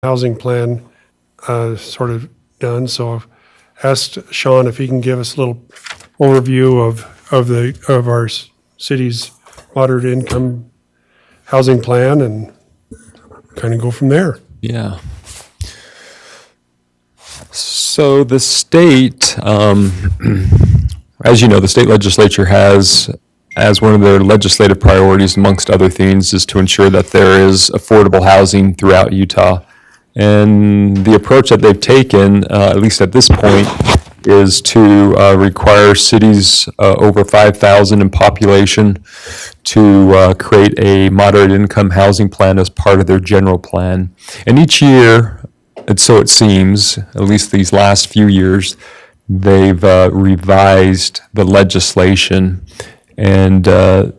housing plan sort of done. So I've asked Sean if he can give us a little overview of our city's moderate income housing plan and kind of go from there. Yeah. So the state, as you know, the state legislature has, as one of their legislative priorities, amongst other things, is to ensure that there is affordable housing throughout Utah. And the approach that they've taken, at least at this point, is to require cities over 5,000 in population to create a moderate income housing plan as part of their general plan. And each year, and so it seems, at least these last few years, they've revised the legislation and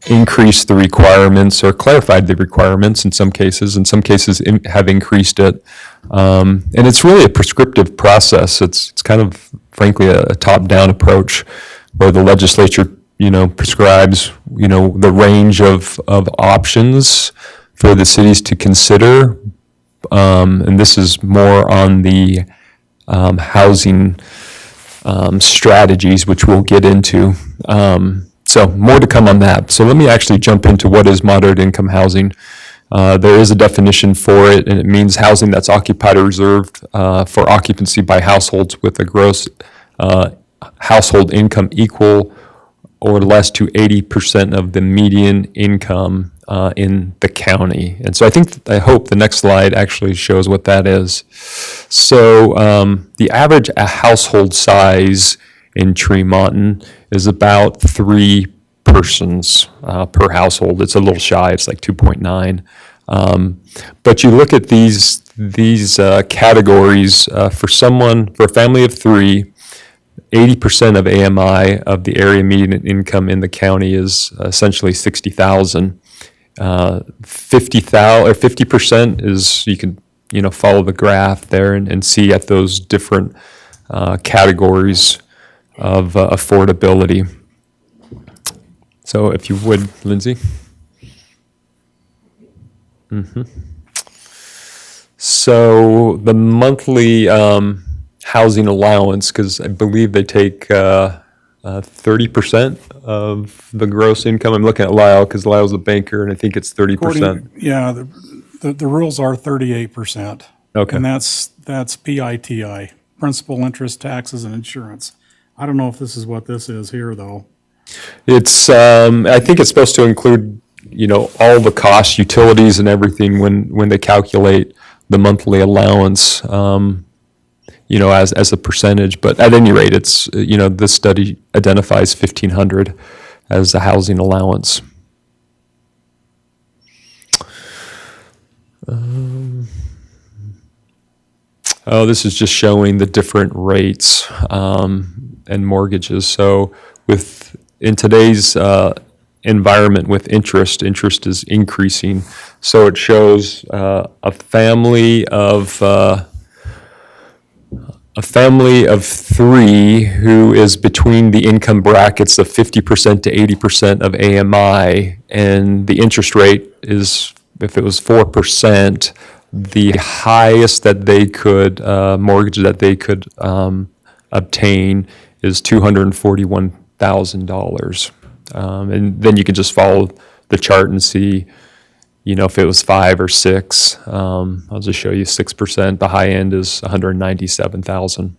increased the requirements or clarified the requirements in some cases have increased it. And it's really a prescriptive process. It's kind of, frankly, a top-down approach where the legislature, prescribes, the range of options for the cities to consider. And this is more on the housing strategies, which we'll get into. So more to come on that. So let me actually jump into what is moderate income housing. There is a definition for it, and it means housing that's occupied or reserved for occupancy by households with a gross household income equal or less to 80% of the median income in the county. And so I hope the next slide actually shows what that is. So the average household size in Tremonton is about 3 persons per household. It's a little shy. It's like 2.9. But you look at these categories for a family of 3. 80% of AMI of the area median income in the county is essentially $60,000. 50% is, you can follow the graph there and see at those different categories of affordability. So if you would, Lindsay. So the monthly housing allowance, because I believe they take 30% of the gross income. I'm looking at Lyle because Lyle's a banker, and I think it's 30%. Yeah, the rules are 38%. Okay. And that's PITI, principal, interest, taxes, and insurance. I don't know if this is what this is here, though. It's I think it's supposed to include all the costs, utilities, and everything when they calculate the monthly allowance. As a percentage, but at any rate, it's this study identifies $1,500 as the housing allowance. This is just showing the different rates and mortgages. So in today's environment with interest is increasing. So it shows a family of 3 who is between the income brackets of 50% to 80% of AMI, and the interest rate is, if it was 4%, the highest that they could, mortgage that they could obtain is $241,000. And then you can just follow the chart and see, if it was 5 or 6. I'll just show you 6%. The high end is $197,000.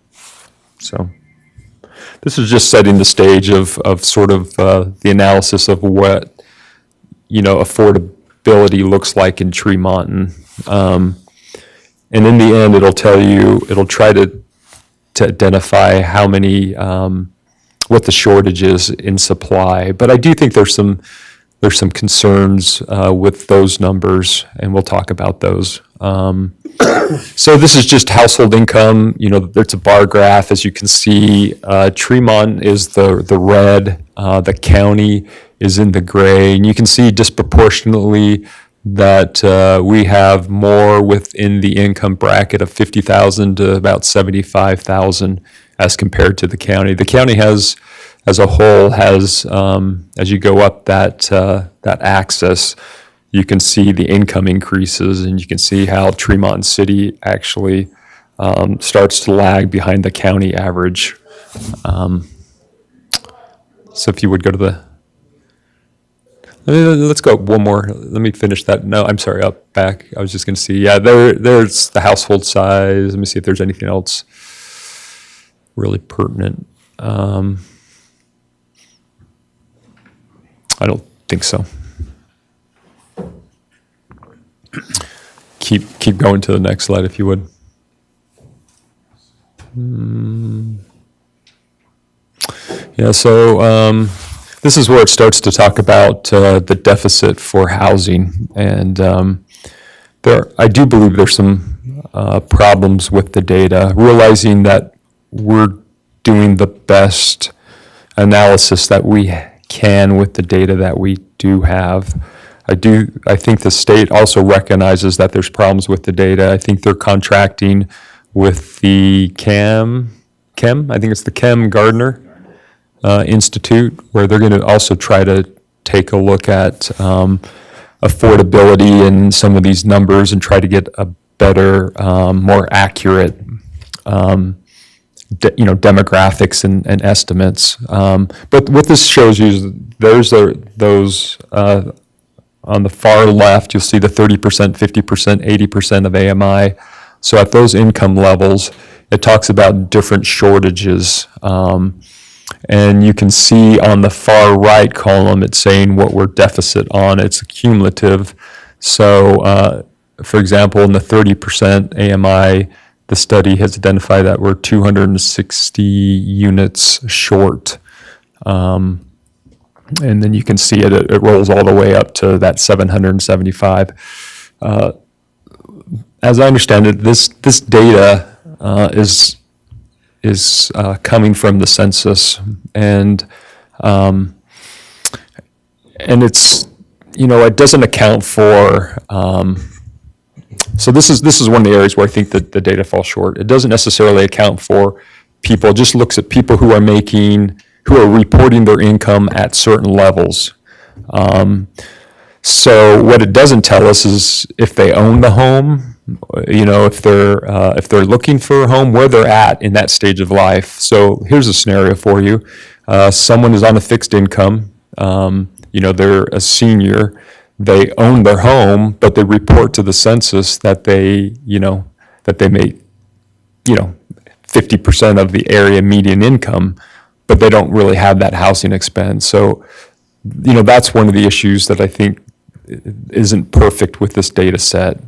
So this is just setting the stage of sort of the analysis of what affordability looks like in Tremonton. And in the end, it'll try to identify how many, what the shortage is in supply. But I do think there's some concerns with those numbers, and we'll talk about those. So this is just household income. There's a bar graph, as you can see. Tremont is the red. The county is in the gray, and you can see disproportionately that we have more within the income bracket of $50,000 to about $75,000 as compared to the county. The county has, as a whole, has as you go up that axis, you can see the income increases, and you can see how Tremont City actually starts to lag behind the county average. So if you would go to the, let's go one more. Let me finish that. No, I'm sorry, up back. I was just going to see, yeah, there's the household size. Let me see if there's anything else really pertinent. I don't think so. Keep going to the next slide if you would. Yeah, so this is where it starts to talk about the deficit for housing, and I do believe there's some problems with the data. Realizing that we're doing the best analysis that we can with the data that we do have. I think the state also recognizes that there's problems with the data. I think they're contracting with the I think it's the Chem Gardner Institute, where they're going to also try to take a look at affordability and some of these numbers and try to get a better, more accurate, demographics and estimates. But what this shows you is those on the far left, you'll see the 30%, 50%, 80% of AMI. So at those income levels, it talks about different shortages. And you can see on the far right column, it's saying what we're deficit on. It's cumulative. So, for example, in the 30% AMI, the study has identified that we're 260 units short. And then you can see it rolls all the way up to that 775. As I understand it, this data is coming from the census, and it's, it doesn't account for. So this is one of the areas where I think that the data falls short. It doesn't necessarily account for people. It just looks at people who are reporting their income at certain levels. So what it doesn't tell us is if they own the home, if they're looking for a home, where they're at in that stage of life. So here's a scenario for you. Someone is on a fixed income. They're a senior. They own their home, but they report to the census that they make, 50% of the area median income, but they don't really have that housing expense. So, that's one of the issues that I think isn't perfect with this data set.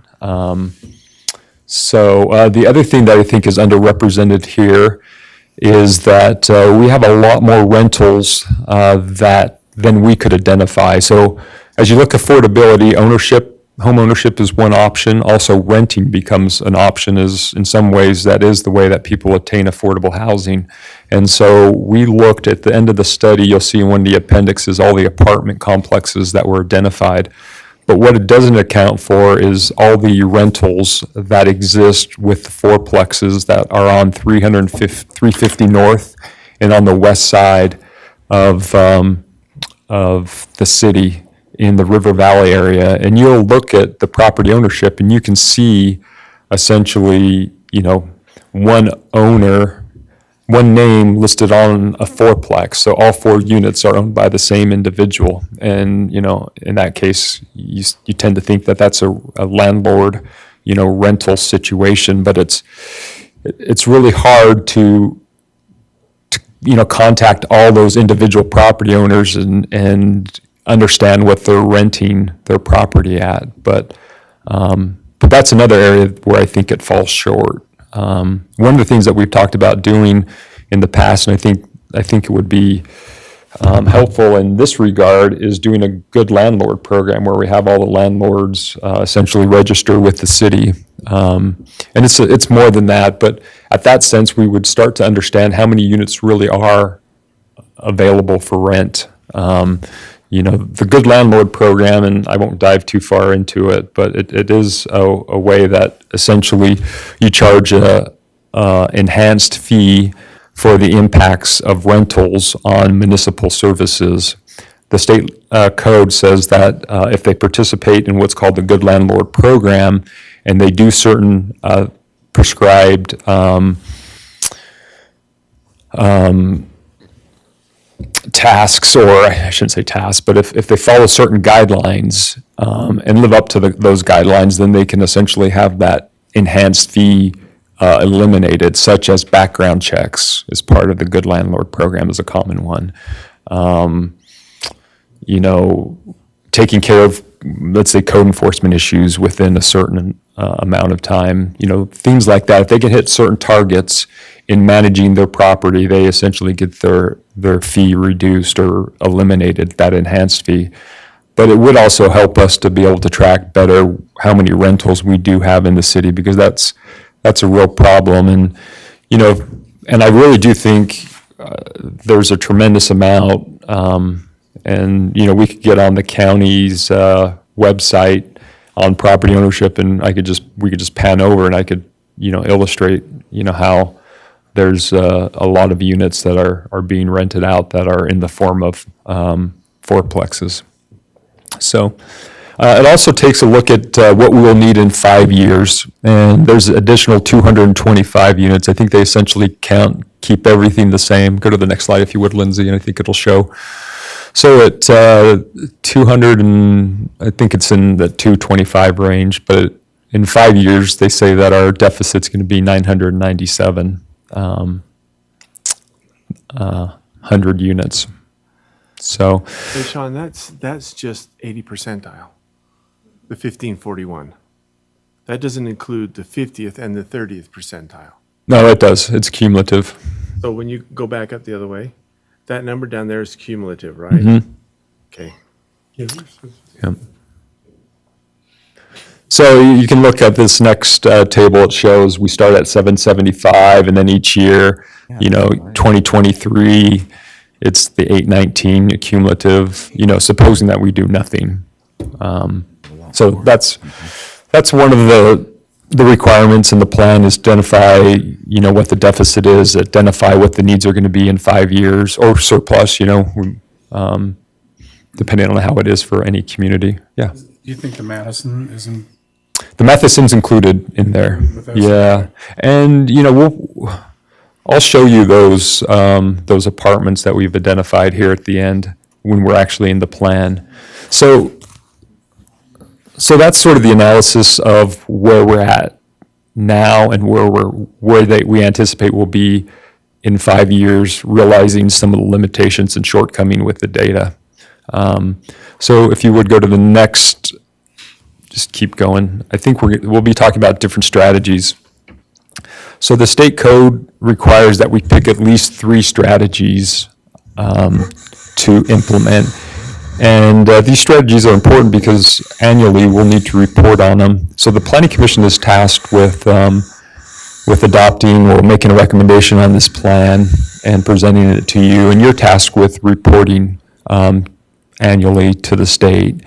So the other thing that I think is underrepresented here is that we have a lot more rentals than we could identify. So as you look at affordability, home ownership is one option. Also, renting becomes an option. In some ways, that is the way that people attain affordable housing. And so we looked at the end of the study. You'll see in one of the appendixes all the apartment complexes that were identified. But what it doesn't account for is all the rentals that exist with the fourplexes that are on 350 North and on the west side of the city in the River Valley area. And you'll look at the property ownership and you can see essentially, one owner, one name listed on a fourplex. So all 4 units are owned by the same individual. And, in that case, you tend to think that that's a landlord, rental situation, but it's really hard to contact all those individual property owners and understand what they're renting their property at. But that's another area where I think it falls short. One of the things that we've talked about doing in the past, and I think it would be helpful in this regard, is doing a good landlord program where we have all the landlords essentially register with the city. And it's more than that, but at that sense, we would start to understand how many units really are available for rent. The good landlord program, and I won't dive too far into it, but it is a way that essentially you charge a enhanced fee for the impacts of rentals on municipal services. The state code says that if they participate in what's called the Good Landlord Program, and they do certain prescribed tasks, or I shouldn't say tasks, but if they follow certain guidelines and live up to those guidelines, then they can essentially have that enhanced fee eliminated, such as background checks as part of the Good Landlord Program is a common one. Taking care of, let's say, code enforcement issues within a certain amount of time, things like that. If they can hit certain targets in managing their property, they essentially get their fee reduced or eliminated, that enhanced fee. But it would also help us to be able to track better how many rentals we do have in the city, because that's a real problem. And, and I really do think there's a tremendous amount, and, we could get on the county's website on property ownership, and we could just pan over, and I could, illustrate, how there's a lot of units that are being rented out that are in the form of fourplexes. So it also takes a look at what we will need in 5 years, and there's additional 225 units. I think they essentially keep everything the same. Go to the next slide if you would, Lindsay, and I think it'll show. So at 200, and I think it's in the 225 range, but in 5 years, they say that our deficit's going to be 997 100 units. So, Hey, Sean, that's just 80 percentile, the 1541. That doesn't include the 50th and the 30th percentile. no, it does. It's cumulative. So when you go back up the other way, that number down there is cumulative, right? Okay. Yep. So you can look at this next table. It shows we start at 775, and then each year, 2023, it's the 819 cumulative, supposing that we do nothing. So that's one of the requirements in the plan, is identify, what the deficit is, identify what the needs are going to be in 5 years, or surplus, depending on how it is for any community. Yeah. Do you think the Madison is in? The Matheson's included in there. Yeah. And, I'll show you those apartments that we've identified here at the end when we're actually in the plan. So that's sort of the analysis of where we're at now and where we anticipate we'll be in 5 years, realizing some of the limitations and shortcoming with the data. So if you would go to the next, just keep going. I think we'll be talking about different strategies. So the state code requires that we pick at least 3 strategies to implement. And these strategies are important because annually we'll need to report on them. So the Planning Commission is tasked with adopting or making a recommendation on this plan and presenting it to you. And you're tasked with reporting annually to the state.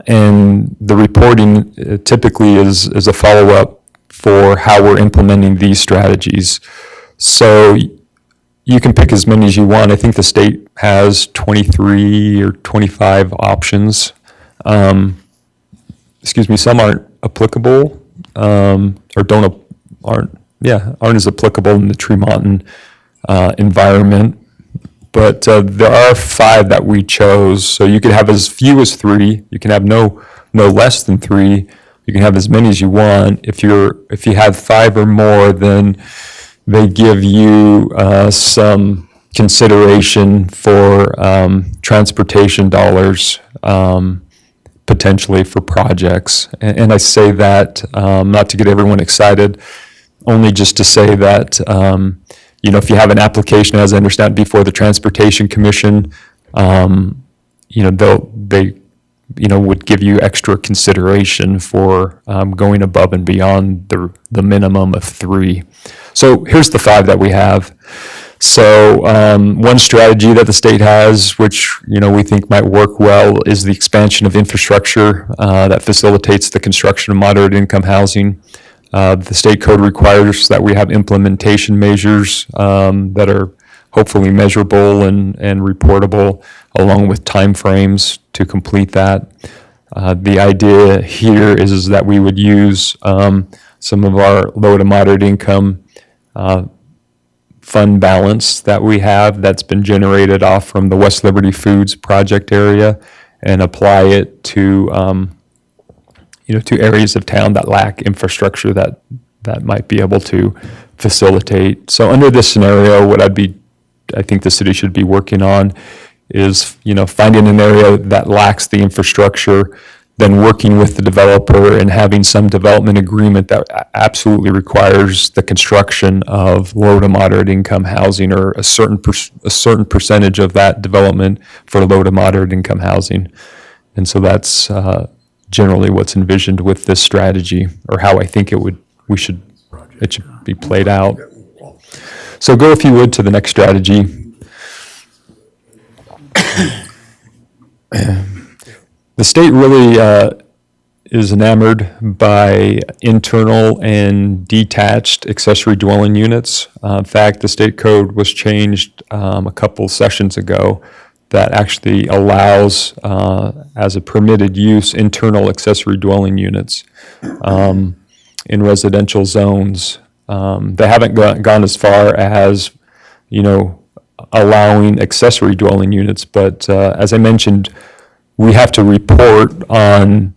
And the reporting typically is a follow-up for how we're implementing these strategies. So you can pick as many as you want. I think the state has 23 or 25 options. Some aren't applicable, aren't as applicable in the Tremonton environment. But there are 5 that we chose. So you could have as few as 3. You can have no less than 3. You can have as many as you want. If you have 5 or more, then they give you some consideration for transportation dollars, potentially for projects. And I say that not to get everyone excited, only just to say that if you have an application, as I understand, before the Transportation Commission, they would give you extra consideration for going above and beyond the minimum of 3. So here's the 5 that we have. So one strategy that the state has, which we think might work well, is the expansion of infrastructure that facilitates the construction of moderate income housing. The state code requires that we have implementation measures that are hopefully measurable and reportable, along with timeframes to complete that. The idea here is that we would use some of our low to moderate income fund balance that we have that's been generated off from the West Liberty Foods project area and apply it to to areas of town that lack infrastructure that might be able to facilitate. So under this scenario, what I think the city should be working on is, finding an area that lacks the infrastructure, then working with the developer and having some development agreement that absolutely requires the construction of low to moderate income housing, or a certain percentage of that development for low to moderate income housing. And so that's generally what's envisioned with this strategy, or how I think it should be played out. So go, if you would, to the next strategy. The state really is enamored by internal and detached accessory dwelling units. In fact, the state code was changed a couple sessions ago that actually allows, as a permitted use, internal accessory dwelling units in residential zones. They haven't gone as far as, allowing accessory dwelling units, but as I mentioned, we have to report on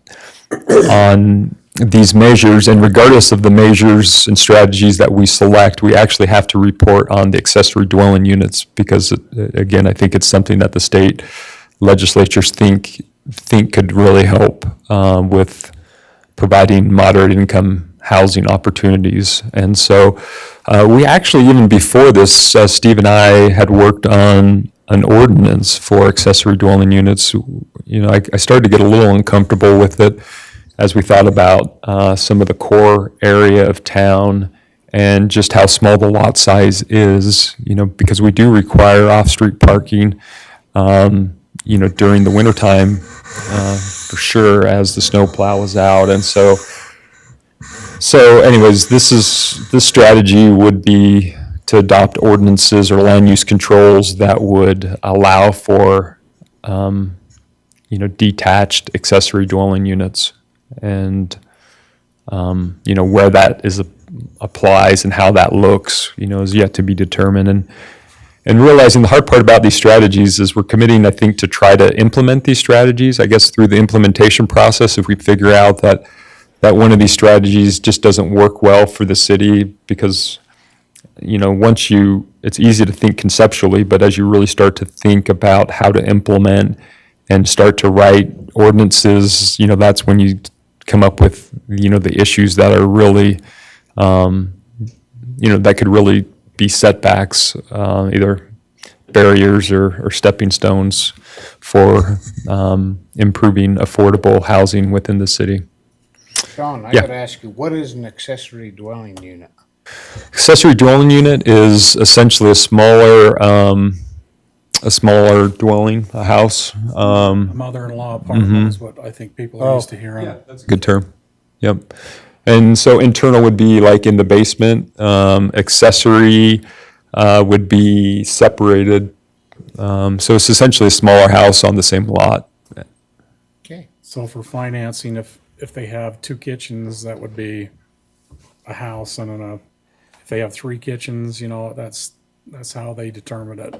these measures, and regardless of the measures and strategies that we select, we actually have to report on the accessory dwelling units, because again, I think it's something that the state legislatures think could really help with providing moderate income housing opportunities. And so we actually, even before this, Steve and I had worked on an ordinance for accessory dwelling units. I started to get a little uncomfortable with it as we thought about some of the core area of town and just how small the lot size is, because we do require off-street parking, during the wintertime, for sure, as the snow plow is out. And so anyways, this strategy would be to adopt ordinances or land use controls that would allow for, detached accessory dwelling units, and, where that applies and how that looks, is yet to be determined. And realizing the hard part about these strategies is we're committing, I think, to try to implement these strategies. I guess through the implementation process, if we figure out that one of these strategies just doesn't work well for the city, because it's easy to think conceptually, but as you really start to think about how to implement and start to write ordinances, that's when you come up with, the issues that are really, that could really be setbacks, either barriers or stepping stones for improving affordable housing within the city. Sean, I Yeah. gotta ask you, what is an accessory dwelling unit? Accessory dwelling unit is essentially a smaller dwelling, a house. Mother-in-law apartment is what I think people are used to hearing. Good term. Yep. And so internal would be like in the basement. Accessory would be separated. So it's essentially a smaller house on the same lot. Okay. So for financing, if they have 2 kitchens, that would be a house, and then if they have 3 kitchens, that's how they determine it.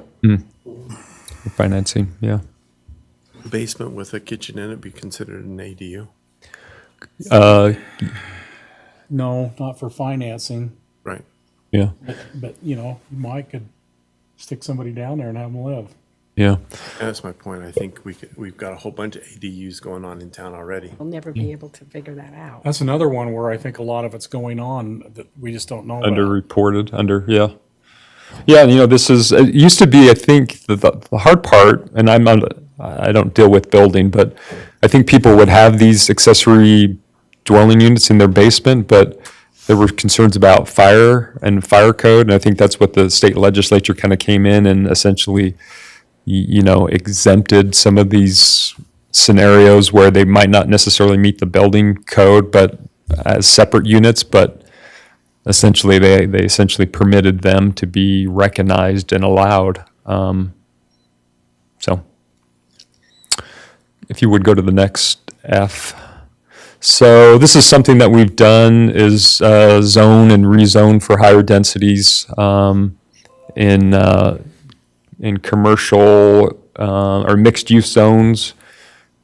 Financing, yeah. Basement with a kitchen in it be considered an ADU? No, not for financing, Right. Yeah. but you might could stick somebody down there and have them live. Yeah. And that's my point. I think we've got a whole bunch of ADUs going on in town already. We'll never be able to figure that out. That's another one where I think a lot of it's going on that we just don't know about. Underreported, yeah. Yeah, this it used to be, I think, the hard part, and I don't deal with building, but I think people would have these accessory dwelling units in their basement, but there were concerns about fire and fire code, and I think that's what the state legislature kind of came in and essentially, exempted some of these scenarios where they might not necessarily meet the building code, but as separate units, but essentially they essentially permitted them to be recognized and allowed. So if you would go to the next F. So this is something that we've done is zone and rezone for higher densities in commercial or mixed use zones,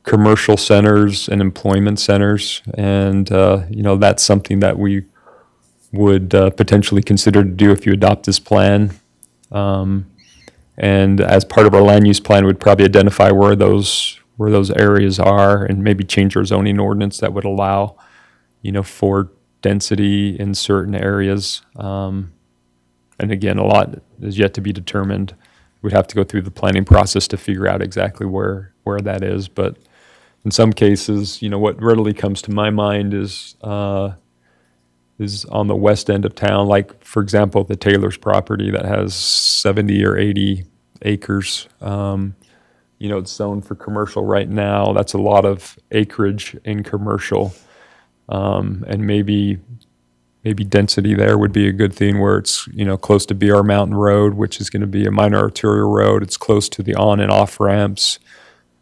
commercial centers and employment centers. And, that's something that we would potentially consider to do if you adopt this plan. And as part of our land use plan, we'd probably identify where those areas are and maybe change our zoning ordinance that would allow, for density in certain areas. And again, a lot is yet to be determined. We'd have to go through the planning process to figure out exactly where that is. But in some cases, what readily comes to my mind is on the west end of town, like, for example, the Taylor's property that has 70 or 80 acres. It's zoned for commercial right now. That's a lot of acreage in commercial. And maybe density there would be a good thing where it's, close to BR Mountain Road, which is going to be a minor arterial road. It's close to the on and off ramps.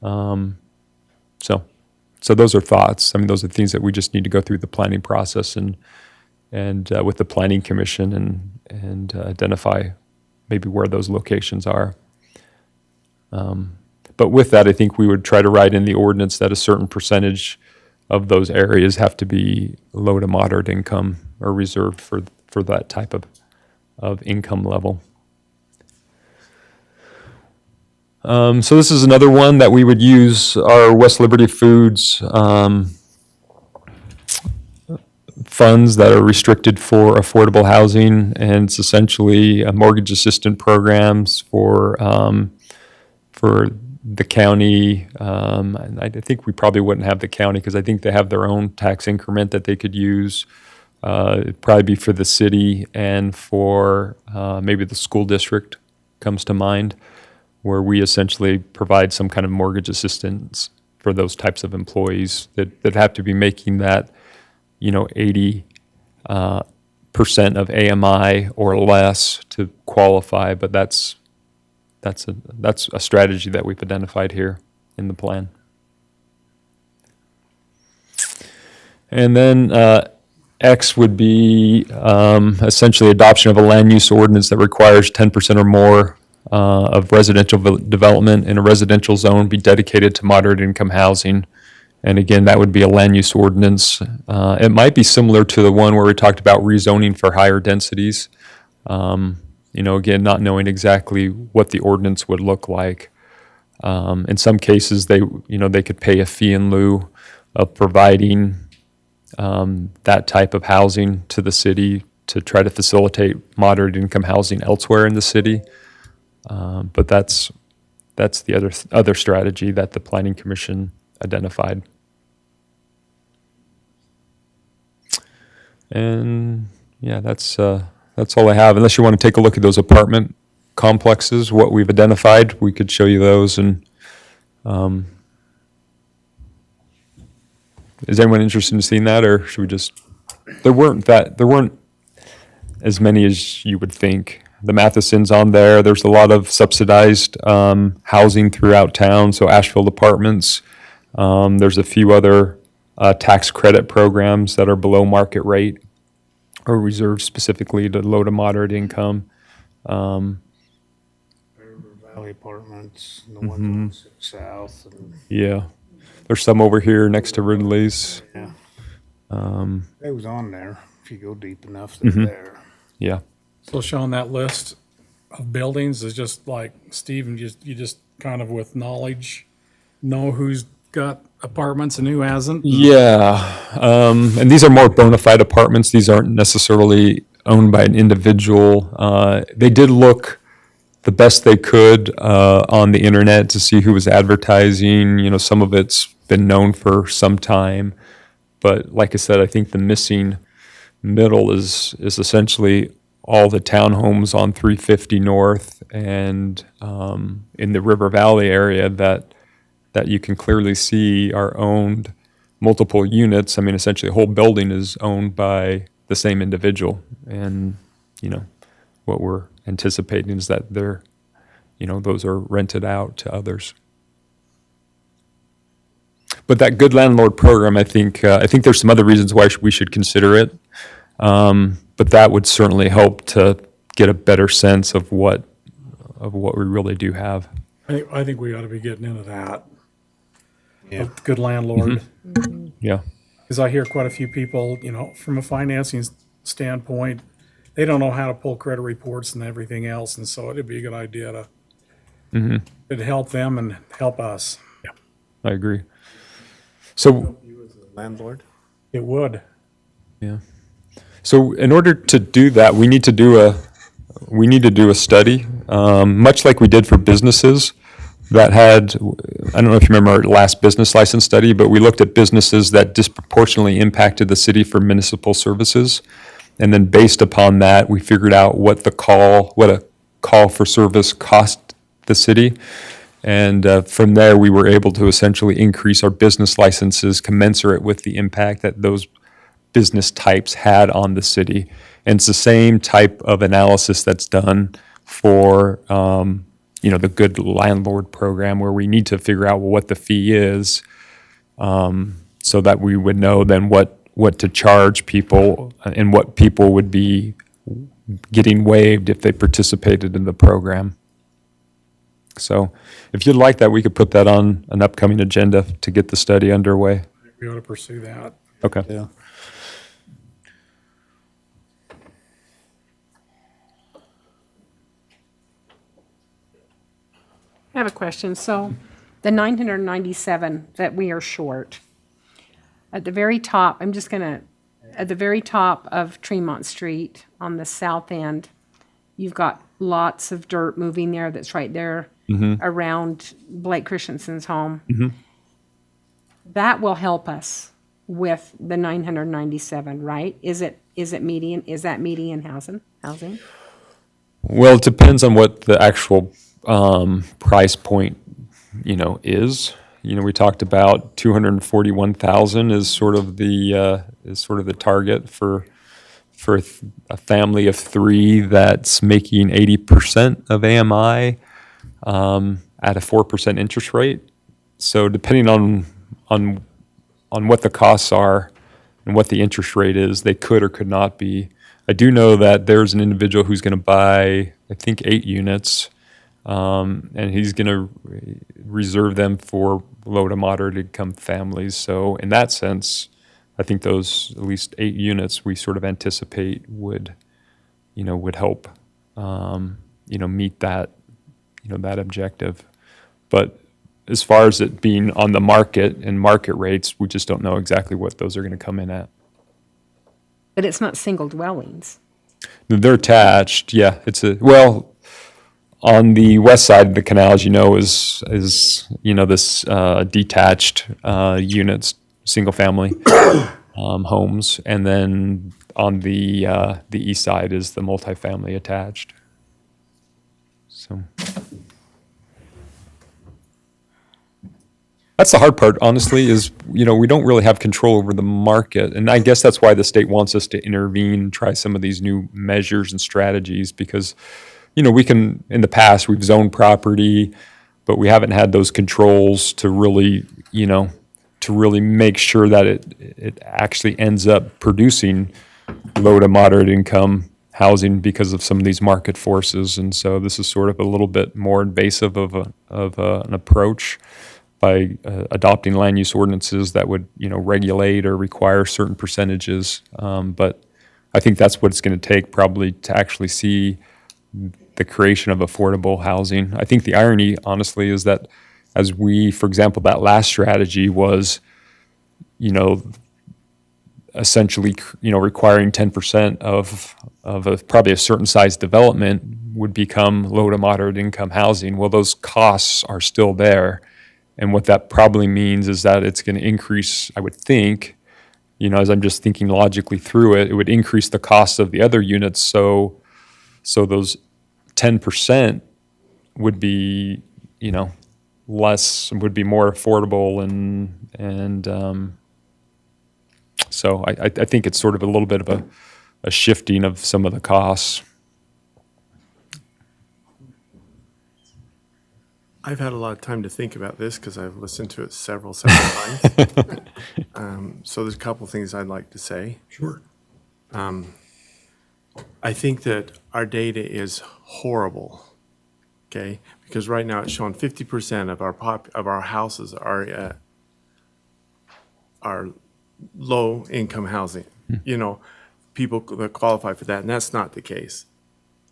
So those are thoughts. I mean, those are things that we just need to go through the planning process and with the planning commission and identify maybe where those locations are. But with that, I think we would try to write in the ordinance that a certain percentage of those areas have to be low to moderate income or reserved for that type of income level. So this is another one that we would use our West Liberty Foods funds that are restricted for affordable housing, and it's essentially mortgage assistance programs for the county. And I think we probably wouldn't have the county because I think they have their own tax increment that they could use. It'd probably be for the city and for maybe the school district comes to mind, where we essentially provide some kind of mortgage assistance for those types of employees that have to be making that, 80% of AMI or less to qualify. But that's a strategy that we've identified here in the plan. And then X would be essentially adoption of a land use ordinance that requires 10% or more of residential development in a residential zone be dedicated to moderate income housing. And again, that would be a land use ordinance. It might be similar to the one where we talked about rezoning for higher densities. Again, not knowing exactly what the ordinance would look like. In some cases, they could pay a fee in lieu of providing that type of housing to the city to try to facilitate moderate income housing elsewhere in the city. But that's the other strategy that the Planning Commission identified. And yeah, that's all I have. Unless you want to take a look at those apartment complexes, what we've identified, we could show you those. And is anyone interested in seeing that, or should we just? There weren't as many as you would think. The Matheson's on there. There's a lot of subsidized housing throughout town, so Asheville Apartments. There's a few other tax credit programs that are below market rate or reserved specifically to low to moderate income. River Valley Apartments, the ones on 6 South, and Yeah, there's some over here next to Ridley's. yeah, they was on there. If you go deep enough, they're there. Yeah. So Sean, that list of buildings is just like Steve, you just kind of with knowledge know who's got apartments and who hasn't. Yeah, and these are more bona fide apartments. These aren't necessarily owned by an individual. They did look the best they could on the internet to see who was advertising. Some of it's been known for some time, but like I said, I think the missing middle is essentially all the townhomes on 350 North and in the River Valley area that you can clearly see are owned multiple units. I mean, essentially, a whole building is owned by the same individual. And, you know, what we're anticipating is that they're, you know, those are rented out to others. But that good landlord program, I think there's some other reasons why we should consider it. But that would certainly help to get a better sense of what we really do have. I think we ought to be getting into that. A good landlord. Yeah. Because I hear quite a few people, you know, from a financing standpoint, they don't know how to pull credit reports and everything else. And so it'd be a good idea to it'd help them and help us. I agree. So, Landlord? It would. yeah. So in order to do that, we need to do a study, much like we did for businesses that had, I don't know if you remember our last business license study, but we looked at businesses that disproportionately impacted the city for municipal services. And then based upon that, we figured out what a call for service cost the city. And from there, we were able to essentially increase our business licenses commensurate with the impact that those business types had on the city. And it's the same type of analysis that's done for, the good landlord program, where we need to figure out what the fee is, so that we would know then what to charge people and what people would be getting waived if they participated in the program. So if you'd like that, we could put that on an upcoming agenda to get the study underway. We ought to pursue that. Okay. Yeah. I have a question. So the 997 that we are short, at the very top, at the very top of Tremont Street on the south end, you've got lots of dirt moving there that's right there around Blake Christensen's home. That will help us with the 997, right? Is that median housing? Well, it depends on what the actual price point, is. We talked about 241,000 is sort of the target for a family of three that's making 80% of AMI at a 4% interest rate. So depending on what the costs are and what the interest rate is, they could or could not be. I do know that there's an individual who's going to buy, I think, 8 units, and he's going to reserve them for low to moderate income families. So in that sense, I think those at least 8 units we sort of anticipate would help, meet that, that objective. But as far as it being on the market and market rates, we just don't know exactly what those are going to come in at. But it's not single dwellings. They're attached, yeah. On the west side of the canal, as you know, is this detached units, single family homes, and then on the east side is the multifamily attached. So that's the hard part, honestly, is, we don't really have control over the market. And I guess that's why the state wants us to intervene, try some of these new measures and strategies, because, we can, in the past, we've zoned property, but we haven't had those controls to really, make sure that it actually ends up producing low to moderate income housing because of some of these market forces. And so this is sort of a little bit more invasive of an approach, by adopting land use ordinances that would, regulate or require certain percentages. But I think that's what it's going to take probably to actually see the creation of affordable housing. I think the irony, honestly, is that as for example, that last strategy was, essentially, requiring 10% of probably a certain size development would become low to moderate income housing. Well, those costs are still there. And what that probably means is that it's going to increase, I would think, as I'm just thinking logically through it, it would increase the cost of the other units. So those 10% would be, less, would be more affordable. And so I think it's sort of a little bit of a shifting of some of the costs. I've had a lot of time to think about this because I've listened to it several times. So there's a couple things I'd like to say. Sure. I think that our data is horrible, okay? Because right now it's showing 50% of our houses are low-income housing. You know, people that qualify for that, and that's not the case.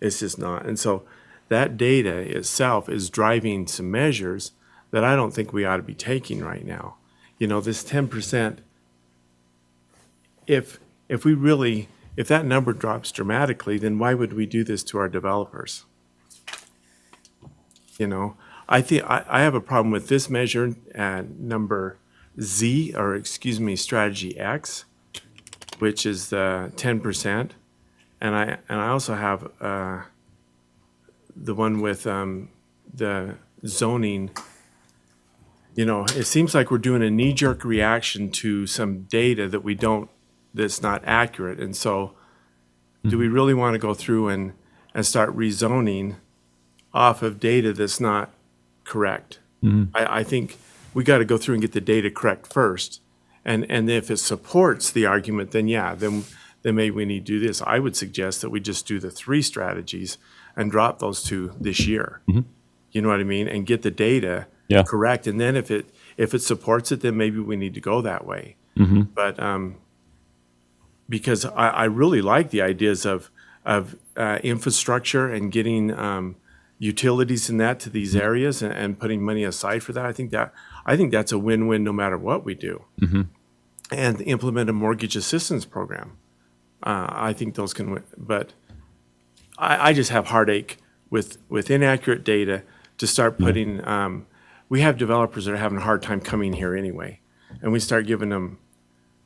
It's just not. And so that data itself is driving some measures that I don't think we ought to be taking right now. You know, this 10%, if that number drops dramatically, then why would we do this to our developers? You know, I think I have a problem with this measure number Z, or excuse me, strategy X, which is the 10%. And I also have the one with the zoning. You know, it seems like we're doing a knee-jerk reaction to some data that's not accurate. And so do we really want to go through and start rezoning off of data that's not correct? I think we got to go through and get the data correct first. And if it supports the argument, then yeah, then maybe we need to do this. I would suggest that we just do the 3 strategies and drop those 2 this year. You know what I mean? And get the data correct. And then if it supports it, then maybe we need to go that way. But because I really like the ideas of infrastructure and getting utilities in that to these areas and putting money aside for that. I think that's a win-win no matter what we do. And implement a mortgage assistance program. I think those can win. But I just have heartache with inaccurate data to start putting. We have developers that are having a hard time coming here anyway, and we start giving them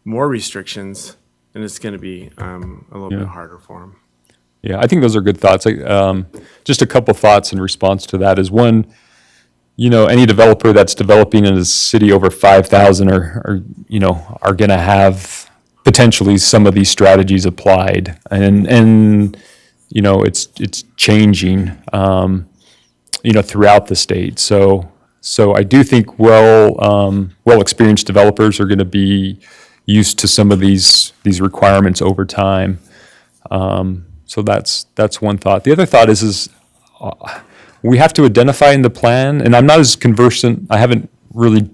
more restrictions, and it's going to be a little bit harder for them. Yeah, I think those are good thoughts. Just a couple thoughts in response to that is, one, you know, any developer that's developing in a city over 5,000 are going to have potentially some of these strategies applied, and you know, it's changing, throughout the state. So I do think well-experienced developers are going to be used to some of these requirements over time. So that's one thought. The other thought is we have to identify in the plan, and I'm not as conversant, I haven't really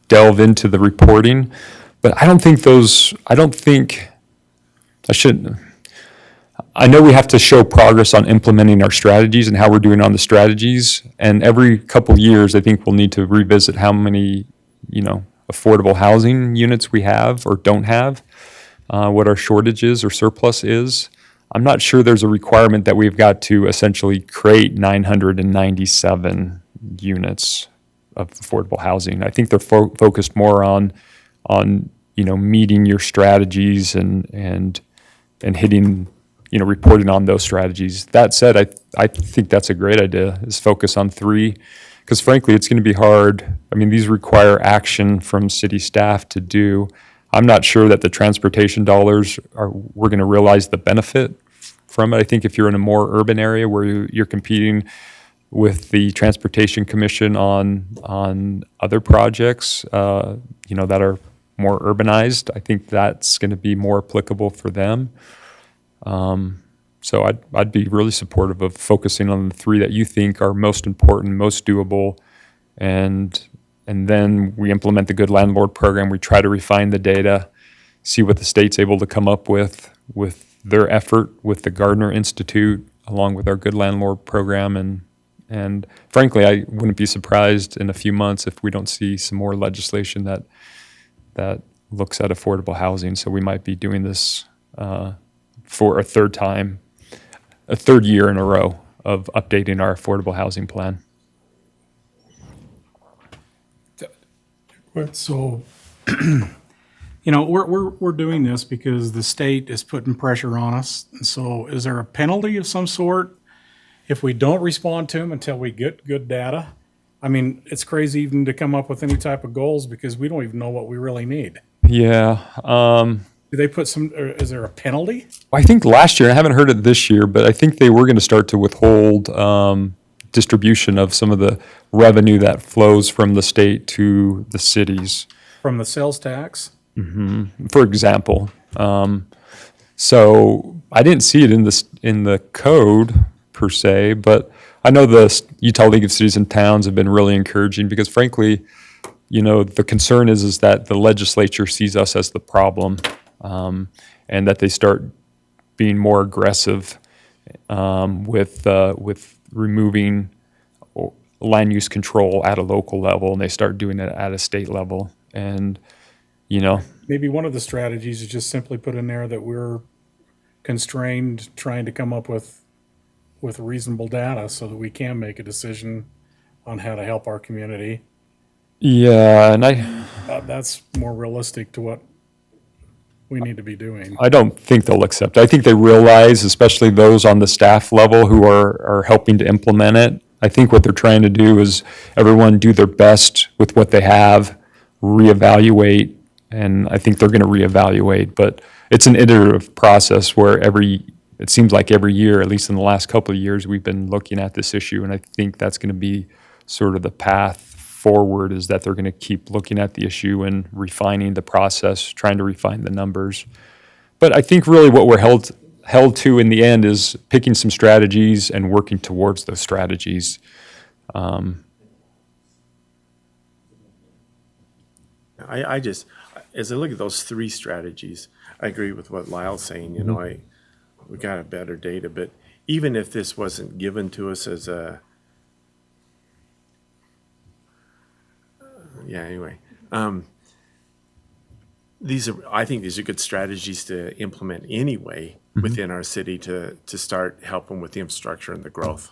delved into the reporting, but I know we have to show progress on implementing our strategies and how we're doing on the strategies, and every couple years, I think we'll need to revisit how many, affordable housing units we have or don't have, what our shortage is or surplus is. I'm not sure there's a requirement that we've got to essentially create 997 units of affordable housing. I think they're focused more on meeting your strategies and hitting, reporting on those strategies. That said, I think that's a great idea, is focus on 3, because frankly, it's going to be hard. I mean, these require action from city staff to do. I'm not sure that the transportation dollars we're going to realize the benefit from it. I think if you're in a more urban area where you're competing with the Transportation Commission on other projects, that are more urbanized, I think that's going to be more applicable for them. So I'd be really supportive of focusing on the 3 that you think are most important, most doable, and then we implement the Good Landlord program. We try to refine the data, see what the state's able to come up with their effort with the Gardner Institute, along with our Good Landlord program. And frankly, I wouldn't be surprised in a few months if we don't see some more legislation that looks at affordable housing. So we might be doing this for a third year in a row of updating our affordable housing plan. So, we're doing this because the state is putting pressure on us. And so is there a penalty of some sort if we don't respond to them until we get good data? I mean, it's crazy even to come up with any type of goals because we don't even know what we really need. Yeah. Do they put some, or is there a penalty? I think last year, I haven't heard it this year, but I think they were going to start to withhold distribution of some of the revenue that flows from the state to the cities, From the sales tax? for example. So I didn't see it in the code per se, but I know the Utah League of Cities and Towns have been really encouraging because frankly, you know, the concern is that the legislature sees us as the problem, and that they start being more aggressive with removing land use control at a local level, and they start doing it at a state level. And, you know, Maybe one of the strategies is just simply put in there that we're constrained trying to come up with reasonable data so that we can make a decision on how to help our community. yeah, and That's more realistic to what we need to be doing. I don't think they'll accept it. I think they realize, especially those on the staff level who are helping to implement it, I think what they're trying to do is everyone do their best with what they have, reevaluate, and I think they're going to reevaluate. But it's an iterative process where it seems like every year, at least in the last couple of years, we've been looking at this issue, and I think that's going to be sort of the path forward, is that they're going to keep looking at the issue and refining the process, trying to refine the numbers. But I think really what we're held to in the end is picking some strategies and working towards those strategies. I just, as I look at those three strategies, I agree with what Lyle's saying, you know, we got a better data, but even if this wasn't given to us as a, anyway, I think these are good strategies to implement anyway within our city to start helping with the infrastructure and the growth.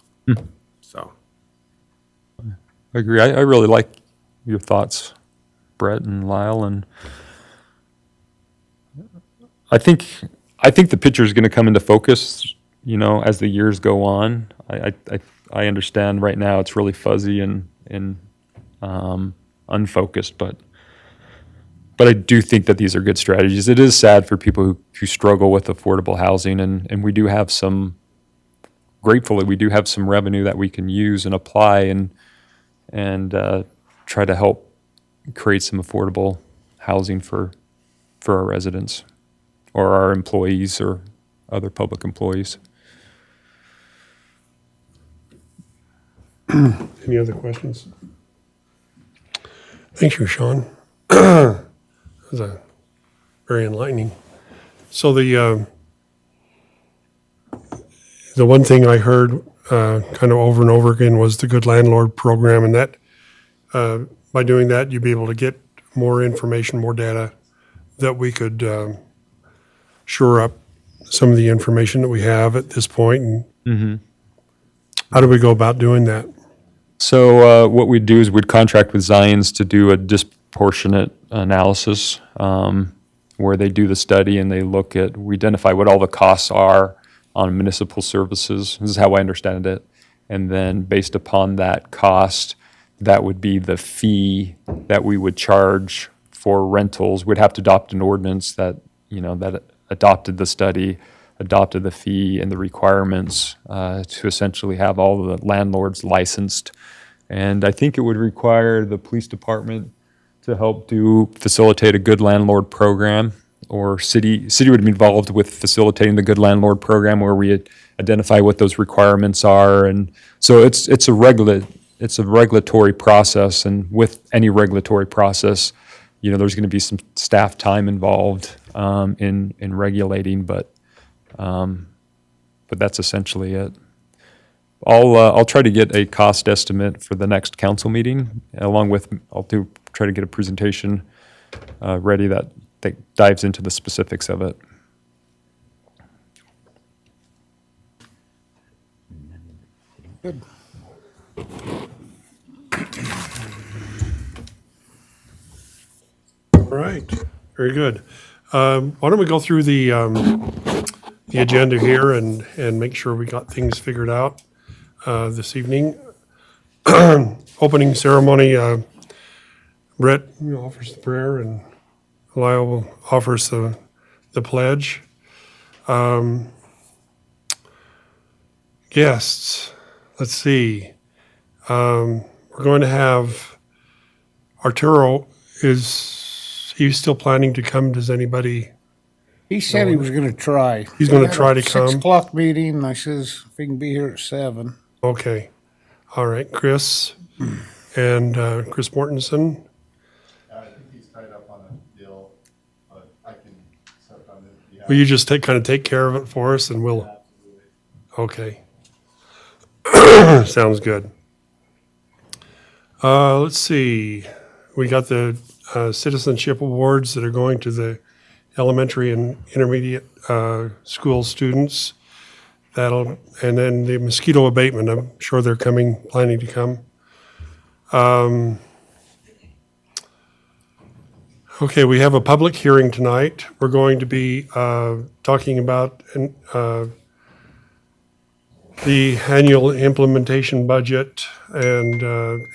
So, I agree. I really like your thoughts, Brett and Lyle, and I think the picture is going to come into focus, you know, as the years go on. I understand right now it's really fuzzy and unfocused, but I do think that these are good strategies. It is sad for people who struggle with affordable housing, and we do have gratefully, we do have some revenue that we can use and apply and try to help create some affordable housing for our residents or our employees or other public employees. Any other questions? Thank you, Sean. That was very enlightening. So the one thing I heard kind of over and over again was the Good Landlord Program, and that by doing that, you'd be able to get more information, more data that we could shore up some of the information that we have at this point. And how do we go about doing that? So what we'd do is we'd contract with Zions to do a disproportionate analysis where they do the study and we identify what all the costs are on municipal services. This is how I understand it. And then based upon that cost, that would be the fee that we would charge for rentals. We'd have to adopt an ordinance that, you know, that adopted the study, adopted the fee and the requirements to essentially have all the landlords licensed. And I think it would require the police department to help facilitate a good landlord program, or city would be involved with facilitating the good landlord program where we identify what those requirements are. And so it's a regulatory process, and with any regulatory process, you know, there's going to be some staff time involved in regulating, but that's essentially it. I'll try to get a cost estimate for the next council meeting, along with try to get a presentation ready that dives into the specifics of it. Good. All right, very good. Why don't we go through the agenda here and make sure we got things figured out this evening. Opening ceremony, Brett offers the prayer and Lyle offers the the pledge. Guests, let's see. We're going to have Arturo, is he still planning to come? Does anybody? He said he was gonna try. He's gonna We had try a to come? 6 o'clock meeting, and I says, if he can be here at 7. Okay. All right, Chris and Chris Mortensen. I think he's tied up on a deal, but I can set on it. Yeah, Will you just kind of take care of it for us and we'll, okay. Sounds good. Let's see. We got the citizenship awards that are going to the elementary and intermediate school students. And then the mosquito abatement, I'm sure they're planning to come. Okay, we have a public hearing tonight. We're going to be talking about the annual implementation budget and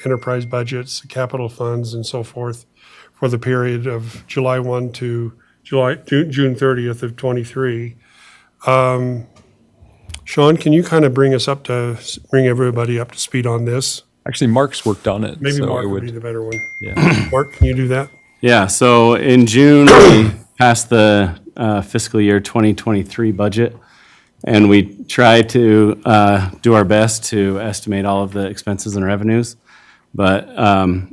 enterprise budgets, capital funds, and so forth for the period of July 1 to June 30th of '23. Sean, can you kind of bring everybody up to speed on this? Actually, Mark's worked on it. Maybe so Mark it would be the better one. Yeah. Mark, can you do that? Yeah, so in June, we passed the fiscal year 2023 budget, and we tried to do our best to estimate all of the expenses and revenues. But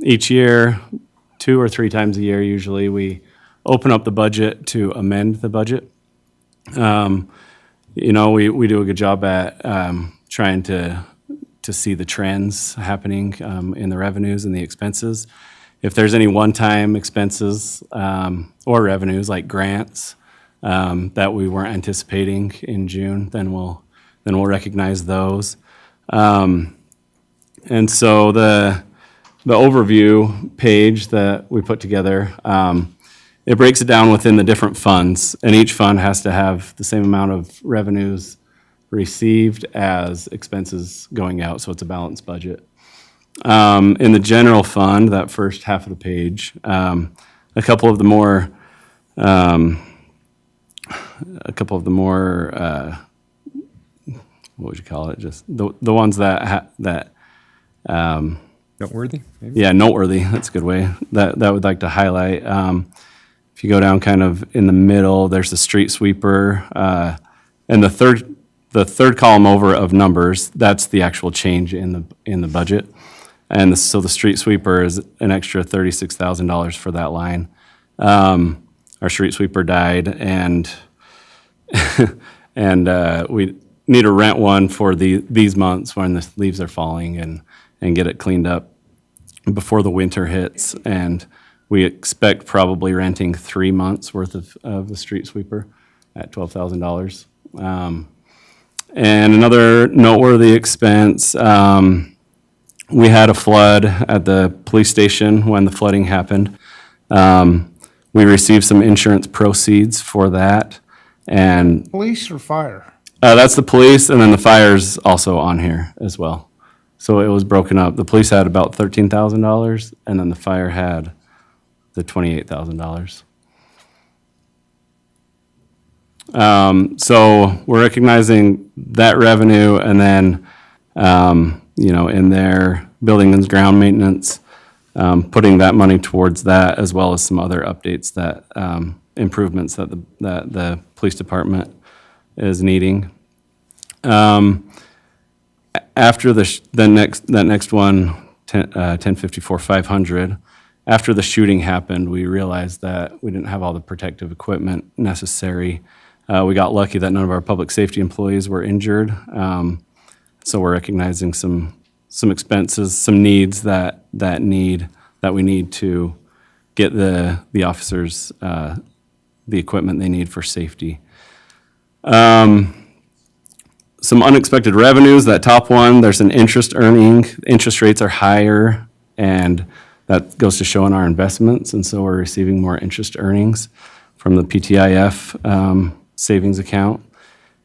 each year, 2 or 3 times a year usually, we open up the budget to amend the budget. You know, we do a good job at trying to see the trends happening in the revenues and the expenses. If there's any one-time expenses or revenues like grants that we weren't anticipating in June, then we'll recognize those. And so the overview page that we put together, it breaks it down within the different funds, and each fund has to have the same amount of revenues received as expenses going out, so it's a balanced budget. In the general fund, that first half of the page, a couple of the more, what would you call it? Just the ones that Noteworthy, maybe? yeah, noteworthy. That's a good way. That would like to highlight. If you go down kind of in the middle, there's the street sweeper, and the third column over of numbers. That's the actual change in the budget, and so the street sweeper is an extra $36,000 for that line. Our street sweeper died, and we need to rent one for these months when the leaves are falling and get it cleaned up before the winter hits. And we expect probably renting 3 months worth of the street sweeper at $12,000. And another noteworthy expense, we had a flood at the police station when the flooding happened. We received some insurance proceeds for that. And Police or fire? that's the police, and then the fire's also on here as well. So it was broken up. The police had about $13,000, and then the fire had the $28,000. So we're recognizing that revenue, and then, in their building and ground maintenance, putting that money towards that, as well as some other updates that, improvements that the police department is needing. After that next one, 1054-500, after the shooting happened, we realized that we didn't have all the protective equipment necessary. We got lucky that none of our public safety employees were injured. So we're recognizing some expenses, some needs that we need to get the officers the equipment they need for safety. Some unexpected revenues, that top one, there's an interest earning. Interest rates are higher, and that goes to show in our investments, and so we're receiving more interest earnings from the PTIF savings account.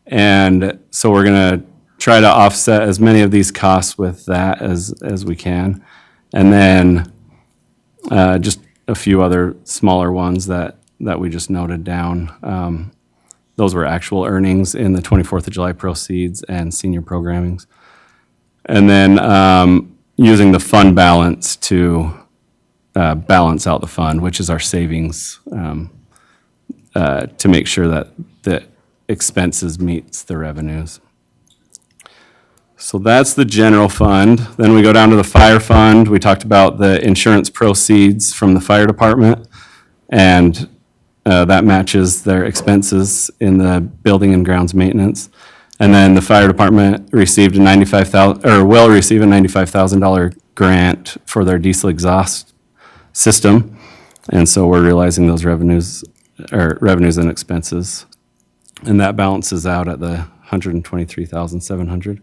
And so we're gonna try to offset as many of these costs with that as we can. And then just a few other smaller ones that that we just noted down. Those were actual earnings in the 24th of July proceeds and senior programmings. And then using the fund balance to balance out the fund, which is our savings, to make sure that the expenses meets the revenues. So that's the general fund. Then we go down to the fire fund. We talked about the insurance proceeds from the fire department, and that matches their expenses in the building and grounds maintenance. And then the fire department received will receive a $95,000 grant for their diesel exhaust system. And so we're realizing those revenues and expenses. And that balances out at the $123,700.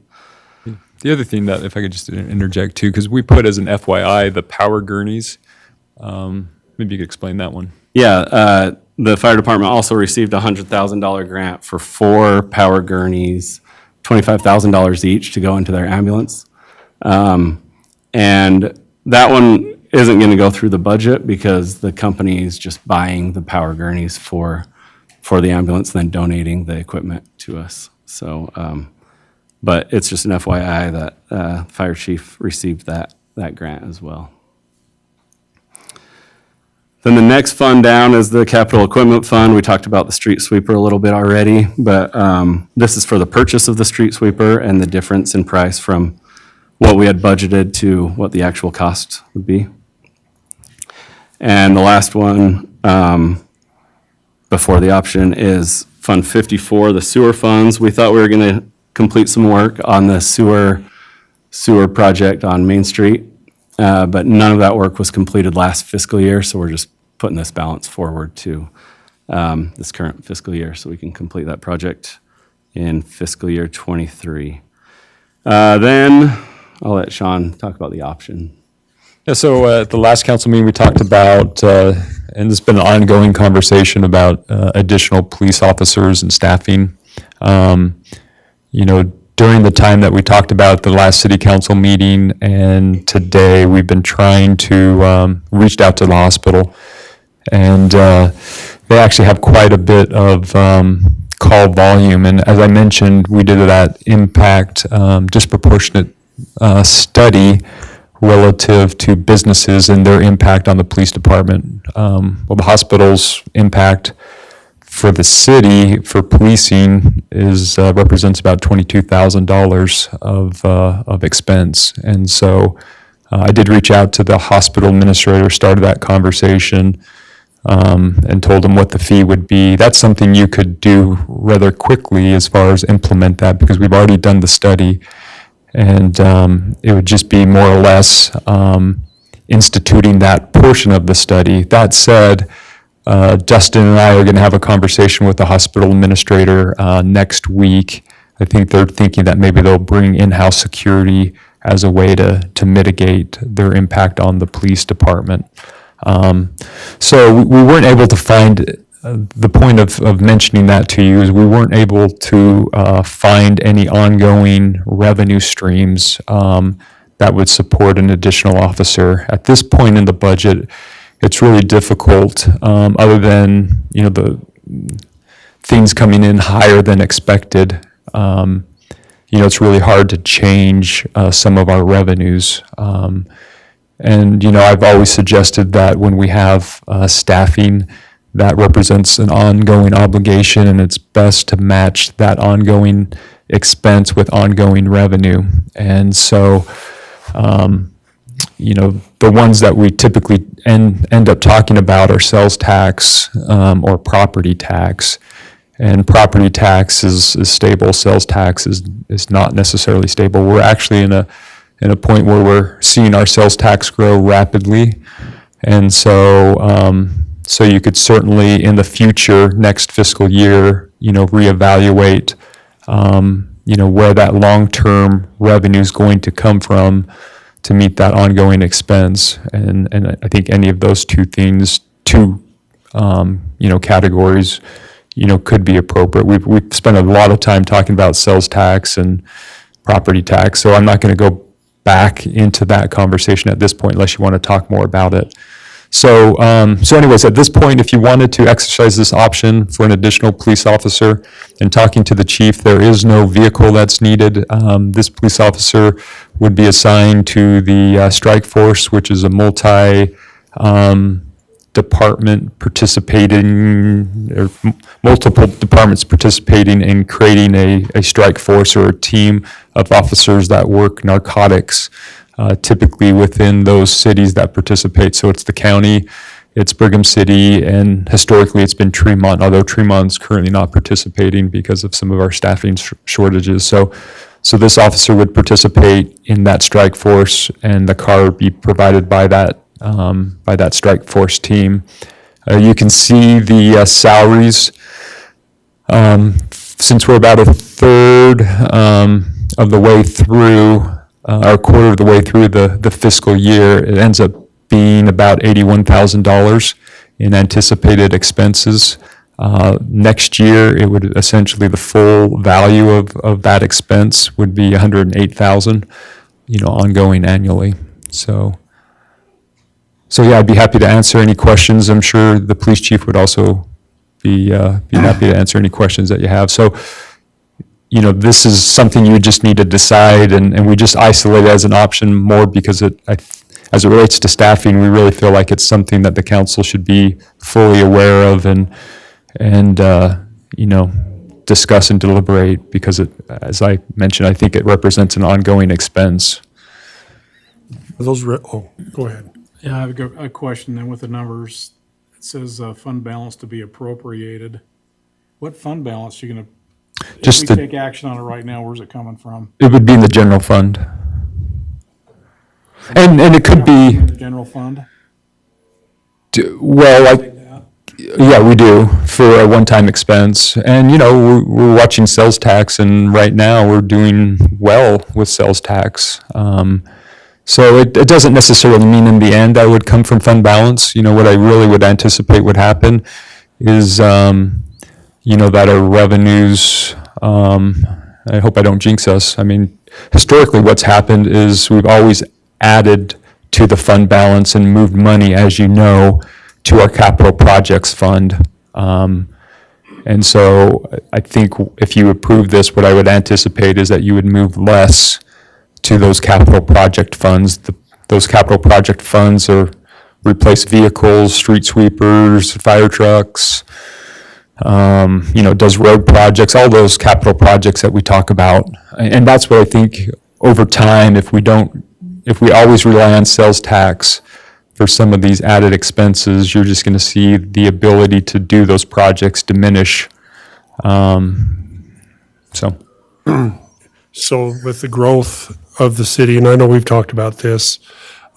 The other thing that, if I could just interject too, because we put as an FYI the power gurneys. Maybe you could explain that one. Yeah, the fire department also received a $100,000 grant for 4 power gurneys, $25,000 each to go into their ambulance. And that one isn't going to go through the budget because the company is just buying the power gurneys for the ambulance, then donating the equipment to us. So, but it's just an FYI that fire chief received that grant as well. Then the next fund down is the capital equipment fund. We talked about the street sweeper a little bit already, but this is for the purchase of the street sweeper and the difference in price from what we had budgeted to what the actual cost would be. And the last one before the option is Fund 54, the sewer funds. We thought we were going to complete some work on the sewer project on Main Street. But none of that work was completed last fiscal year, so we're just putting this balance forward to this current fiscal year so we can complete that project in fiscal year 23. Then I'll let Sean talk about the option. Yeah, so at the last council meeting, we talked about, and there's been an ongoing conversation about additional police officers and staffing. During the time that we talked about the last city council meeting and today, we've been trying to reach out to the hospital. And they actually have quite a bit of call volume. And as I mentioned, we did that impact disproportionate study relative to businesses and their impact on the police department. Well, the hospital's impact for the city for policing is represents about $22,000 of expense, and so I did reach out to the hospital administrator, started that conversation, and told him what the fee would be. That's something you could do rather quickly as far as implement that because we've already done the study, and it would just be more or less instituting that portion of the study. That said, Justin and I are going to have a conversation with the hospital administrator next week. I think they're thinking that maybe they'll bring in-house security as a way to mitigate their impact on the police department. So we weren't able to find, the point of mentioning that to you is we weren't able to find any ongoing revenue streams that would support an additional officer. At this point in the budget, it's really difficult, other than, the things coming in higher than expected. It's really hard to change some of our revenues. And I've always suggested that when we have staffing, that represents an ongoing obligation, and it's best to match that ongoing expense with ongoing revenue. And so, the ones that we typically end up talking about are sales tax or property tax. And property tax is stable, sales tax is not necessarily stable. We're actually in a point where we're seeing our sales tax grow rapidly. And so so you could certainly in the future, next fiscal year, reevaluate where that long-term revenue is going to come from to meet that ongoing expense. And I think any of those two categories, could be appropriate. We've spent a lot of time talking about sales tax and property tax, so I'm not going to go back into that conversation at this point unless you want to talk more about it. So anyways, at this point, if you wanted to exercise this option for an additional police officer, and talking to the chief, there is no vehicle that's needed. This police officer would be assigned to the strike force, which is a department participating, or multiple departments participating in creating a strike force or a team of officers that work narcotics, typically within those cities that participate. So it's the county, it's Brigham City, and historically it's been Tremont, although Tremont's currently not participating because of some of our staffing shortages. So this officer would participate in that strike force, and the car would be provided by that strike force team. You can see the salaries. Since we're about a third of the way through, or a quarter of the way through the fiscal year, it ends up being about $81,000 in anticipated expenses. Next year, it would essentially, the full value of that expense would be $108,000, ongoing annually. So yeah, I'd be happy to answer any questions. I'm sure the police chief would also be happy to answer any questions that you have. So, this is something you just need to decide, and we just isolate it as an option more because as it relates to staffing, we really feel like it's something that the council should be fully aware of and discuss and deliberate, because as I mentioned, I think it represents an ongoing expense. Are those, go ahead. Yeah, I have a question then with the numbers. It says fund balance to be appropriated. What fund balance you gonna, Just if we take action on it right now, where's it coming from? It would be in the general fund. And it could be, The general fund? well, like, Take that? yeah, we do, for a one-time expense. And, we're watching sales tax, and right now we're doing well with sales tax. So it doesn't necessarily mean in the end I would come from fund balance. What I really would anticipate would happen is, that our revenues, I hope I don't jinx us. I mean, historically what's happened is we've always added to the fund balance and moved money, as you know, to our capital projects fund. And so I think if you approve this, what I would anticipate is that you would move less to those capital project funds. Those capital project funds replace vehicles, street sweepers, fire trucks, does road projects, all those capital projects that we talk about. And that's what I think over time, if we always rely on sales tax for some of these added expenses, you're just going to see the ability to do those projects diminish. So with the growth of the city, and I know we've talked about this,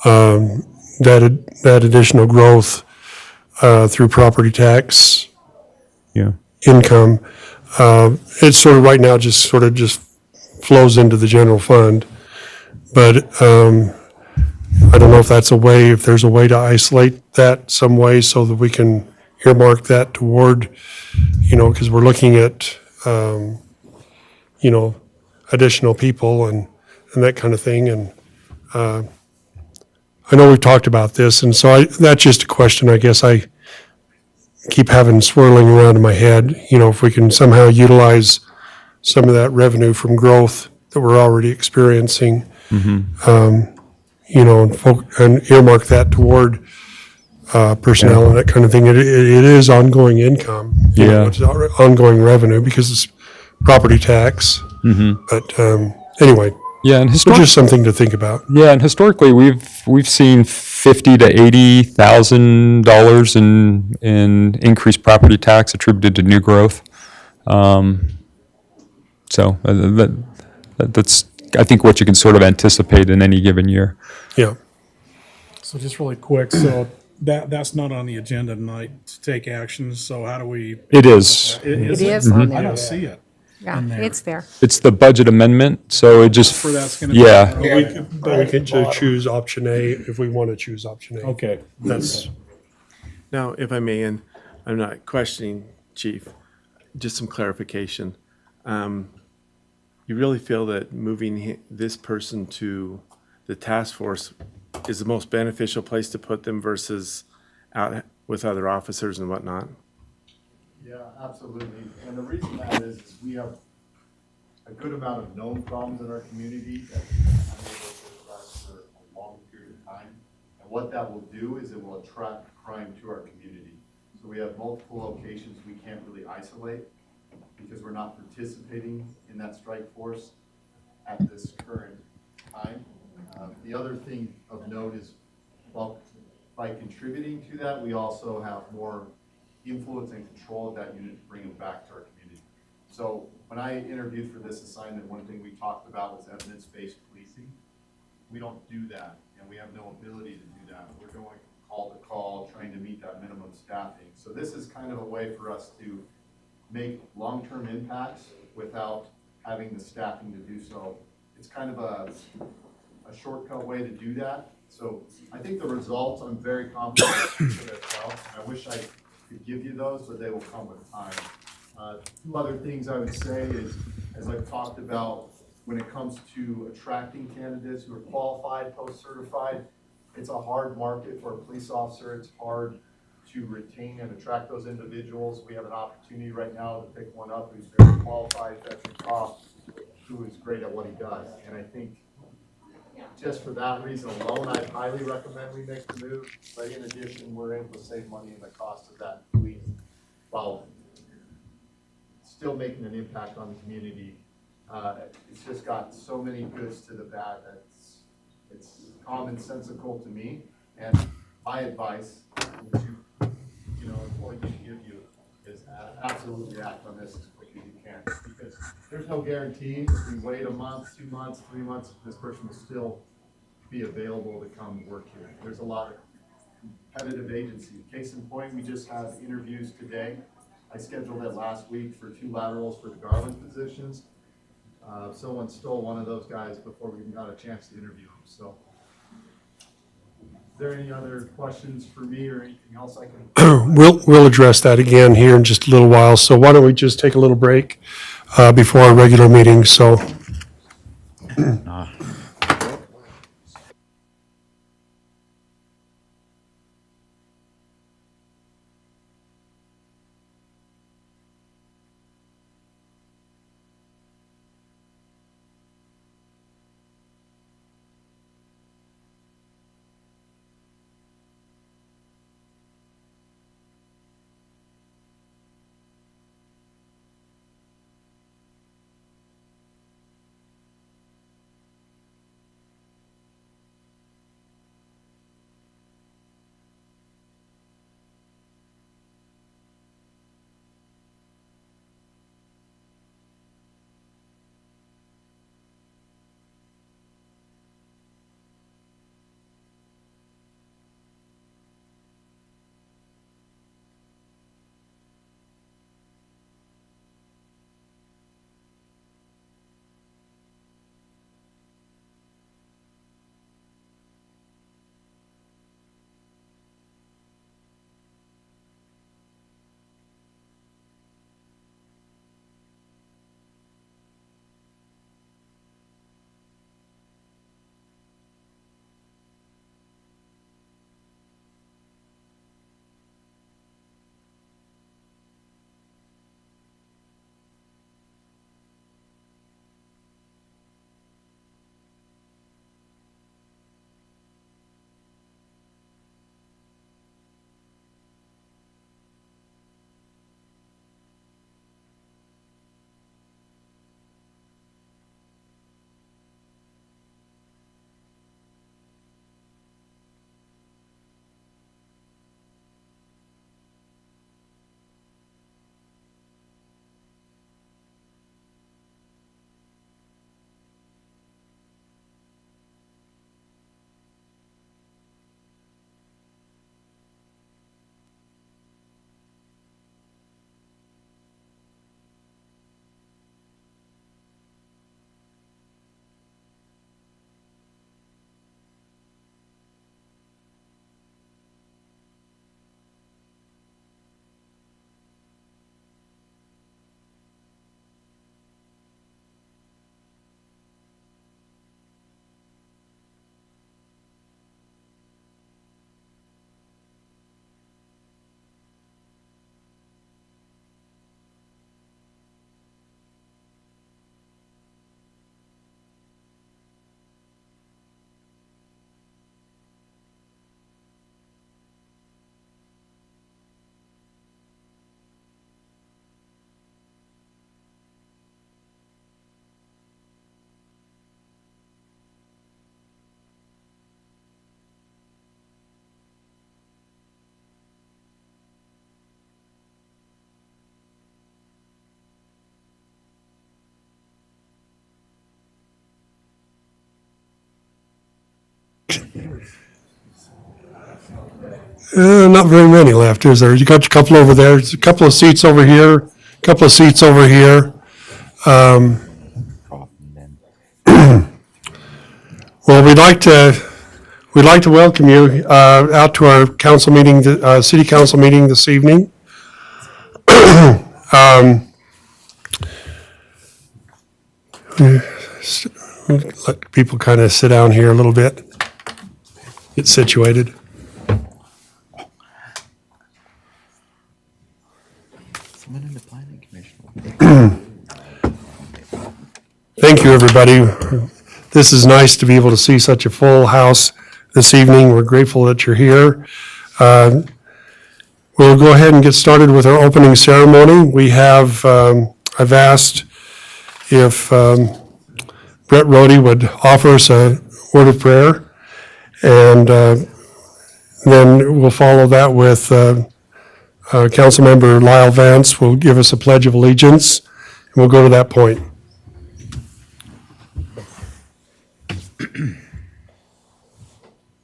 that additional growth through property tax Yeah. income, it's sort of right now just flows into the general fund. But I don't know if there's a way to isolate that some way so that we can earmark that toward, because we're looking at, additional people and that kind of thing. And I know we've talked about this, and so that's just a question I guess I keep having swirling around in my head. If we can somehow utilize some of that revenue from growth that we're already experiencing, and earmark that toward personnel and that kind of thing. It is ongoing income. Yeah. It's ongoing revenue because it's property tax. But anyway, Yeah, and it's just something to think about. Yeah, and historically, we've seen $50,000 to $80,000 in increased property tax attributed to new growth. So that's, I think, what you can sort of anticipate in any given year. Yeah. So just really quick, so that's not on the agenda tonight to take action, so how do we? It is. It is on I there. don't see it. Yeah, it's there. It's the budget amendment, so it just, Where that's gonna be. yeah. But we could choose option A if we want to choose option A. Okay. That's, Now, if I may, and I'm not questioning, Chief, just some clarification. You really feel that moving this person to the task force is the most beneficial place to put them versus out with other officers and whatnot. Yeah, absolutely. And the reason that is we have a good amount of known problems in our community that we've been unable to address for a long period of time. And what that will do is it will attract crime to our community. So we have multiple locations we can't really isolate because we're not participating in that strike force at this current time. The other thing of note is, well, by contributing to that, we also have more influence and control of that unit to bring them back to our community. So when I interviewed for this assignment, one thing we talked about was evidence-based policing. We don't do that, and we have no ability to do that. We're going call to call, trying to meet that minimum staffing. So this is kind of a way for us to make long-term impacts without having the staffing to do so. It's kind of a shortcut way to do that. So I think the results, I'm very confident for themselves. I wish I could give you those, but they will come with time. Two other things I would say is, as I've talked about, when it comes to attracting candidates who are qualified, post-certified, it's a hard market for a police officer. It's hard to retain and attract those individuals. We have an opportunity right now to pick one up who's very qualified, veteran cop, who is great at what he does. And I think just for that reason alone, I highly recommend we make the move. But in addition, we're able to save money in the cost of that police while still making an impact on the community. It's just got so many goods to the bad that it's commonsensical to me. And my advice, which you know, employee can give you, is absolutely act on this as quick as you can. Because there's no guarantee if we wait a month, 2 months, 3 months, this person will still be available to come work here. There's a lot of competitive agency. Case in point, we just had interviews today. I scheduled it last week for 2 laterals for the Garland positions. Someone stole one of those guys before we even got a chance to interview him. So, is there any other questions for me or anything else I can? We'll address that again here in just a little while. So why don't we just take a little break before our regular meeting? So Not very many left, is there? You got a couple over there, there's a couple of seats over here, a couple of seats over here. Well, we'd like to welcome you out to our council meeting, city council meeting this evening. Let people kind of sit down here a little bit, get situated. Someone in the planning commission. Thank you, everybody. This is nice to be able to see such a full house this evening. We're grateful that you're here. We'll go ahead and get started with our opening ceremony. We have, I've asked if Brett Rhodey would offer us a word of prayer, and then we'll follow that with Councilmember Lyle Vance will give us a pledge of allegiance, and we'll go to that point.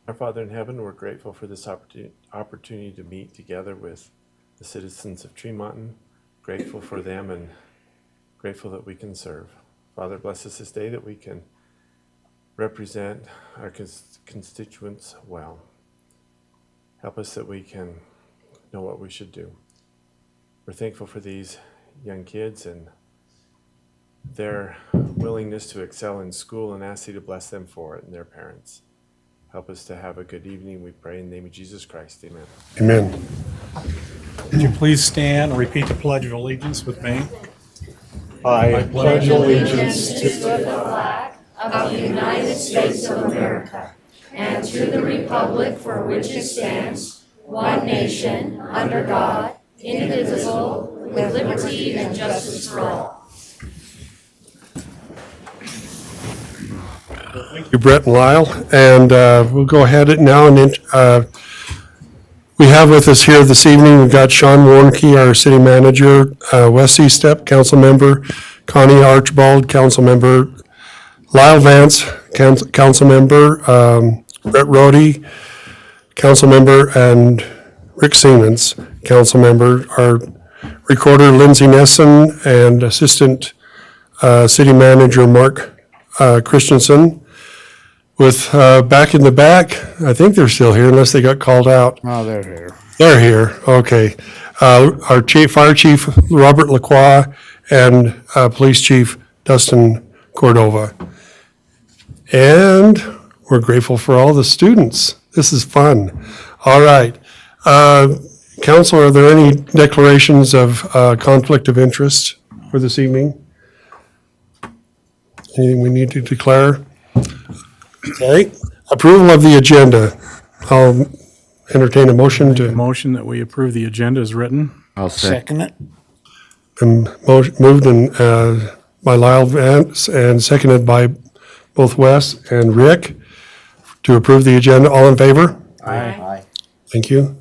Our Father in heaven, we're grateful for this opportunity to meet together with the citizens of Tremonton. Grateful for them and grateful that we can serve. Father, bless us this day that we can represent our constituents well. Help us that we can know what we should do. We're thankful for these young kids and their willingness to excel in school, and ask you to bless them for it and their parents. Help us to have a good evening. We pray in the name of Jesus Christ. Amen. Amen. Would you please stand and repeat the Pledge of Allegiance with me? I pledge allegiance to the flag of the United States of America and to the republic for which it stands, one nation, under God, indivisible, with liberty and justice for all. Thank you, Brett and Lyle. And we'll go ahead now and we have with us here this evening, we've got Sean Warnke, our city manager, Wes Eastep, council member, Connie Archibald, council member, Lyle Vance, council member, Brett Rhodey, council member, and Rick Siemens, council member, our recorder Lindsay Nessen, and assistant city manager Mark Christensen. With back in the back, I think they're still here unless they got called out. Oh, they're here. They're here, okay. Our fire chief, Robert Lacroix, and police chief, Dustin Cordova. And we're grateful for all the students. This is fun. All right. Council, are there any declarations of conflict of interest for this evening? Anything we need to declare? Okay. Approval of the agenda. I'll entertain a motion to. Motion that we approve the agenda as written. I'll second. Second it? Moved by Lyle Vance and seconded by both Wes and Rick to approve the agenda. All in favor? Aye. Thank you.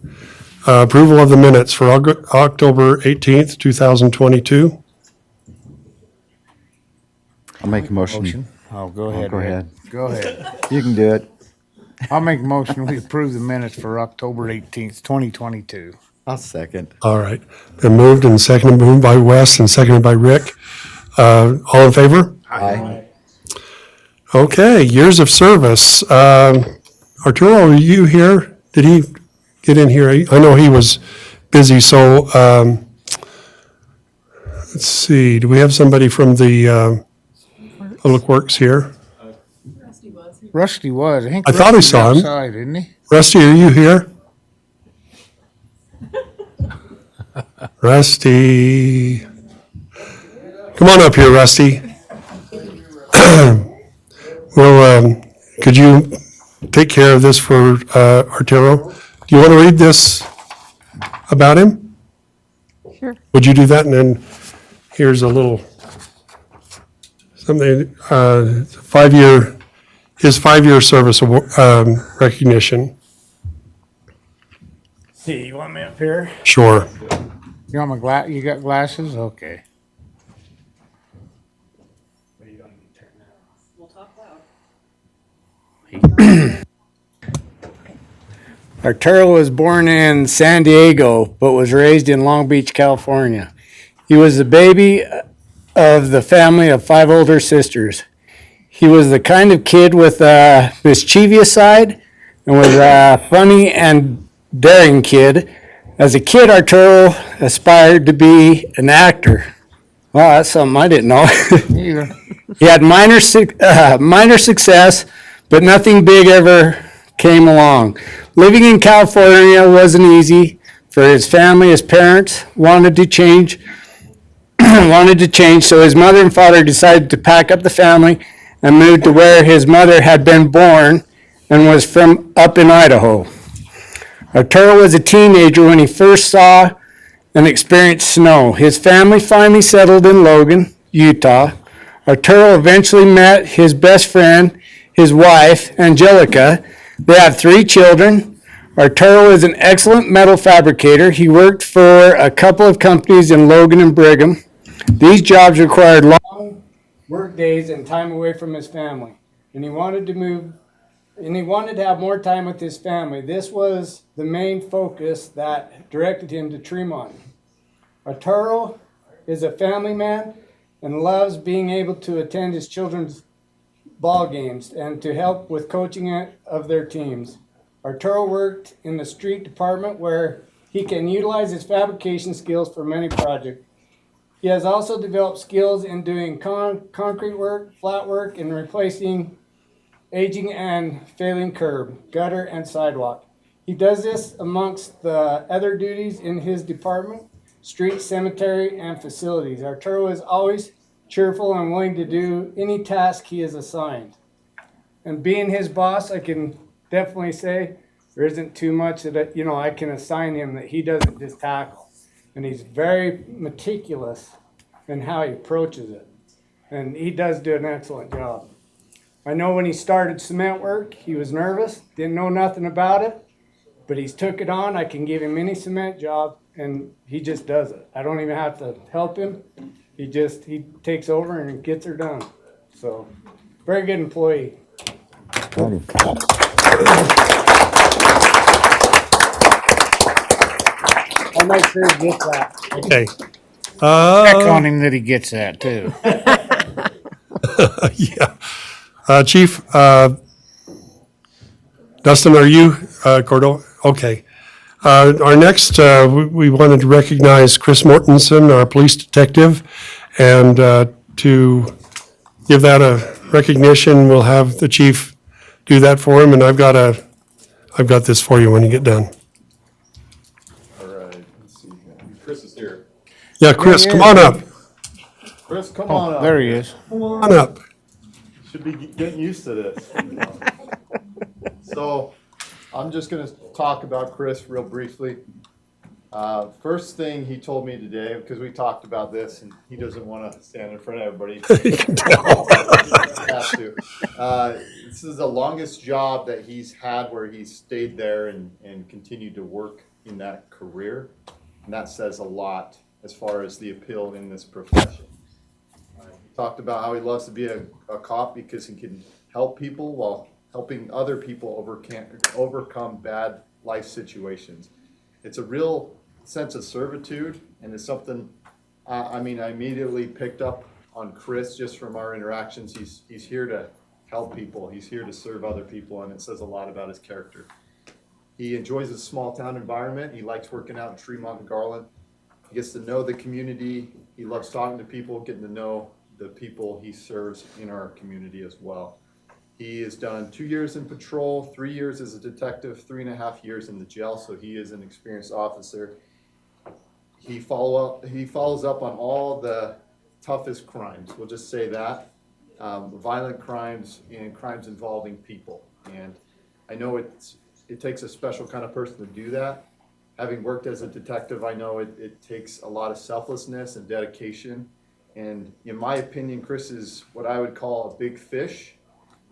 Approval of the minutes for October 18th, 2022. I'll make a motion. Motion? Oh, go ahead. Go Rick. ahead. Go ahead. You can do it. I'll make a motion, we approve the minutes for October 18th, 2022. I'll second. All right. Been moved and seconded, moved by Wes and seconded by Rick. All in favor? Aye. Okay, years of service. Arturo, are you here? Did he get in here? I know he was busy, so let's see. Do we have somebody from the Public Works here? Rusty was, I think. I thought I Rusty's saw him. outside, isn't he? Rusty, are you here? Rusty. Come on up here, Rusty. Well, could you take care of this for Arturo? Do you want to read this about him? Sure. Would you do that? And then here's a little, something, his 5-year service recognition. Hey, you want me up here? Sure. You want you got glasses? Okay. Arturo was born in San Diego, but was raised in Long Beach, California. He was the baby of the family of 5 older sisters. He was the kind of kid with a mischievous side and was a funny and daring kid. As a kid, Arturo aspired to be an actor. Well, that's something I didn't know. He had minor success, but nothing big ever came along. Living in California wasn't easy for his family. His parents wanted to change, so his mother and father decided to pack up the family and move to where his mother had been born and was from up in Idaho. Arturo was a teenager when he first saw and experienced snow. His family finally settled in Logan, Utah. Arturo eventually met his best friend, his wife, Angelica. They have 3 children. Arturo is an excellent metal fabricator. He worked for a couple of companies in Logan and Brigham. These jobs required long work days and time away from his family. And he wanted to have more time with his family. This was the main focus that directed him to Tremont. Arturo is a family man and loves being able to attend his children's ball games and to help with coaching of their teams. Arturo worked in the street department where he can utilize his fabrication skills for many projects. He has also developed skills in doing concrete work, flat work, and replacing aging and failing curb, gutter, and sidewalk. He does this amongst the other duties in his department, street, cemetery, and facilities. Arturo is always cheerful and willing to do any task he is assigned. And being his boss, I can definitely say there isn't too much that I can assign him that he doesn't just tackle. And he's very meticulous in how he approaches it. And he does do an excellent job. I know when he started cement work, he was nervous, didn't know nothing about it, but he's took it on. I can give him any cement job, and he just does it. I don't even have to help him. He takes over and gets her done. So, very good employee. I'll make sure he gets that. Okay. Check on him that he gets that too. Yeah. Chief, Dustin, are you, Gordo? Okay. Our next, we wanted to recognize Chris Mortensen, our police detective, and to give that a recognition, we'll have the chief do that for him, and I've got this for you when you get done. All right, let's see. Chris is here. Yeah, Chris, come on up. Chris, come on up. There he is. Come on up. Should be getting used to this. So I'm just going to talk about Chris real briefly. First thing he told me today, because we talked about this, and he doesn't want to stand in front of everybody. You can tell. Has to. This is the longest job that he's had where he's stayed there and continued to work in that career. And that says a lot as far as the appeal in this profession. He talked about how he loves to be a cop because he can help people while helping other people overcome bad life situations. It's a real sense of servitude, and it's something, I immediately picked up on Chris just from our interactions. He's here to help people. He's here to serve other people, and it says a lot about his character. He enjoys a small town environment. He likes working out in Tremont and Garland. He gets to know the community. He loves talking to people, getting to know the people he serves in our community as well. He has done 2 years in patrol, 3 years as a detective, 3.5 years in the jail, so he is an experienced officer. He follows up on all the toughest crimes, we'll just say that, violent crimes and crimes involving people. And I know it takes a special kind of person to do that. Having worked as a detective, I know it takes a lot of selflessness and dedication. And in my opinion, Chris is what I would call a big fish.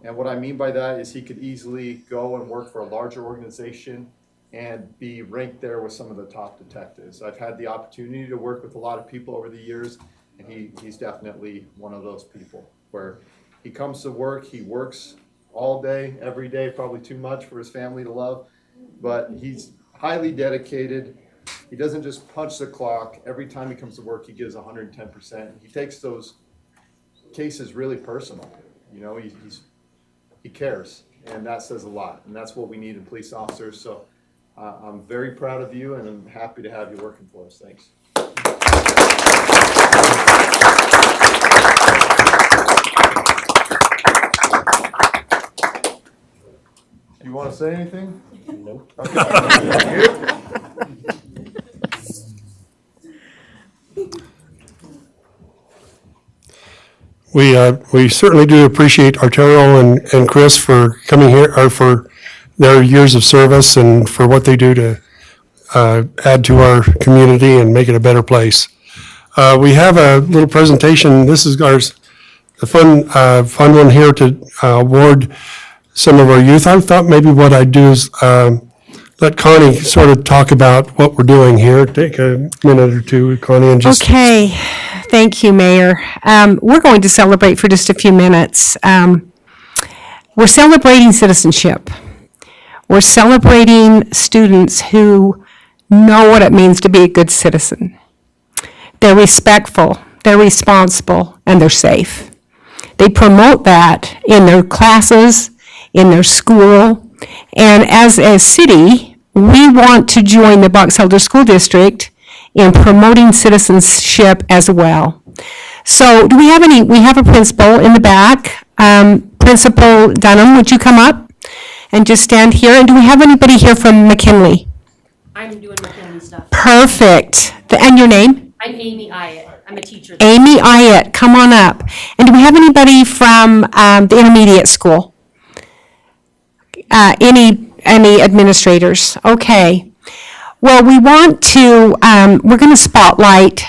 And what I mean by that is he could easily go and work for a larger organization and be ranked there with some of the top detectives. I've had the opportunity to work with a lot of people over the years, and he's definitely one of those people where he comes to work, he works all day, every day, probably too much for his family to love. but he's highly dedicated. He doesn't just punch the clock. Every time he comes to work, he gives 110%. He takes those cases really personal. You know, he cares, and that says a lot. And that's what we need in police officers. So I'm very proud of you, and I'm happy to have you working for us. Thanks. You want to say anything? Nope. We certainly do appreciate Arturo and Chris for coming here, or for their years of service and for what they do to add to our community and make it a better place. We have a little presentation. This is the fun one here to award some of our youth. I thought maybe what I'd do is let Connie sort of talk about what we're doing here. Take a minute or two, Connie, and just. Okay, thank you, Mayor. We're going to celebrate for just a few minutes. We're celebrating citizenship. We're celebrating students who know what it means to be a good citizen. They're respectful, they're responsible, and they're safe. They promote that in their classes, in their school, and as a city, we want to join the Box Elder School District in promoting citizenship as well. So do we have we have a principal in the back. Principal Dunham, would you come up and just stand here? And do we have anybody here from McKinley? I'm doing McKinley stuff. Perfect. And your name? I'm Amy Iott. I'm a teacher. Amy Iott, come on up. And do we have anybody from the intermediate school? Any administrators? Okay. Well, we want to, we're going to spotlight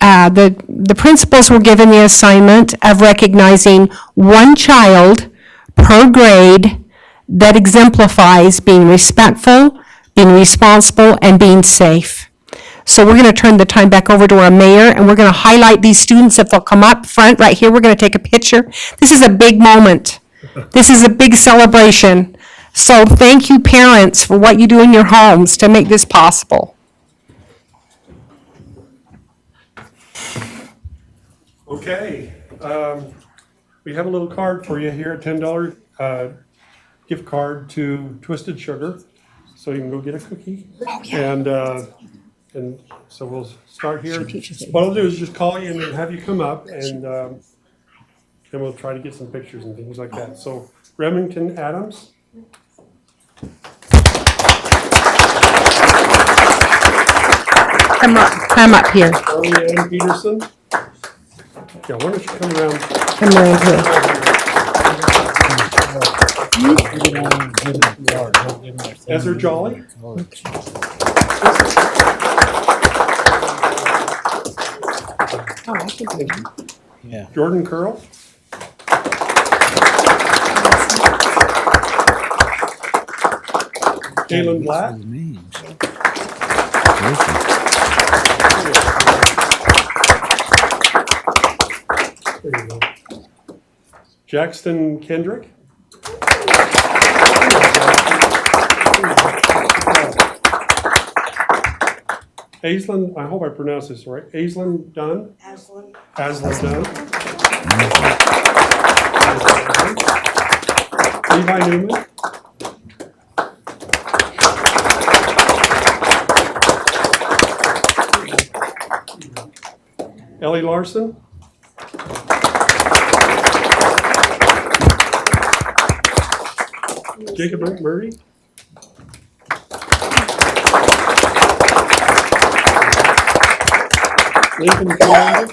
the principals were given the assignment of recognizing one child per grade that exemplifies being respectful, being responsible, and being safe. So we're going to turn the time back over to our mayor, and we're going to highlight these students. If they'll come up front right here, we're going to take a picture. This is a big moment. This is a big celebration. So thank you, parents, for what you do in your homes to make this possible. Okay, we have a little card for you here, a $10 gift card to Twisted Sugar, so you can go get a cookie. Oh, yeah. And so we'll start here. What I'll do is just call you and then have you come up, and then we'll try to get some pictures and things like that. So Remington Adams. Come up here. Charlie Ann Peterson. Yeah, why don't you come around? Come around here. Ezra Jolly. Oh, I can do that. Yeah. Jordan Curl. Galen Black. There you go. Jackson Kendrick. Aislinn, I hope I pronounced this right. Aislinn Dunn. Aslan Dunn. Levi Newman. Ellie Larson. Jacob McMurray. Lincoln Fernandez.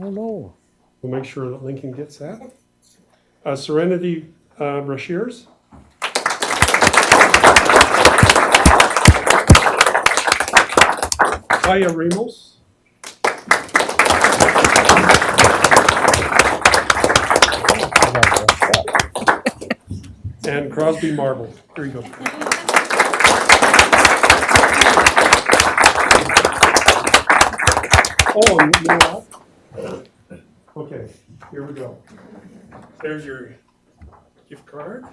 Oh, no. We'll make sure that Lincoln gets that. Serenity Brashears. Kaya Ramos. And Crosby Marble. Here you go. Oh, and you know what? Okay. here we go. There's your gift card.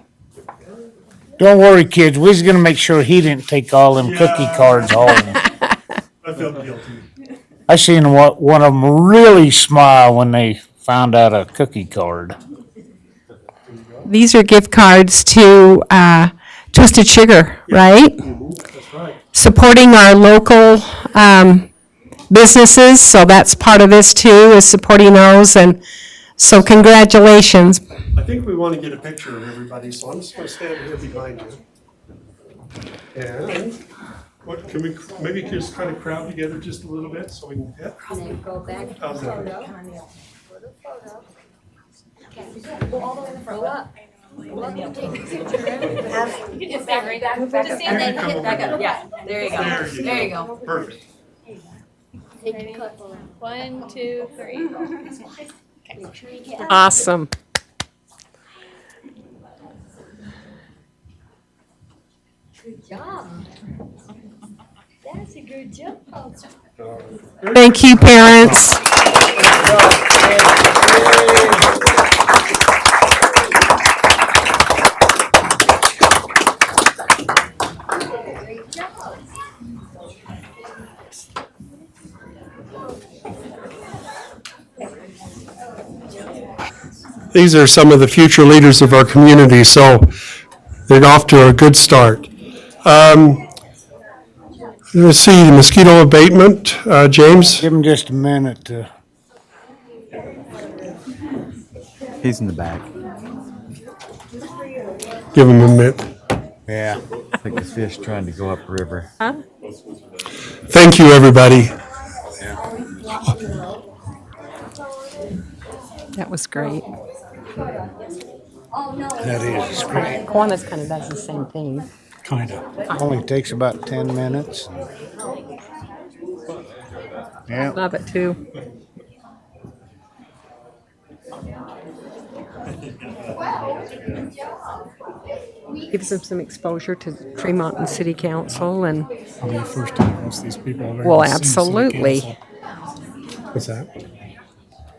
Don't worry, kids, we're gonna make sure he didn't take all them cookie Yeah. cards home. I felt guilty. I seen one of them really smile when they found out a cookie card. These are gift cards to Twisted Sugar, right? That's right. Supporting our local businesses, so that's part of this too, is supporting those, and so congratulations. I think we want to get a picture of everybody, so I'm just going to stand here behind you. And what, can we maybe just kind of crowd together just a little bit so we can hit? Go back. How's that? Go up. Just stand there, hit back up, yeah, there you go, there you go. Perfect. One, two, three. Awesome. Good job. That's a good job. Thank you, parents. Great job. These are some of the future leaders of our community, so they're off to a good start. Let's see, mosquito abatement, James? Give him just a minute to. He's in the back. Give him a minute. Yeah. Like the fish trying to go upriver. Thank you, everybody. That was great. That is great. Kiwanis kind of does the same thing. Kinda. Only takes about 10 minutes. Yeah. Love it too. Gives them some exposure to Tremont and City Council and, Probably the first time most of these people have ever well, seen city absolutely. council. What's that?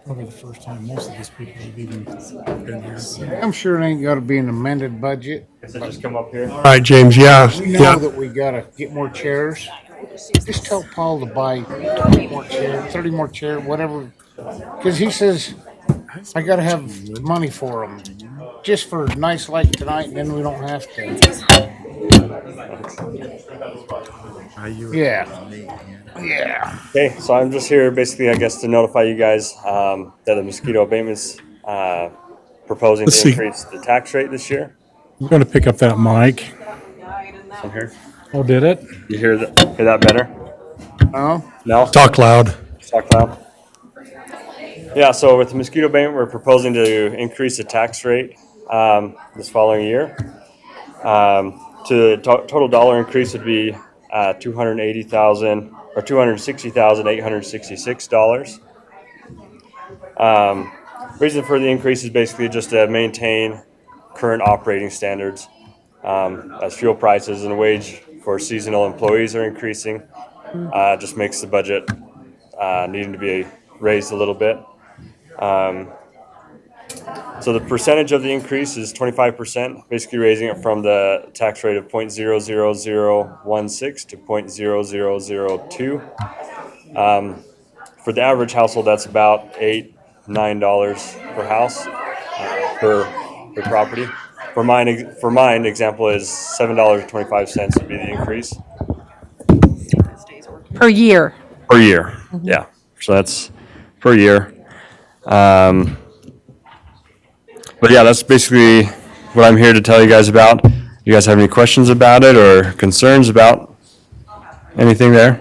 Probably the first time most of these people have even been here. I'm sure it ain't gotta be an amended budget. All right, James, yeah, We know yeah. that we gotta get more chairs. Just tell Paul to buy 20 more chairs, 30 more chairs, whatever. Cause he says, I gotta have money for them, just for nights like tonight, and then we don't have to. Yeah. Yeah. Okay, so I'm just here basically, I guess, to notify you guys that the mosquito abatement's proposing Let's to see. increase the tax rate this year. I'm gonna pick up that mic. I'm here. Oh, did it? You hear that better? Oh, No? Talk loud. Talk loud. Yeah, so with the mosquito abatement, we're proposing to increase the tax rate this following year. Total dollar increase would be $280,000 or $260,866. Reason for the increase is basically just to maintain current operating standards as fuel prices and wage for seasonal employees are increasing. Just makes the budget needing to be raised a little bit. So the percentage of the increase is 25%, basically raising it from the tax rate of 0.00016 to 0.0002. For the average household, that's about $8-9 per house per property. For mine, example is $7.25 would be the increase Per year. per year. Yeah, so that's per year. But yeah, that's basically what I'm here to tell you guys about. You guys have any questions about it or concerns about anything there?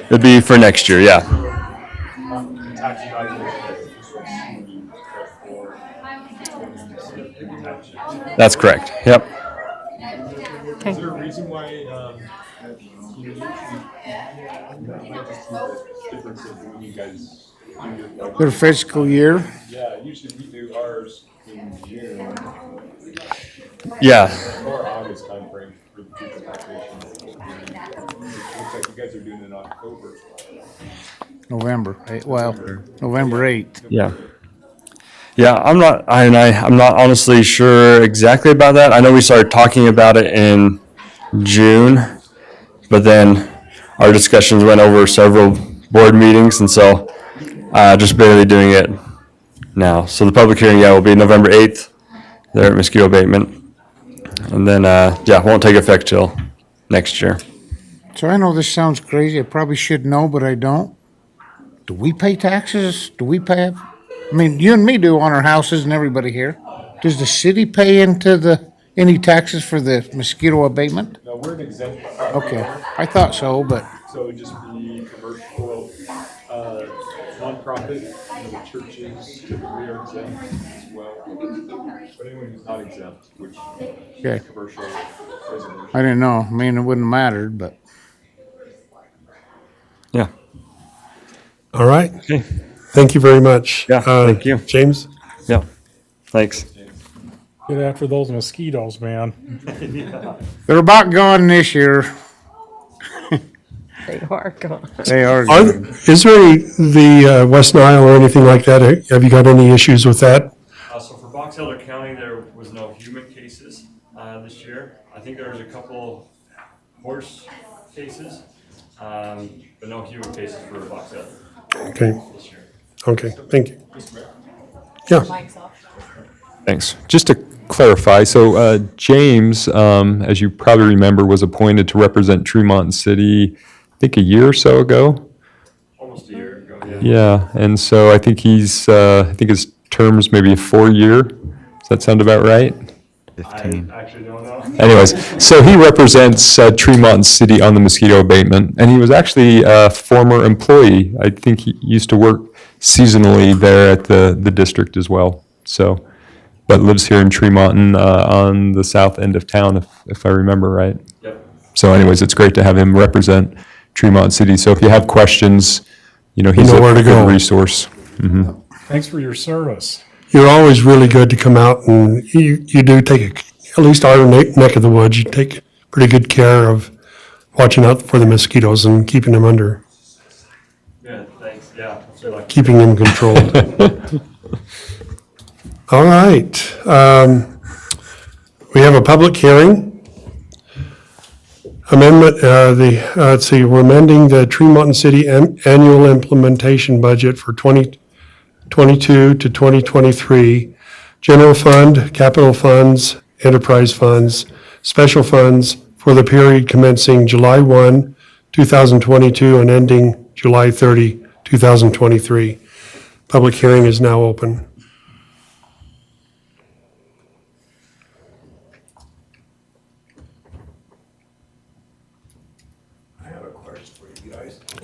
It'd be for next year, yeah. That's correct, yep. Okay. there a reason why, their fiscal year. yeah, usually we do ours in June Yeah, or August timeframe for the people population. Looks like you November, well, November 8th. Yeah. Yeah, I'm not honestly sure exactly about that. I know we started talking about it in June, but then our discussions went over several board meetings, and so just barely doing it now. So the public hearing, yeah, will be November 8th there at mosquito abatement. And then, yeah, won't take effect till next year. So I know this sounds crazy, I probably should know, but I don't. Do we pay taxes? Do we pay, I mean, you and me do on our houses and everybody here. Does the city pay into any taxes for the mosquito abatement? No, we're an exempt. Okay, I thought so, but, So it would just be commercial, nonprofit, the churches typically are exempt as well. But anyone who's not exempt, which okay, commercial residential. I didn't know, I mean, it wouldn't have mattered, but. Yeah. All right. Thank you very much. Yeah, thank you. James? Yeah. Thanks. Get after those mosquitoes, man. They're about gone this year. They are gone. They are. Are, gone. is there the West Nile or anything like that? Have you got any issues with that? So for Box Elder County, there was no human cases this year. I think there was a couple horse cases, but no human cases for Box Elder Okay, this year. okay, thank you. Yeah, Thanks. Just to clarify, so James, as you probably remember, was appointed to represent Tremont City, I think a year or so ago. Almost a year ago, yeah. Yeah, and so I think I think his term's maybe a 4-year. Does that sound about right? 15. I actually don't know. Anyways, so he represents Tremont City on the mosquito abatement, and he was actually a former employee. I think he used to work seasonally there at the district as well. So, but lives here in Tremont and, on the south end of town, if I remember right. Yep. So anyways, it's great to have him represent Tremont City. So if you have questions, he's know a where to good go. resource. Thanks for your service. you're always really good to come out and you do take, at least our neck of the woods, you take pretty good care of watching out for the mosquitoes and keeping them under, Yeah, thanks, yeah. So like, keeping them controlled. All right. We have a public hearing. Amendment, let's see, we're amending the Tremont City annual implementation budget for 2022 to 2023. General fund, capital funds, enterprise funds, special funds for the period commencing July 1, 2022 and ending July 30, 2023. Public hearing is now open.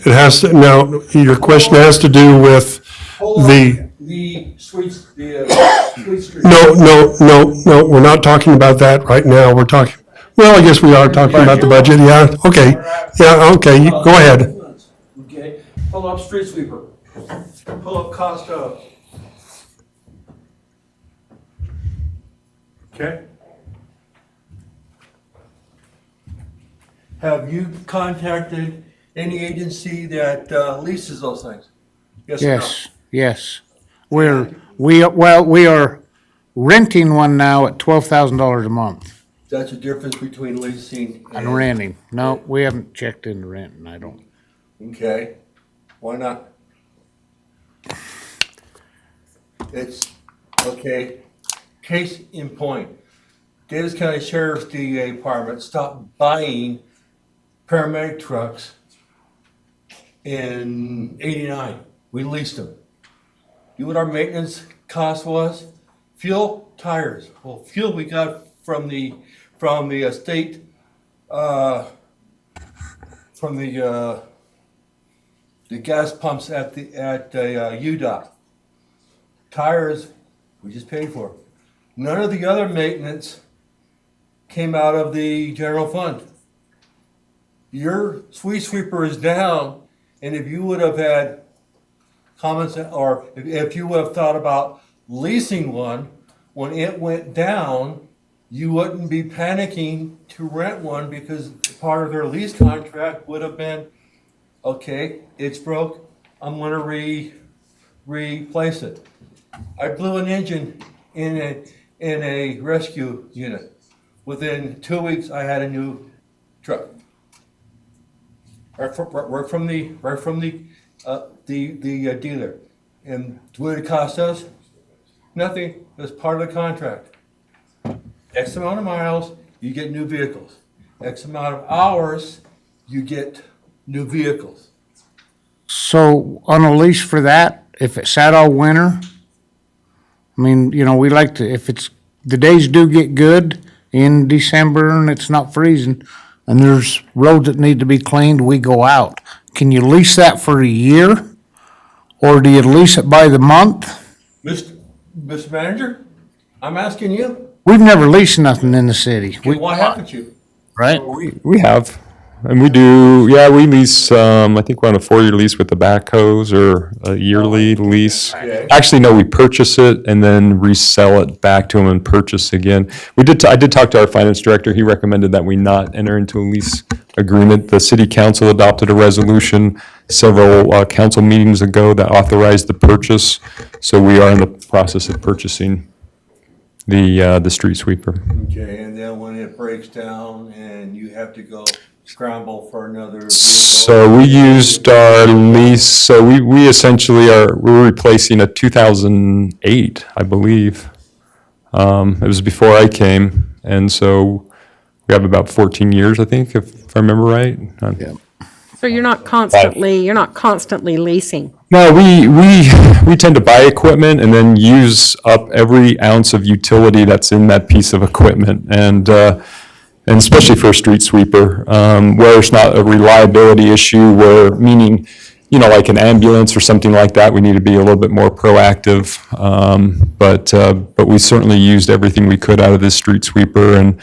It has to, now, your question has to do with The Sweet Street. no, we're not talking about that right now. We're talking, well, I guess we are talking about the budget, yeah, okay. Yeah, okay, go ahead. Okay, pull up street sweeper. Pull up cost of. Okay. Have you contacted any agency that leases those things? Yes or no? Yes. We are renting one now at $12,000 a month That's the difference between leasing and renting. No, we haven't checked into renting, I don't. Okay, why not? It's, okay, case in point. Davis County Sheriff's DA Department stopped buying paramedic trucks in '89. We leased them. You know what our maintenance cost was? Fuel, tires. Well, fuel we got from the state, from the gas pumps at UDOT. Tires, we just paid for. None of the other maintenance came out of the general fund. Your sweet sweeper is down, and if you would have had comments, or if you would have thought about leasing one, when it went down, you wouldn't be panicking to rent one because part of their lease contract would have been Okay, it's broke, I'm gonna replace it. I blew an engine in a rescue unit. Within 2 weeks, I had a new truck. Right from the dealer. And what did it cost us? Nothing, it was part of the contract. X amount of miles, you get new vehicles. X amount of hours, you get new vehicles. So on a lease for that, if it sat all winter, I mean, you know, we like to, if it's, the days do get good in December and it's not freezing, and there's roads that need to be cleaned, we go out. Can you lease that for a year? Or do you lease it by the month? Mr. Manager, I'm asking you, We've never leased nothing in the city. why haven't you? Right? We have, and we do, yeah, we lease, I think we're on a 4-year lease with the backhoes or a yearly lease. Okay. Actually, no, we purchase it and then resell it back to them and purchase again. I did talk to our finance director. He recommended that we not enter into a lease agreement. The city council adopted a resolution several council meetings ago that authorized the purchase. So we are in the process of purchasing the street sweeper. Okay, and then when it breaks down and you have to go scramble for another vehicle. So we used our lease, so we essentially we're replacing a 2008, I believe. It was before I came, and so we have about 14 years, I think, if I remember right. Yeah. So you're not constantly leasing. No, we tend to buy equipment and then use up every ounce of utility that's in that piece of equipment. And especially for a street sweeper, where it's not a reliability issue, meaning, you know, like an ambulance or something like that, we need to be a little bit more proactive. But we certainly used everything we could out of this street sweeper, and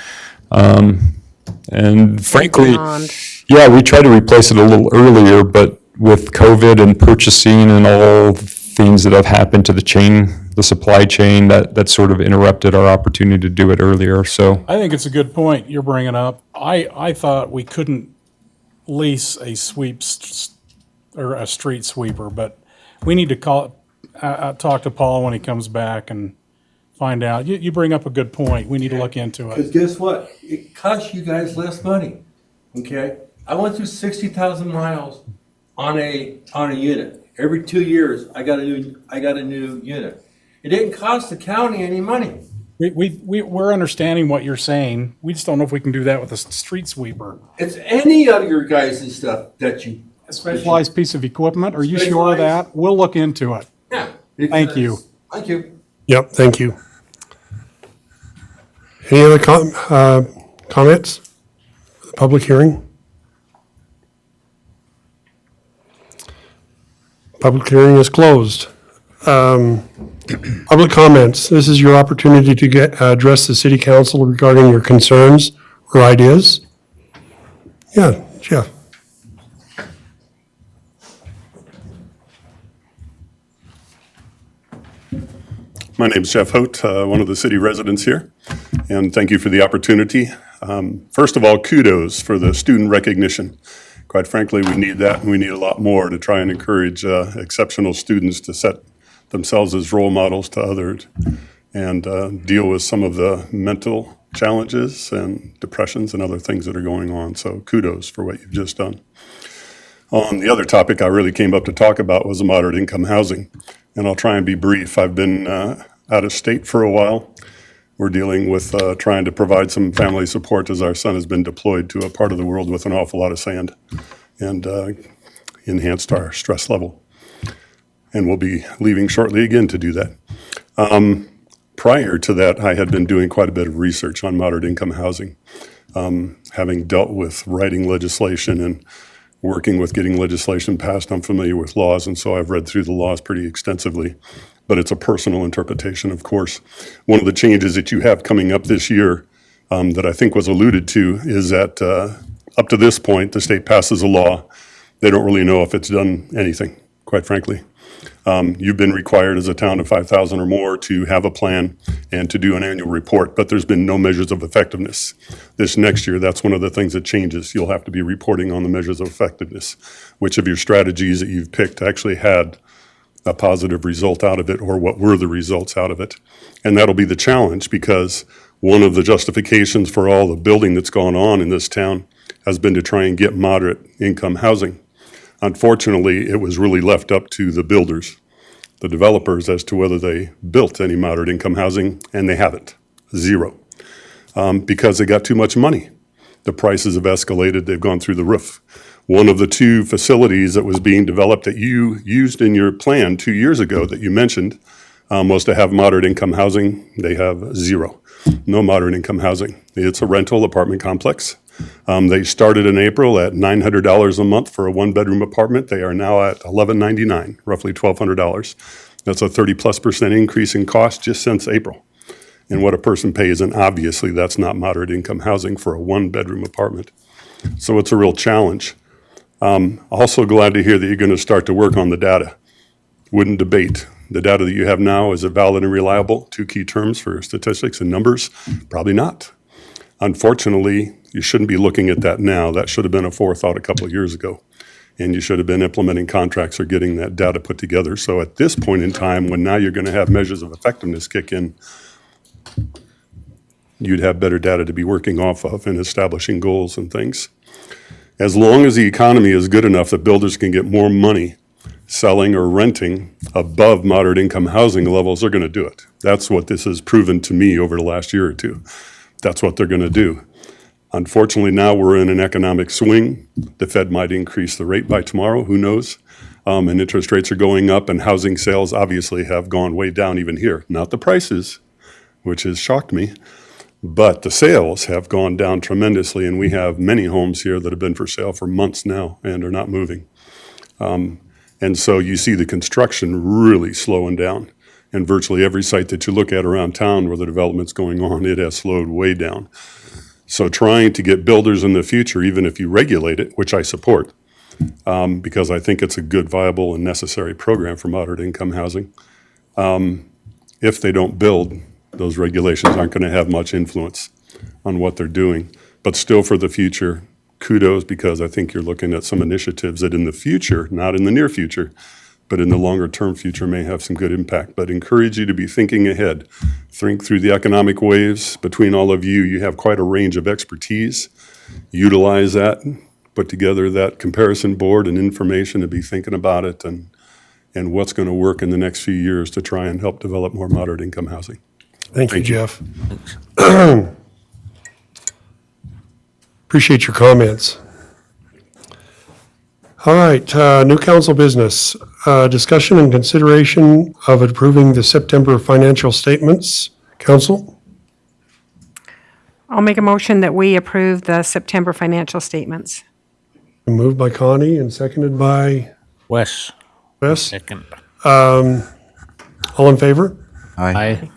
frankly, Beyond. yeah, we tried to replace it a little earlier, but with COVID and purchasing and all things that have happened to the supply chain, that sort of interrupted our opportunity to do it earlier, so. I think it's a good point you're bringing up. I thought we couldn't lease a or a street sweeper, but we need to talk to Paul when he comes back and find out. You bring up a good point. We need to look into Because it. guess what? It costs you guys less money, okay? I went through 60,000 miles on a unit. Every 2 years, I got a new unit. It didn't cost the county any money. We're understanding what you're saying. We just don't know if we can do that with a street sweeper. It's any of your guys' stuff that you. A specialized piece of equipment? Are you sure of that? We'll look into it. Yeah. Thank you. Thank you. Yep, thank you. Any other comments? Public hearing? Public hearing is closed. Public comments. This is your opportunity to address the city council regarding your concerns or ideas. Yeah, Jeff. My name's Jeff Hote, one of the city residents here, and thank you for the opportunity. First of all, kudos for the student recognition. Quite frankly, we need that, and we need a lot more to try and encourage exceptional students to set themselves as role models to others and deal with some of the mental challenges and depressions and other things that are going on. So kudos for what you've just done. On the other topic I really came up to talk about was the moderate income housing, and I'll try and be brief. I've been out of state for a while. We're dealing with trying to provide some family support as our son has been deployed to a part of the world with an awful lot of sand and enhanced our stress level. And we'll be leaving shortly again to do that. Prior to that, I had been doing quite a bit of research on moderate income housing, having dealt with writing legislation and working with getting legislation passed. I'm familiar with laws, and so I've read through the laws pretty extensively. But it's a personal interpretation, of course. One of the changes that you have coming up this year that I think was alluded to is that up to this point, the state passes a law. They don't really know if it's done anything, quite frankly. You've been required as a town of 5,000 or more to have a plan and to do an annual report, but there's been no measures of effectiveness. This next year, that's one of the things that changes. You'll have to be reporting on the measures of effectiveness. Which of your strategies that you've picked actually had a positive result out of it, or what were the results out of it? And that'll be the challenge, because one of the justifications for all the building that's gone on in this town has been to try and get moderate income housing. Unfortunately, it was really left up to the builders, the developers, as to whether they built any moderate income housing, and they haven't. Zero. Because they got too much money. The prices have escalated, they've gone through the roof. One of the two facilities that was being developed that you used in your plan 2 years ago that you mentioned was to have moderate income housing. They have zero. No moderate income housing. It's a rental apartment complex. They started in April at $900 a month for a one-bedroom apartment. They are now at $1,199, roughly $1,200. That's a 30+% increase in cost just since April. And what a person pays, and obviously that's not moderate income housing for a one-bedroom apartment. So it's a real challenge. Also glad to hear that you're going to start to work on the data. Wouldn't debate. The data that you have now, is it valid and reliable? Two key terms for statistics and numbers. Probably not. Unfortunately, you shouldn't be looking at that now. That should have been a forethought a couple of years ago. And you should have been implementing contracts or getting that data put together. So at this point in time, when now you're going to have measures of effectiveness kick in, you'd have better data to be working off of and establishing goals and things. As long as the economy is good enough that builders can get more money selling or renting above moderate income housing levels, they're going to do it. That's what this has proven to me over the last year or two. That's what they're going to do. Unfortunately, now we're in an economic swing. The Fed might increase the rate by tomorrow, who knows? And interest rates are going up, and housing sales obviously have gone way down even here. Not the prices, which has shocked me, but the sales have gone down tremendously, and we have many homes here that have been for sale for months now and are not moving. And so you see the construction really slowing down. And virtually every site that you look at around town where the development's going on, it has slowed way down. So trying to get builders in the future, even if you regulate it, which I support, because I think it's a good, viable, and necessary program for moderate income housing. If they don't build, those regulations aren't going to have much influence on what they're doing. But still, for the future, kudos, because I think you're looking at some initiatives that in the future, not in the near future, but in the longer term future may have some good impact. But encourage you to be thinking ahead. Think through the economic waves. Between all of you, you have quite a range of expertise. Utilize that, put together that comparison board and information to be thinking about it and what's going to work in the next few years to try and help develop more moderate income housing. Thank you, Jeff. Appreciate your comments. All right, new council business. Discussion and consideration of approving the September financial statements. Council? I'll make a motion that we approve the September financial statements. Moved by Connie and seconded by Wes. Wes. Second. All in favor? Aye.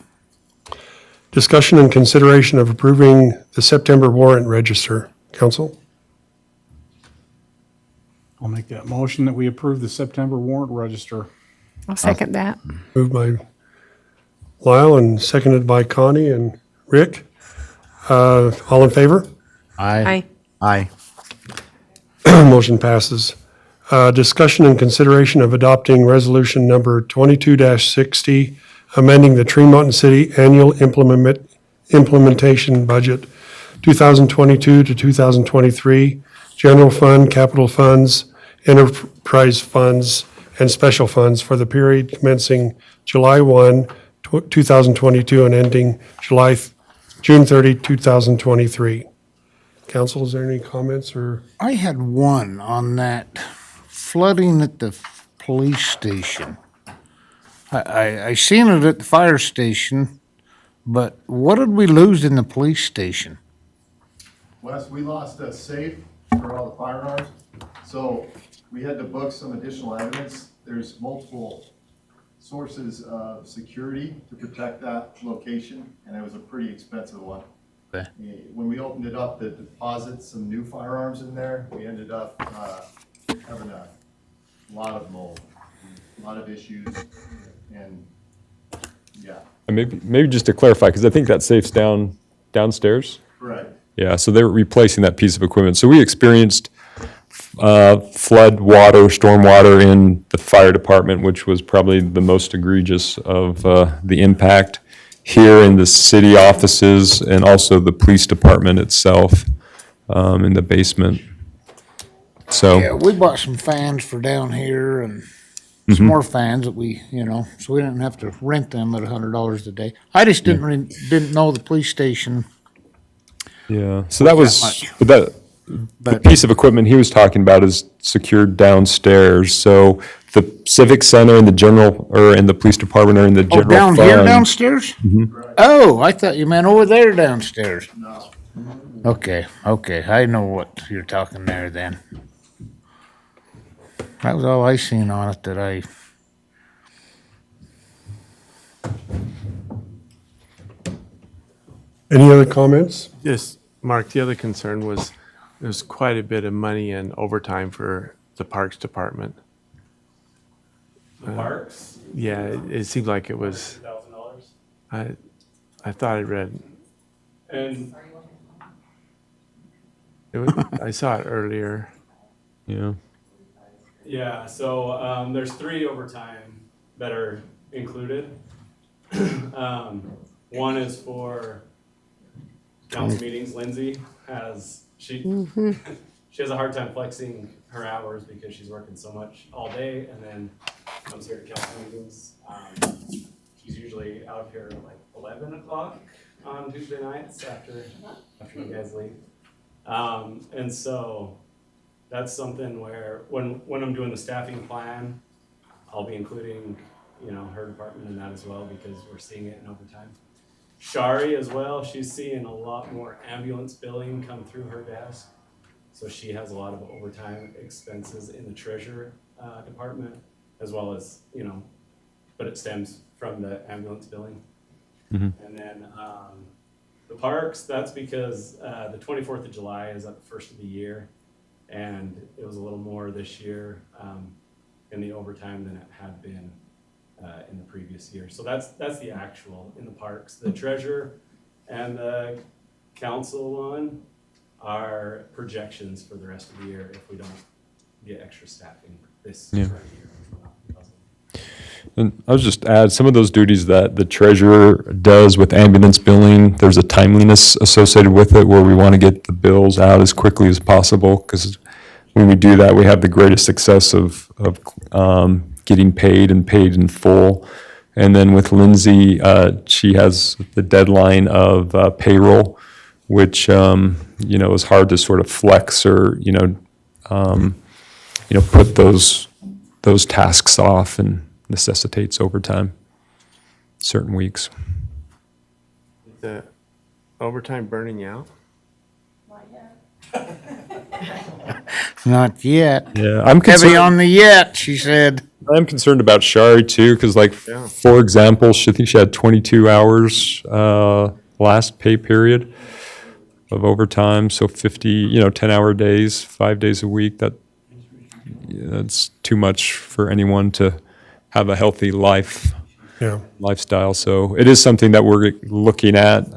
Discussion and consideration of approving the September warrant register. Council? I'll make that motion that we approve the September warrant register. I'll second that. Moved by Lyle and seconded by Connie and Rick. All in favor? Aye. Aye. Motion passes. Discussion and consideration of adopting resolution number 22-60, amending the Tremont City Annual Implementation Budget 2022 to 2023, general fund, capital funds, enterprise funds, and special funds for the period commencing July 1, 2022 and ending June 30, 2023. Council, is there any comments or? I had one on that flooding at the police station. I seen it at the fire station, but what did we lose in the police station? Wes, we lost a safe for all the firearms, so we had to book some additional evidence. There's multiple sources of security to protect that location, and it was a pretty expensive one. Okay. When we opened it up to deposit some new firearms in there, we ended up having a lot of mold. a lot of issues, and, yeah, And maybe just to clarify, because I think that safe's downstairs. right. Yeah, so they're replacing that piece of equipment. So we experienced flood water, storm water in the fire department, which was probably the most egregious of the impact here in the city offices and also the police department itself in the basement. So. Yeah, we bought some fans for down here and some more fans that we, so we didn't have to rent them at $100 a day. I just didn't know the police station. Yeah, so that was, much. but the piece of equipment he was talking about is secured downstairs. So the civic center and the general, or in the police department are in the Oh, general down fund. here downstairs? Oh, I thought you meant over there downstairs. No. Okay, I know what you're talking there then. That was all I seen on it that I, Any other comments? Yes, Mark, the other concern was there's quite a bit of money in overtime for the Parks Department. Parks, Yeah, it seemed like it was, $1,000. I thought I read, And I saw it earlier. Yeah. yeah, so there's 3 overtime that are included. One is for council meetings. Lindsay has, she has a hard time flexing her hours because she's working so much all day and then comes here to council meetings. She's usually out here at like 11 o'clock on Tuesday nights after you guys leave. And so that's something where when I'm doing the staffing plan, I'll be including, her department in that as well because we're seeing it in overtime. Shari as well, she's seeing a lot more ambulance billing come through her desk. So she has a lot of overtime expenses in the treasurer department as well as, but it stems from the ambulance billing. And then the parks, that's because the 24th of July is at the first of the year. And it was a little more this year in the overtime than it had been in the previous year. So that's the actual in the parks. The treasurer and the council one are projections for the rest of the year if we don't get extra staffing this current year. And I was just add some of those duties that the treasurer does with ambulance billing. There's a timeliness associated with it where we want to get the bills out as quickly as possible because when we do that, we have the greatest success of getting paid and paid in full. And then with Lindsay, she has the deadline of payroll, which is hard to sort of flex or put those tasks off and necessitates overtime certain weeks. The overtime burning you out? not yet. Yeah, I'm Heavy concerned. on the yet, she said. I'm concerned about Shari too, because Yeah. for example, I think she had 22 hours last pay period of overtime, so 50, 10-hour days, 5 days a week. That's too much for anyone to have a healthy lifestyle. So it is something that we're looking at.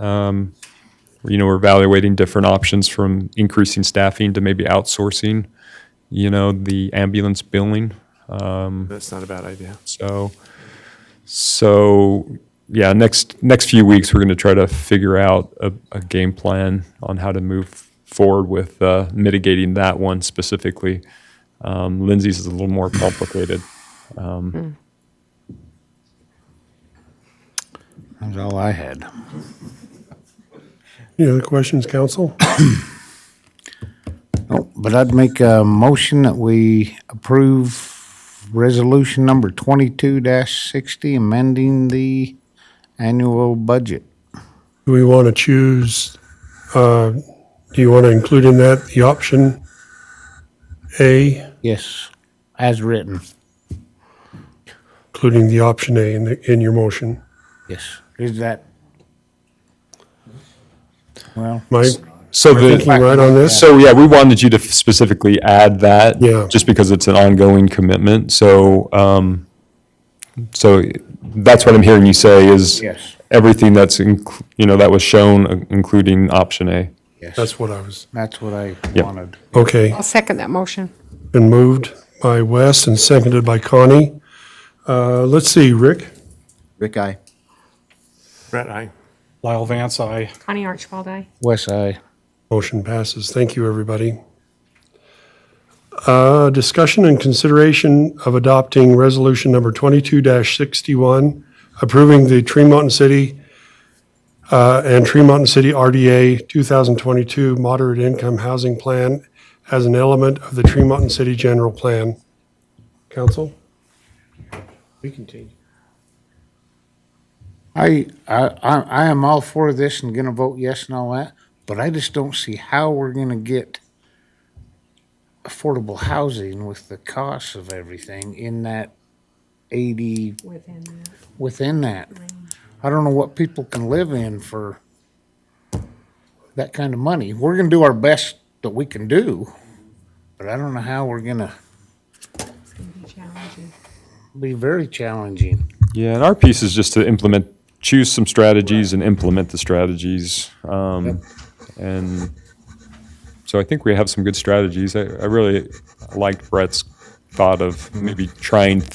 We're evaluating different options from increasing staffing to maybe outsourcing, the ambulance billing. That's not a bad idea. So yeah, next few weeks, we're going to try to figure out a game plan on how to move forward with mitigating that one specifically. Lindsay's is a little more complicated. That's all I had. Any other questions, council? Oh, but I'd make a motion that we approve resolution number 22-60, amending the annual budget. Do we want to choose, do you want to include in that the option A, Yes, as written. including the option A in your motion? Yes. Is that? Well, Mike, So am I thinking right on this? So yeah, we wanted you to specifically add that. Yeah. Just because it's an ongoing commitment. So, So that's what I'm hearing you say is Yes. everything that's, that was shown, including option A. Yes. That's what I was, That's what I Yep. wanted. okay. I'll second that motion. Been moved by Wes and seconded by Connie. Let's see, Rick? Rick, I. Brett, aye. Lyle Vance, aye. Connie Archibald, aye. West I. Motion passes. Thank you, everybody. Discussion and consideration of adopting resolution number 22-61, approving the Tree Mountain City and Tree Mountain City RDA 2022 Moderate Income Housing Plan as an element of the Tree Mountain City General Plan. Council? We can change. I am all for this and gonna vote yes and all that, but I just don't see how we're gonna get affordable housing with the cost of everything in that 80, within that. I don't know what people can live in for that kind of money. We're gonna do our best that we can do, but I don't know how we're gonna. Be very challenging. Yeah, and our piece is just to choose some strategies and implement the strategies. And so I think we have some good strategies. I really liked Brett's thought of maybe trying the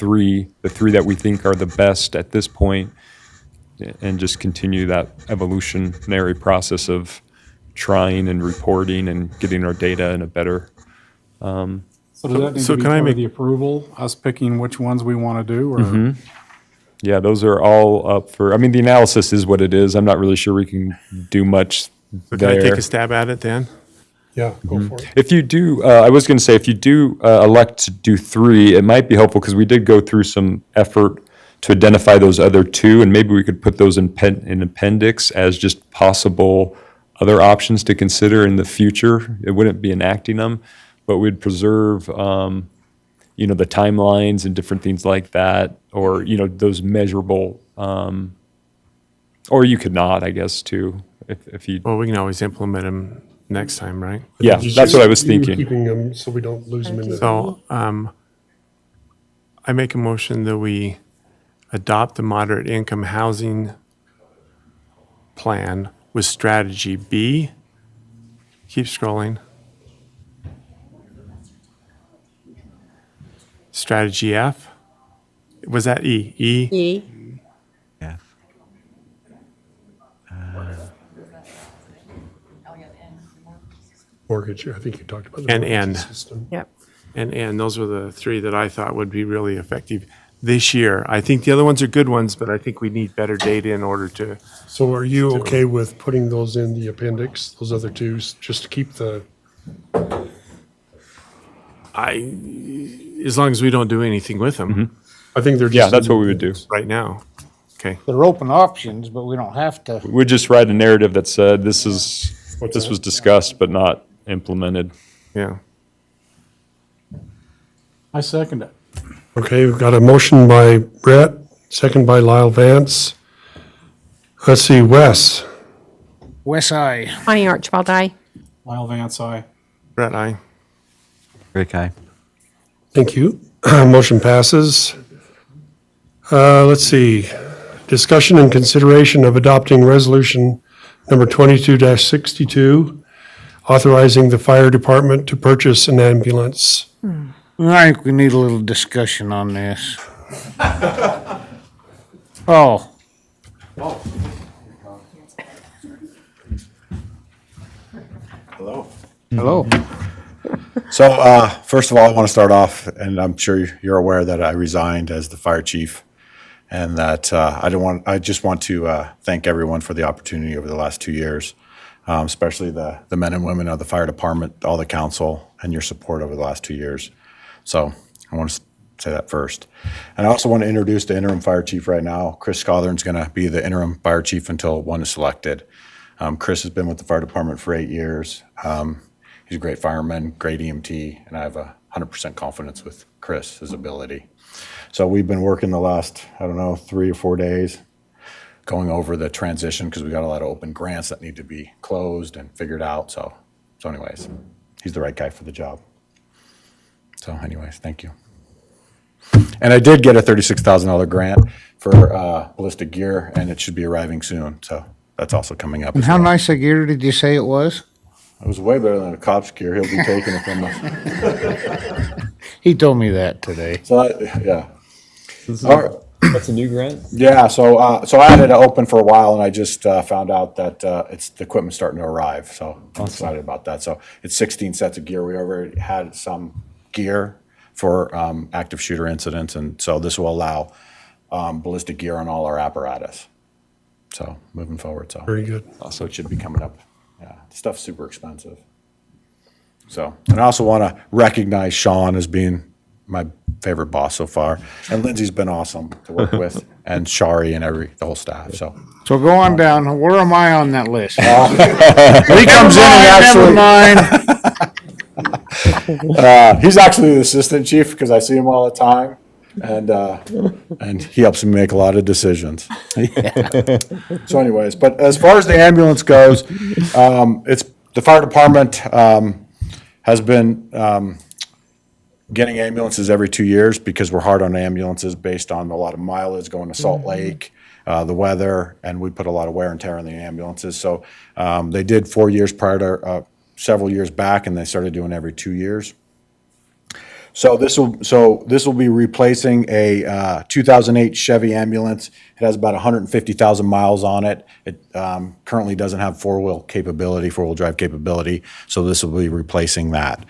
three that we think are the best at this point, and just continue that evolutionary process of trying and reporting and getting our data in a better. So does that need So to be can I part make- of the approval, us picking which ones we want to do, or? Yeah, those are all up for, the analysis is what it is. I'm not really sure we can do much So can I take there. a stab at it then? Yeah, go for it. If you do, I was going to say, if you do elect to do three, it might be helpful because we did go through some effort to identify those other two, and maybe we could put those in appendix as just possible other options to consider in the future. It wouldn't be enacting them, but we'd preserve, the timelines and different things like that, or, those measurable, or you could not, I guess, too, if you, Well, we can always implement them next time, right? yeah, that's what I was You were thinking. Keeping them so we don't lose them in the. So, I make a motion that we adopt the moderate income housing plan with strategy B. Keep scrolling. Strategy F. Was that E? E? E. Yeah. Mortgage, I think you talked about. the And mortgage N. system. Yep. And those were the three that I thought would be really effective this year. I think the other ones are good ones, but I think we need better data in order to. So are you okay with putting those in the appendix, those other twos, just to keep the, As long as we don't do anything with them I think they're just. Yeah, that's what we would do. right now. Okay. They're open options, but we don't have to. We'd just write a narrative that said, this was discussed but not implemented. Yeah. I second it. Okay, we've got a motion by Brett, second by Lyle Vance. Let's see, Wes, West I. Connie Archibald, aye. Lyle Vance, aye. Brett, aye. Rick, I. thank you. Motion passes. Let's see, discussion and consideration of adopting resolution number 22-62, authorizing the fire department to purchase an ambulance. I think we need a little discussion on this. Oh. Hello. So, first of all, I want to start off, and I'm sure you're aware that I resigned as the fire chief, and that I just want to thank everyone for the opportunity over the last 2 years, especially the men and women of the fire department, all the council, and your support over the last 2 years. So, I want to say that first. And I also want to introduce the interim fire chief right now. Chris Scothern's going to be the interim fire chief until one is selected. Chris has been with the fire department for 8 years. He's a great fireman, great EMT, and I have 100% confidence with Chris, his ability. So we've been working the last, 3 or 4 days, going over the transition because we got a lot of open grants that need to be closed and figured out. So anyways, he's the right guy for the job. So anyways, thank you. And I did get a $36,000 grant for ballistic gear, and it should be arriving soon. So that's also coming up. And as how well. nice a gear did you say it was? It was way better than a cop's gear. He'll be taking it from us. He told me that today. So, yeah. That's a new grant? Yeah, so I had it open for a while, and I just found out that the equipment's starting to arrive, so I'm excited about that. So it's 16 sets of gear. We already had some gear for active shooter incidents, and so this will allow ballistic gear on all our apparatus. So moving forward, so. Very good. So it should be coming up. Yeah, stuff's super expensive. So, and I also want to recognize Sean as being my favorite boss so far, and Lindsay's been awesome to work with, and Shari and the whole staff, so. So go on down. Where am I on that list? He comes in and actually. He's actually the assistant chief because I see him all the time, and he helps me make a lot of decisions. So anyways, but as far as the ambulance goes, it's, the fire department has been getting ambulances every 2 years because we're hard on ambulances based on a lot of mileage going to Salt Lake, the weather, and we put a lot of wear and tear on the ambulances. So they did 4 years prior to several years back, and they started doing every 2 years. So this will be replacing a 2008 Chevy ambulance. It has about 150,000 miles on it. It currently doesn't have four-wheel drive capability. So this will be replacing that.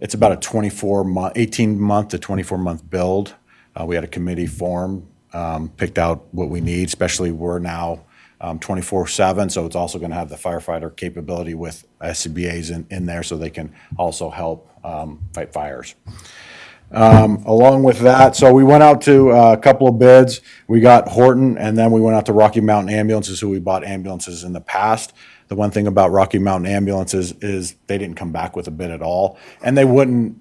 It's about a 18 month to 24 month build. We had a committee formed, picked out what we need, especially we're now 24/7, so it's also going to have the firefighter capability with SCBA's in there so they can also help fight fires. Along with that, so we went out to a couple of bids. We got Horton, and then we went out to Rocky Mountain Ambulances, who we bought ambulances in the past. The one thing about Rocky Mountain Ambulances is they didn't come back with a bid at all, and they wouldn't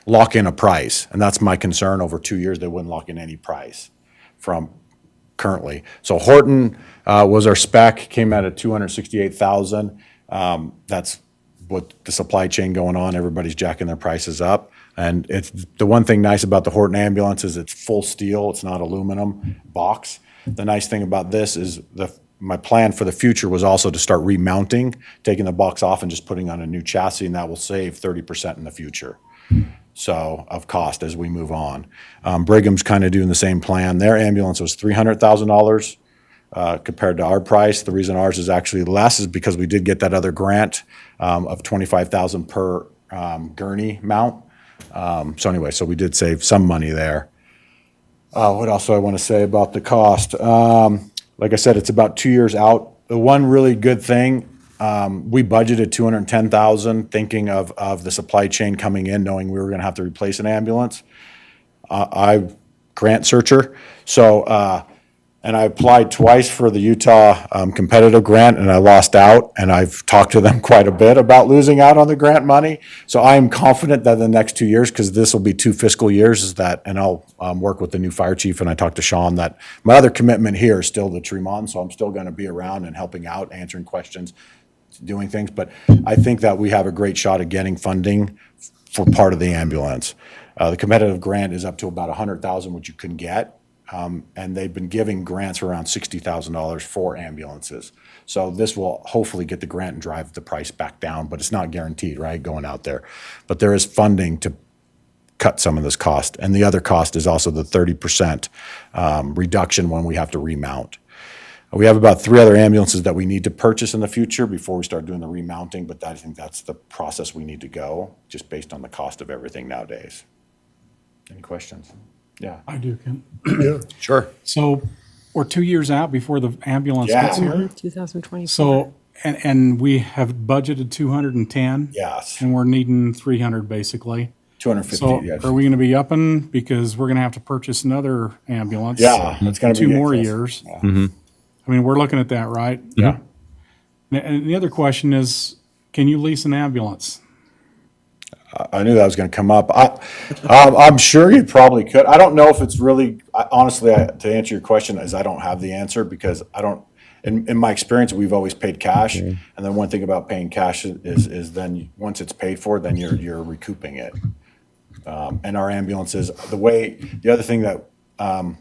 lock in a price, and that's my concern. Over 2 years, they wouldn't lock in any price from currently. So Horton was our spec, came out at $268,000. That's with the supply chain going on, everybody's jacking their prices up. And it's the one thing nice about the Horton ambulance is it's full steel, it's not aluminum box. The nice thing about this is my plan for the future was also to start remounting, taking the box off and just putting on a new chassis, and that will save 30% in the future. So of cost as we move on. Brigham's kind of doing the same plan. Their ambulance was $300,000 compared to our price. The reason ours is actually less is because we did get that other grant of $25,000 per gurney mount. So anyway, so we did save some money there. What else do I want to say about the cost? Like I said, it's about 2 years out. The one really good thing, we budgeted $210,000 thinking of the supply chain coming in, knowing we were going to have to replace an ambulance. I'm grant searcher, so and I applied twice for the Utah competitive grant, and I lost out. And I've talked to them quite a bit about losing out on the grant money. So I am confident that the next 2 years, because this will be 2 fiscal years, is that, and I'll work with the new fire chief, and I talked to Sean that my other commitment here is still the Tremont, so I'm still going to be around and helping out, answering questions, doing things. But I think that we have a great shot at getting funding for part of the ambulance. The competitive grant is up to about $100,000, which you can get. And they've been giving grants for around $60,000 for ambulances. So this will hopefully get the grant and drive the price back down, but it's not guaranteed, right, going out there. But there is funding to cut some of this cost. And the other cost is also the 30% reduction when we have to remount. We have about 3 other ambulances that we need to purchase in the future before we start doing the remounting, but I think that's the process we need to go, just based on the cost of everything nowadays. Any questions? Yeah. I do, Ken. Yeah. Sure. So we're 2 years out before the ambulance gets here. 2024. So, and we have budgeted 210. Yes. And we're needing 300 basically. 250, So yes. are we going to be upping because we're going to have to purchase another ambulance? Yeah, it's gonna be 2 more close. years. I mean, we're looking at that, right? Yeah. And the other question is, can you lease an ambulance? I knew that was going to come up. I'm sure you probably could. I don't know if it's really, honestly, to answer your question, is I don't have the answer because I don't, in my experience, we've always paid cash. And then one thing about paying cash is then once it's paid for, then you're recouping it. And our ambulances, the other thing that,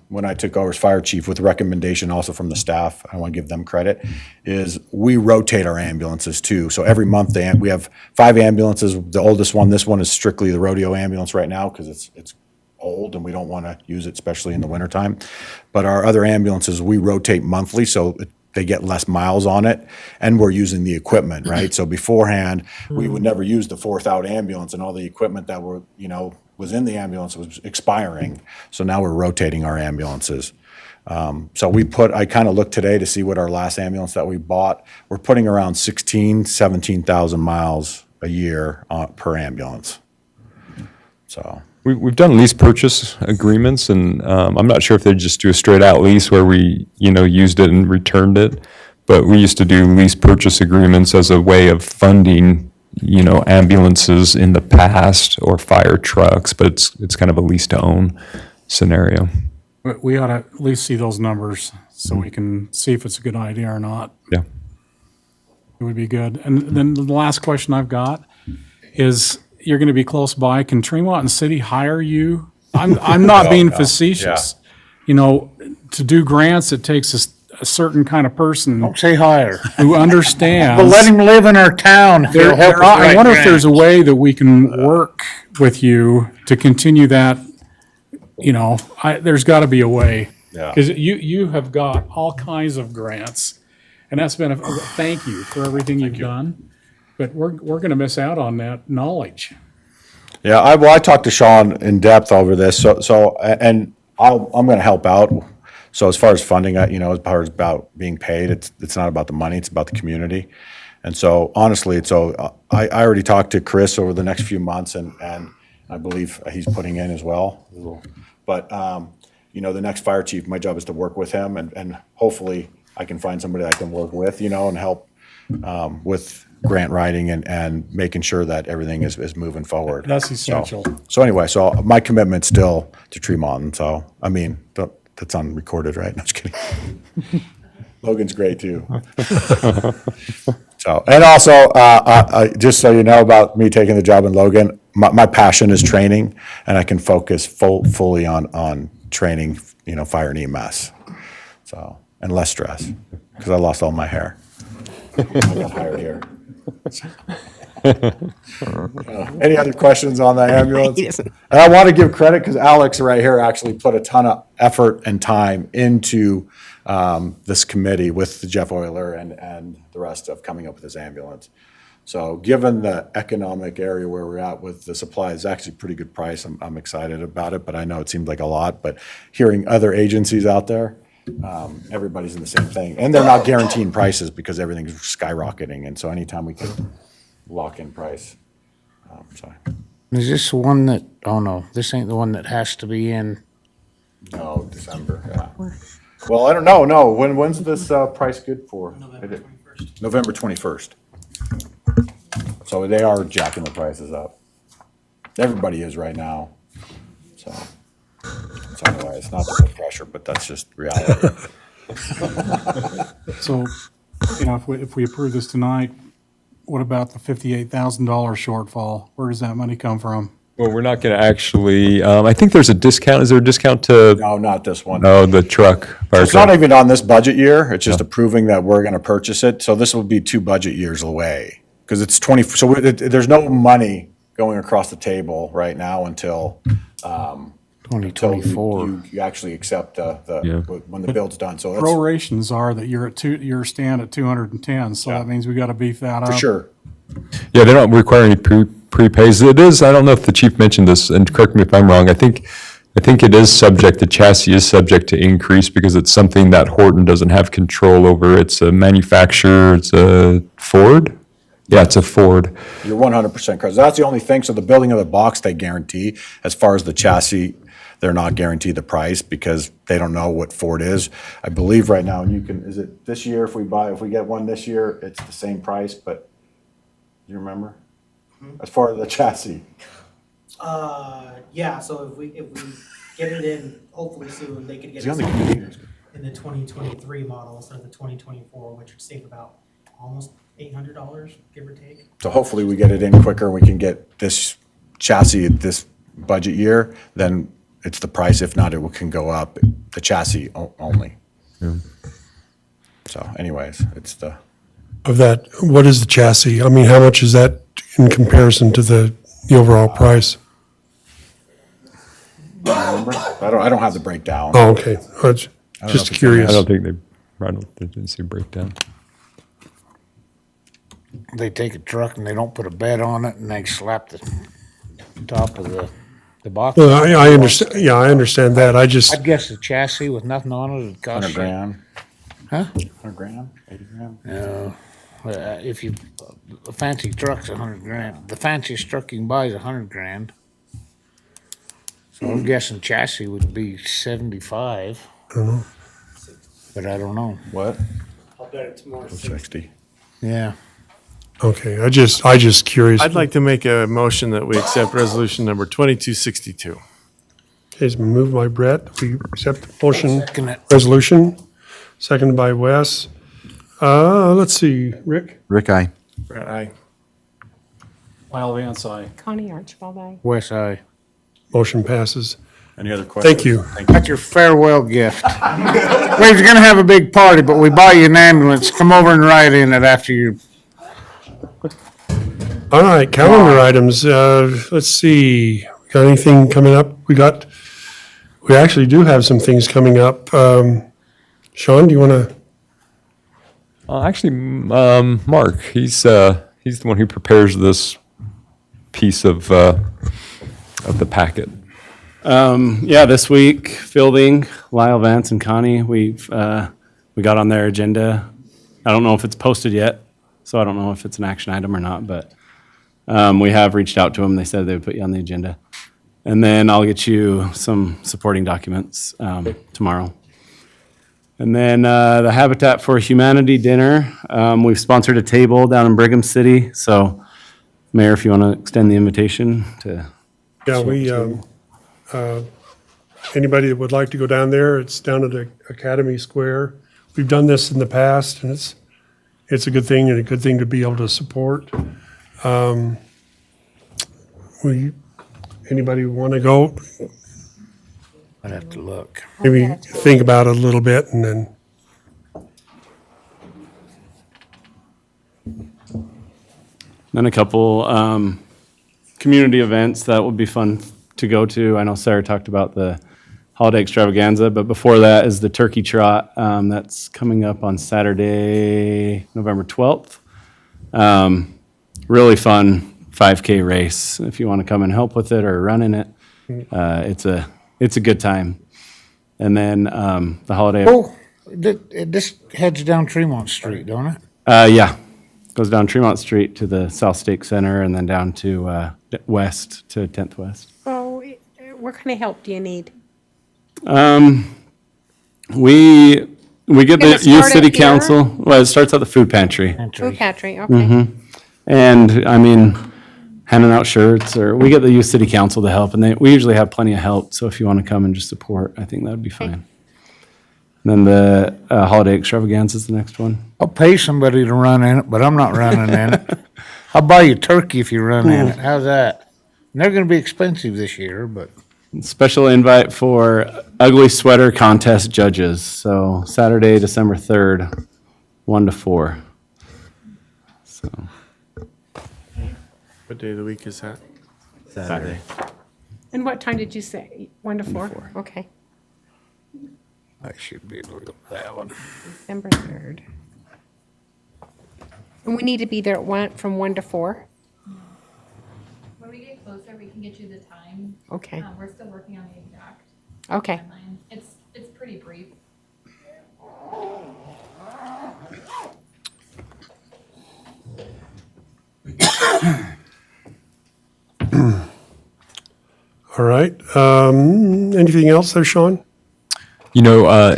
when I took over as fire chief with recommendation also from the staff, I want to give them credit, is we rotate our ambulances too. So every month we have 5 ambulances. The oldest one, this one is strictly the rodeo ambulance right now because it's old and we don't want to use it, especially in the wintertime. But our other ambulances, we rotate monthly, so they get less miles on it, and we're using the equipment, right? So beforehand, we would never use the 4th out ambulance, and all the equipment that was in the ambulance was expiring. So now we're rotating our ambulances. So I kind of looked today to see what our last ambulance that we bought, we're putting around 17,000 miles a year per ambulance. So. We've done lease purchase agreements, and I'm not sure if they just do a straight out lease where we, used it and returned it. But we used to do lease purchase agreements as a way of funding, ambulances in the past or fire trucks, but it's kind of a lease to own scenario. But we ought to at least see those numbers so we can see if it's a good idea or not. Yeah. It would be good. And then the last question I've got is, you're going to be close by. Can Tremont and City hire you? I'm not being facetious. To do grants, it takes a certain kind of person Don't say hire. who understands. But let him live in our town if he'll help us I write wonder if there's a grants. way that we can work with you to continue that. There's got to be a way. Yeah. Because you have got all kinds of grants, and that's been thank you for everything you've done. But we're going to miss out on that knowledge. Yeah, I talked to Sean in depth over this, and I'm going to help out. So as far as funding, as far as about being paid, it's not about the money, it's about the community. And so honestly, I already talked to Chris over the next few months, and I believe he's putting in as well. But the next fire chief, my job is to work with him, and hopefully I can find somebody I can work with, and help with grant writing and making sure that everything is moving forward. That's essential. So anyway, my commitment's still to Tremont. So, that's unrecorded, right? No, just kidding. Logan's great too. So, and also, just so you know about me taking the job in Logan, my passion is training, and I can focus fully on training, fire and EMS. So, and less stress, because I lost all my hair. I got hired here. Any other questions on the ambulance? And I want to give credit because Alex right here actually put a ton of effort and time into this committee with Jeff Euler and the rest of coming up with this ambulance. So given the economic area where we're at with the supply, it's actually a pretty good price. I'm excited about it, but I know it seems like a lot. But hearing other agencies out there, everybody's in the same thing. And they're not guaranteeing prices because everything's skyrocketing. And so anytime we can lock in price. Sorry. Is this the one that, oh no, this ain't the one that has to be in? No, December, yeah. Well, I don't know, no. When's this price good for? November 21st. November 21st. So they are jacking the prices up. Everybody is right now. So anyway, it's not to put pressure, but that's just reality. So, if we approve this tonight, what about the $58,000 shortfall? Where does that money come from? Well, we're not going to actually, I think there's a discount. Is there a discount to? No, not this one. No, the truck. fire It's not truck. even on this budget year. It's just approving that we're going to purchase it. So this will be 2 budget years away because it's 20. So there's no money going across the table right now until 2024. you actually accept when the build's done. So that's Prorations are that you're stand at 210, so that means we got to beef that up. for sure. Yeah, they don't require any prepays. It is, I don't know if the chief mentioned this, and correct me if I'm wrong, I think it is subject, the chassis is subject to increase because it's something that Horton doesn't have control over. It's a manufacturer, it's a Ford? Yeah, it's a Ford. You're 100% correct. That's the only thing. So the building of the box, they guarantee. As far as the chassis, they're not guaranteed the price because they don't know what Ford is. I believe right now, is it this year if we get one this year, it's the same price, but you remember? As far as the chassis. Yeah, so if we get it in hopefully soon, they could get Is he on it the committee? in the 2023 model instead of the 2024, which would save about almost $800, give or take. So hopefully we get it in quicker and we can get this chassis, this budget year, then it's the price. If not, it can go up, the chassis only. So anyways, it's the, Of that, what is the chassis? I mean, how much is that in comparison to the overall price? I don't have the breakdown. Oh, okay. I was I don't know just if it's in curious. I don't think they didn't see a breakdown. They take a truck and they don't put a bed on it and they slap the top of the box. Well, I understand, yeah, I understand that. I just, I'd guess the chassis with nothing on it would cost 100 you. grand. Huh? 100 grand, 80 grand. No, if you, a fancy truck's 100 grand. The fanciest truck you can buy is 100 grand. So I'm guessing chassis would be 75. I don't know. But I don't know. What? I'll bet it's more. 60. Yeah. Okay, I just curious. I'd like to make a motion that we accept resolution number 2262. Okay, it's been moved by Brett. We accept the motion, Second it. resolution, seconded by Wes. Let's see, Rick? Rick, I. Brett, aye. Lyle Vance, aye. Connie Archibald, aye. West Eye. Motion passes. Any other questions? Thank you. That's your farewell gift. We was gonna have a big party, but we buy you an ambulance. Come over and ride in it after you. All right, calendar items. Let's see. Got anything coming up? We actually do have some things coming up. Sean, do you want to? Actually, Mark, he's the one who prepares this piece of the packet. Yeah, this week, Fielding, Lyle Vance and Connie, we got on their agenda. I don't know if it's posted yet, so I don't know if it's an action item or not, but we have reached out to them. They said they would put you on the agenda. And then I'll get you some supporting documents tomorrow. And then the Habitat for Humanity dinner, we've sponsored a table down in Brigham City. So, Mayor, if you want to extend the invitation to. Yeah, anybody that would like to go down there, it's down at the Academy Square. We've done this in the past, and it's a good thing and a good thing to be able to support. Anybody want to go? I'd have to look. Maybe think about it a little bit and then. Then a couple community events that would be fun to go to. I know Sarah talked about the holiday extravaganza, but before that is the Turkey Trot. That's coming up on Saturday, November 12th. Really fun 5K race. If you want to come and help with it or run in it, it's a good time. And then the holiday. Oh, this heads down Tremont Street, don't it? Yeah, goes down Tremont Street to the South Stake Center and then down to west to 10th West. Oh, what kind of help do you need? We get Gonna the start youth it city here? council. Well, it starts at the food pantry. Food pantry, okay. Mm-hmm. And I mean, handing out shirts, or we get the youth city council to help, and we usually have plenty of help. So if you want to come and just support, I think that would be fine. And then the holiday extravaganza is the next one. I'll pay somebody to run in it, but I'm not running in it. I'll buy you turkey if you run in it. How's that? And they're gonna be expensive this year, but. Special invite for ugly sweater contest judges. So Saturday, December 3rd, 1 to 4. So What day of the week is that? Saturday. And what time did you say? 1 to 4? Okay, I should be able to go to that one. December 3rd. And we need to be there from 1 to 4? When we get closer, we can get you the time. Okay. We're still working on the exact Okay. timeline. It's pretty brief. All right. Anything else there, Sean? You know,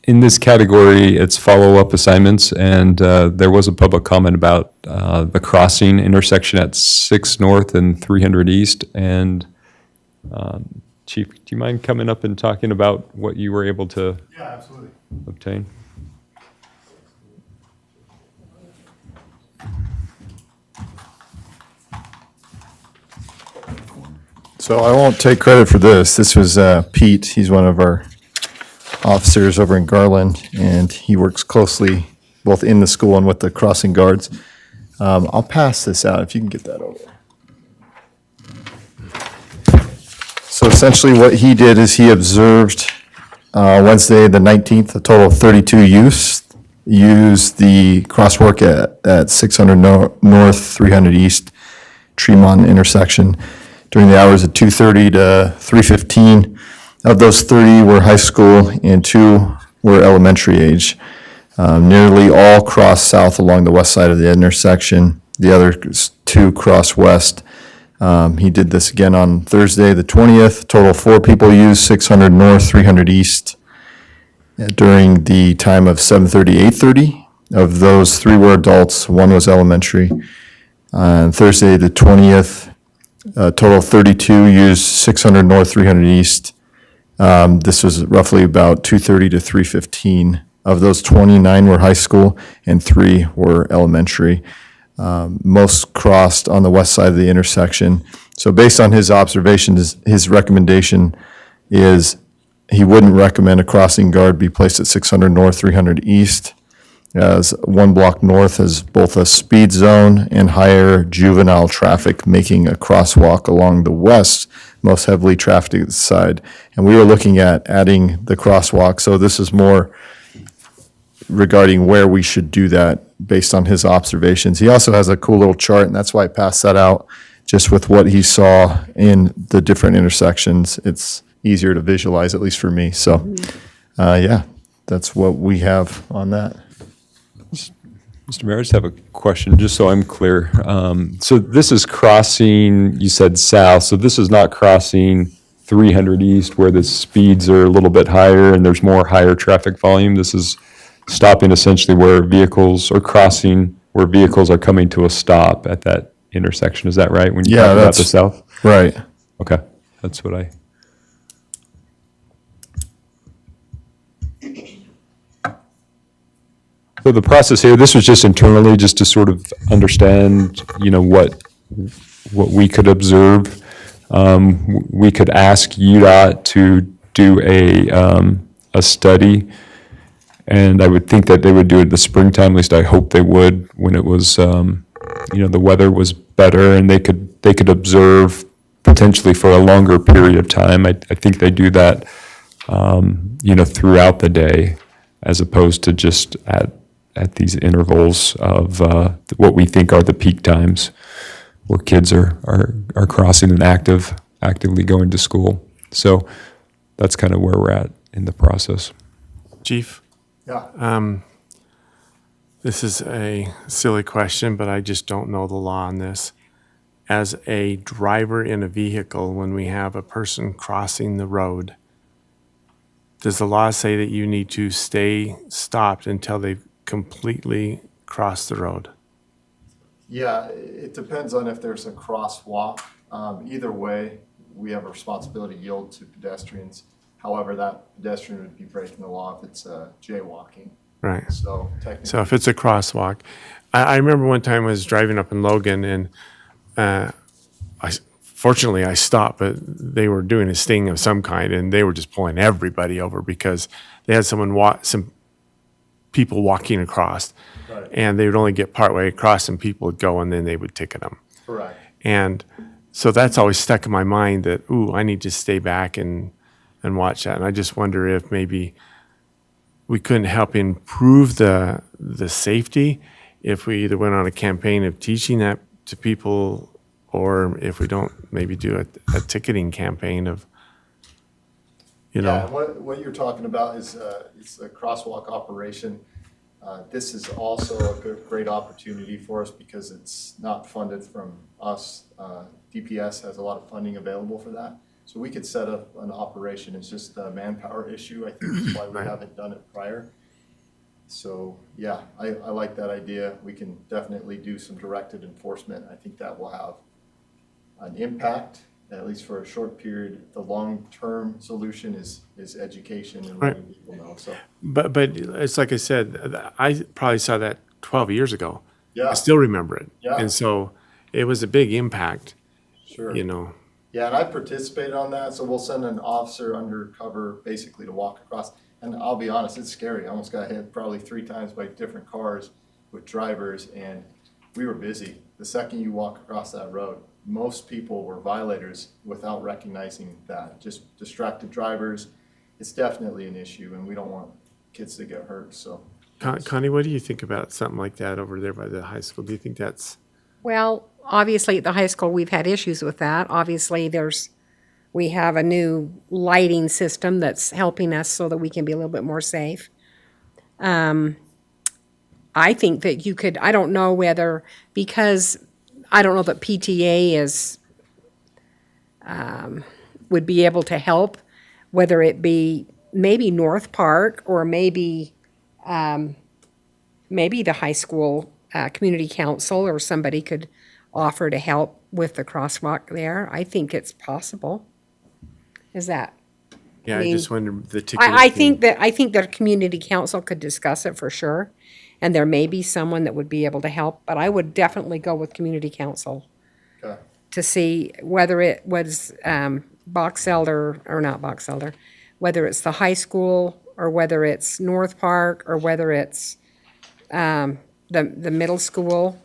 in this category, it's follow-up assignments, and there was a public comment about the crossing intersection at 6 North and 300 East. And Chief, do you mind coming up and talking about what you were able to obtain? So I won't take credit for this. This was Pete. He's one of our officers over in Garland, and he works closely both in the school and with the crossing guards. I'll pass this out if you can get that over. So essentially what he did is he observed Wednesday, the 19th, a total of 32 youths used the crosswalk at 600 North, 300 East, Tremont intersection during the hours of 2:30 to 3:15. Of those 30 were high school and 2 were elementary age. Nearly all crossed south along the west side of the intersection. The other 2 crossed west. He did this again on Thursday, the 20th. Total 4 people used 600 North, 300 East during the time of 7:30, 8:30. Of those, 3 were adults, 1 was elementary. On Thursday, the 20th, total 32 used 600 North, 300 East. This was roughly about 2:30 to 3:15. Of those, 29 were high school and 3 were elementary. Most crossed on the west side of the intersection. So based on his observations, his recommendation is he wouldn't recommend a crossing guard be placed at 600 North, 300 East, as 1 block north has both a speed zone and higher juvenile traffic, making a crosswalk along the west most heavily trafficked side. And we were looking at adding the crosswalk, so this is more regarding where we should do that based on his observations. He also has a cool little chart, and that's why I passed that out, just with what he saw in the different intersections. It's easier to visualize, at least for me. So, yeah, that's what we have on that. Mr. Mayor, I just have a question, just so I'm clear. So this is crossing, you said south, so this is not crossing 300 East where the speeds are a little bit higher and there's more higher traffic volume. This is stopping essentially where vehicles are crossing, where vehicles are coming to a stop at that intersection. Is that right? When you talk about the south? Right. Okay, that's what I. So the process here, this was just internally, just to sort of understand, what we could observe. We could ask UDOT to do a study, and I would think that they would do it in the springtime. At least I hope they would, when it was, the weather was better, and they could observe potentially for a longer period of time. I think they do that, throughout the day, as opposed to just at these intervals of what we think are the peak times where kids are crossing and actively going to school. So that's kind of where we're at in the process. Chief? Yeah. This is a silly question, but I just don't know the law on this. As a driver in a vehicle, when we have a person crossing the road, does the law say that you need to stay stopped until they've completely crossed the road? Yeah, it depends on if there's a crosswalk. Either way, we have a responsibility to yield to pedestrians. However, that pedestrian would be breaking the law if it's jaywalking. Right. So technically. So if it's a crosswalk, I remember one time I was driving up in Logan, and fortunately I stopped, but they were doing a sting of some kind, and they were just pulling everybody over because they had some people walking across, Right. and they would only get partway across, and people would go, and then they would ticket them. Correct. And so that's always stuck in my mind that, I need to stay back and watch that. And I just wonder if maybe we couldn't help improve the safety if we either went on a campaign of teaching that to people, or if we don't, maybe do a ticketing campaign of, Yeah, what you're talking about is it's a crosswalk operation. This is also a great opportunity for us because it's not funded from us. DPS has a lot of funding available for that. So we could set up an operation. It's just a manpower issue. I think that's why we haven't done it prior. So yeah, I like that idea. We can definitely do some directed enforcement. I think that will have an impact, at least for a short period. The long-term solution is education and letting people know. So, but it's like I said, I probably saw that 12 years ago. Yeah. I still remember it. Yeah. And so it was a big impact. Sure. Yeah, and I participated on that, so we'll send an officer undercover basically to walk across. And I'll be honest, it's scary. I almost got hit probably 3 times by different cars with drivers, and we were busy. The second you walk across that road, most people were violators without recognizing that. Just distracted drivers. It's definitely an issue, and we don't want kids to get hurt, so. Connie, what do you think about something like that over there by the high school? Do you think that's, Well, obviously at the high school, we've had issues with that. Obviously, we have a new lighting system that's helping us so that we can be a little bit more safe. I think that you could, I don't know whether, because I don't know that PTA would be able to help, whether it be maybe North Park or maybe the high school community council or somebody could offer to help with the crosswalk there. I think it's possible. Is that? yeah, I mean, just wonder the ticket. I think that a community council could discuss it for sure. And there may be someone that would be able to help, but I would definitely go with community council Okay. to see whether it was Box Elder or not Box Elder, whether it's the high school or whether it's North Park or whether it's the middle school.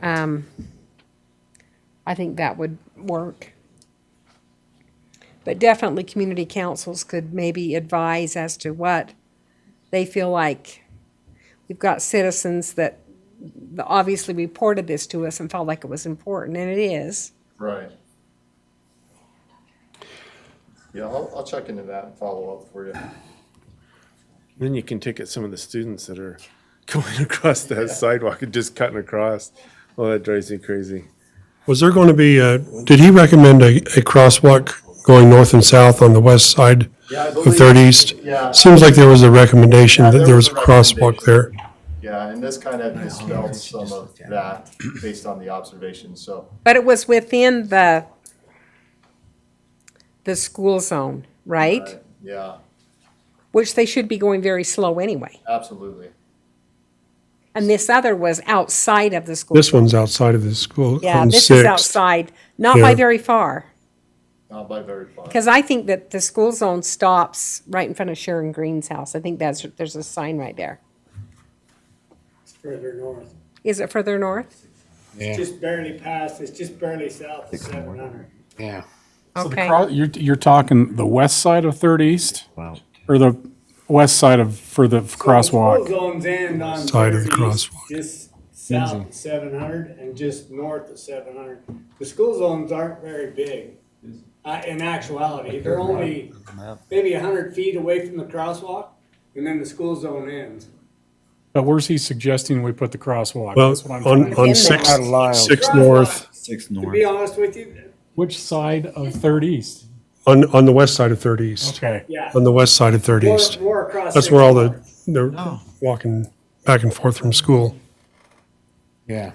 I think that would work. But definitely community councils could maybe advise as to what they feel like. We've got citizens that obviously reported this to us and felt like it was important, and it is. Right. Yeah, I'll check into that and follow up for you. Then you can ticket some of the students that are going across that sidewalk and just cutting across. Oh, that drives me crazy. Was there going to be, did he recommend a crosswalk going north and south on the west side Yeah, I of believe- Third East? yeah. Seems like there was a recommendation Yeah, that there was a crosswalk recommendation. there. Yeah, and this kind of dispelled some of that based on the observations, so. But it was within the school zone, right? Yeah, Which they should be going very slow anyway. absolutely. And this other was outside of the school. This one's outside of the school Yeah, on this is Sixth. outside, not by Yeah. very far. Not by very far. Because I think that the school zone stops right in front of Sharon Green's house. I think there's a sign right there. It's further north. Is it further north? It's just barely past, it's just barely south of 700. Yeah. Okay. You're talking the west side of Third East? Wow. Or the west side for the crosswalk? School zones end on Side of the 30 east, crosswalk. just south of 700 and just north of 700. The school zones aren't very big. In actuality, they're only maybe 100 feet away from the crosswalk, and then the school zone ends. But where's he suggesting we put the crosswalk? Well, That's what I'm trying to- on Sixth North, Six To north. be honest with you, Which side of Third East? on the west side of Third East. Okay. yeah, On the west side of Third East. more across. That's where all the, 6 they're walking back and forth from school. Yeah.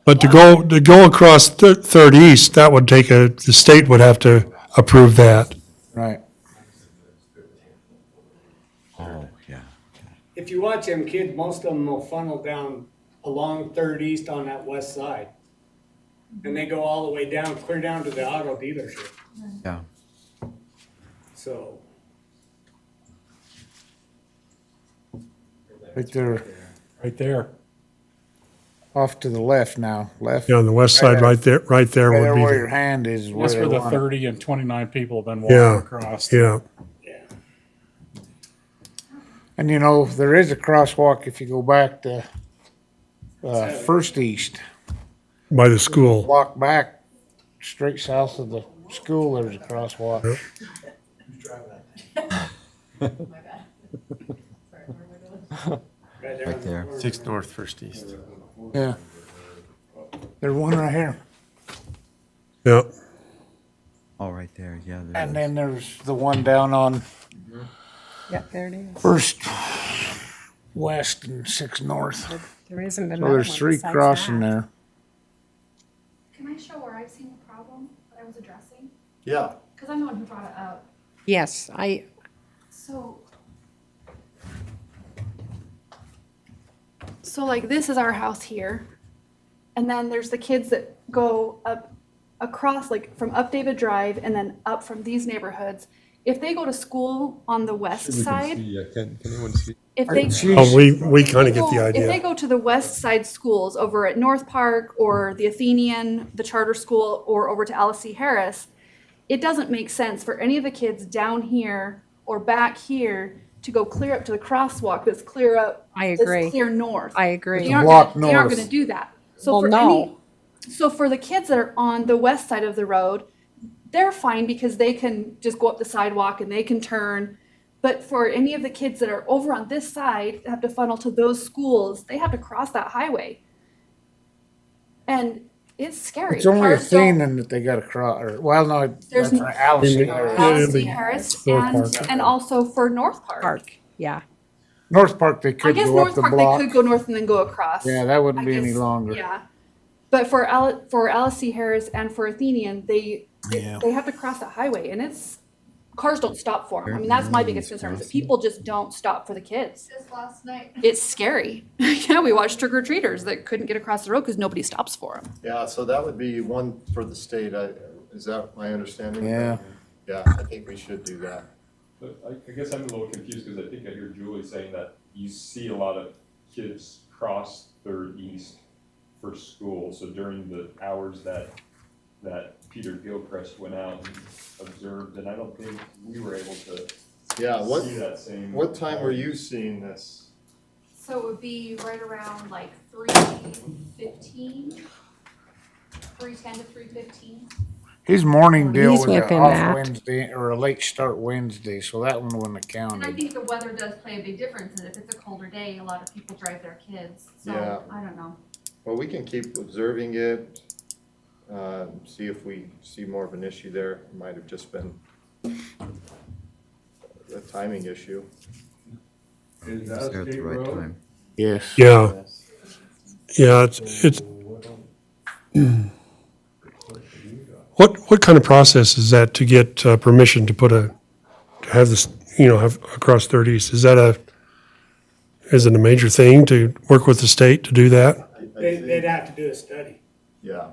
But to go across Third East, that would take the state would have to approve that. Right. Oh, yeah. If you watch them kids, most of them will funnel down along Third East on that west side. And they go all the way down, clear down to the auto dealership, Yeah. so. Right there, Right there. off to the left now, left. Yeah, on the west side, right there Right there would where be, your hand is, where That's they where the want it. 30 and 29 people have been walking yeah, across. yeah. And you know, there is a crosswalk if you go back to, First East. By the school. Walk back straight south of the school, there's a crosswalk. Right there. 6 North, 1st East. Yeah. There's one right here. Yeah. Oh, right there. Yeah. there And is. then there's the one down on Yep, there it is. First West and Sixth North. There isn't So another one there's three besides crossing that. there. Can I show where I've seen the problem that I was addressing? Yeah, Because I'm the one who brought it up. Yes, So like this is our house here. And then there's the kids that go up across, like from up David Drive and then up from these neighborhoods, if they go to school on the west side, Can anyone see? if they. Oh, we kind of get the If they idea. go to the west side schools over at North Park or the Athenian, the charter school, or over to Alice C. Harris, it doesn't make sense for any of the kids down here or back here to go clear up to the crosswalk that's clear up. I agree. That's clear north. I agree. They aren't Block gonna, they aren't north. gonna do that. So Well, for no. so for the kids that are on the west side of the road, they're fine because they can just go up the sidewalk and they can turn. But for any of the kids that are over on this side that have to funnel to those schools, they have to cross that highway. And it's scary. It's only a Cars don't- thing that they gotta cross, or, well, no, There's that's right, Alice. Alice C. Harris and also for North Park. Park, yeah. North Park, they I could guess go up North the Park, they block. could go north and then go across. Yeah, that wouldn't I be any guess, longer. Yeah. But for Alice C. Harris and for Athenian, they have to cross that highway and cars don't stop for them. I mean, that's my biggest concern is that people just don't stop for the kids. Just last night. It's scary. Yeah, we watched trick-or-treaters that couldn't get across the road because nobody stops for them. Yeah, so that would be one for the state. Is that my understanding? Yeah. Yeah, I think we should do that. But I guess I'm a little confused because I think I hear Julie saying that you see a lot of kids cross Third East for school. So during the hours that Peter Gilchrist went out and observed, and I don't think we were able to Yeah, see that same. what time were you seeing this? So it would be right around like 3:15, 3:10 to 3:15. His morning deal He's was a within off that. Wednesday, or a late start Wednesday, so that one wouldn't have And I counted. think the weather does play a big difference, and if it's a colder day, a lot of people drive their kids, so, Yeah. I don't know. Well, we can keep observing it, see if we see more of an issue there. It might have just been a timing issue. Is There at the right time. Yes. Yeah. Yeah, it's, what kind of process is that to get permission to to have this, have across 30 East? Is it a major thing to work with the state to do that? They'd have to do a study. Yeah.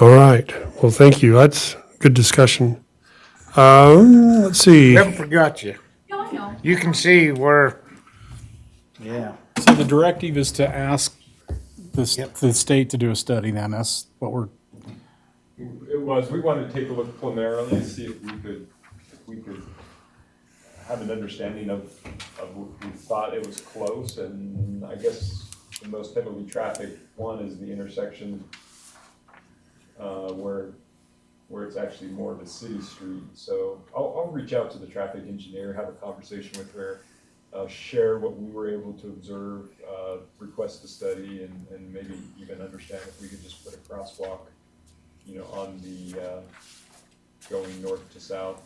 All right. Well, thank you. That's good discussion. Let's see. We haven't forgot you. No, I know. You can see where. Yeah. So the directive is to ask the state to do a study then, that's what we're, It was, we wanted to take a look preliminarily and see if we could have an understanding of, we thought it was close, and I guess the most heavily trafficked one is the intersection where it's actually more of a city street. So I'll reach out to the traffic engineer, have a conversation with her, share what we were able to observe, request a study, and maybe even understand if we could just put a crosswalk, on the, going north to south,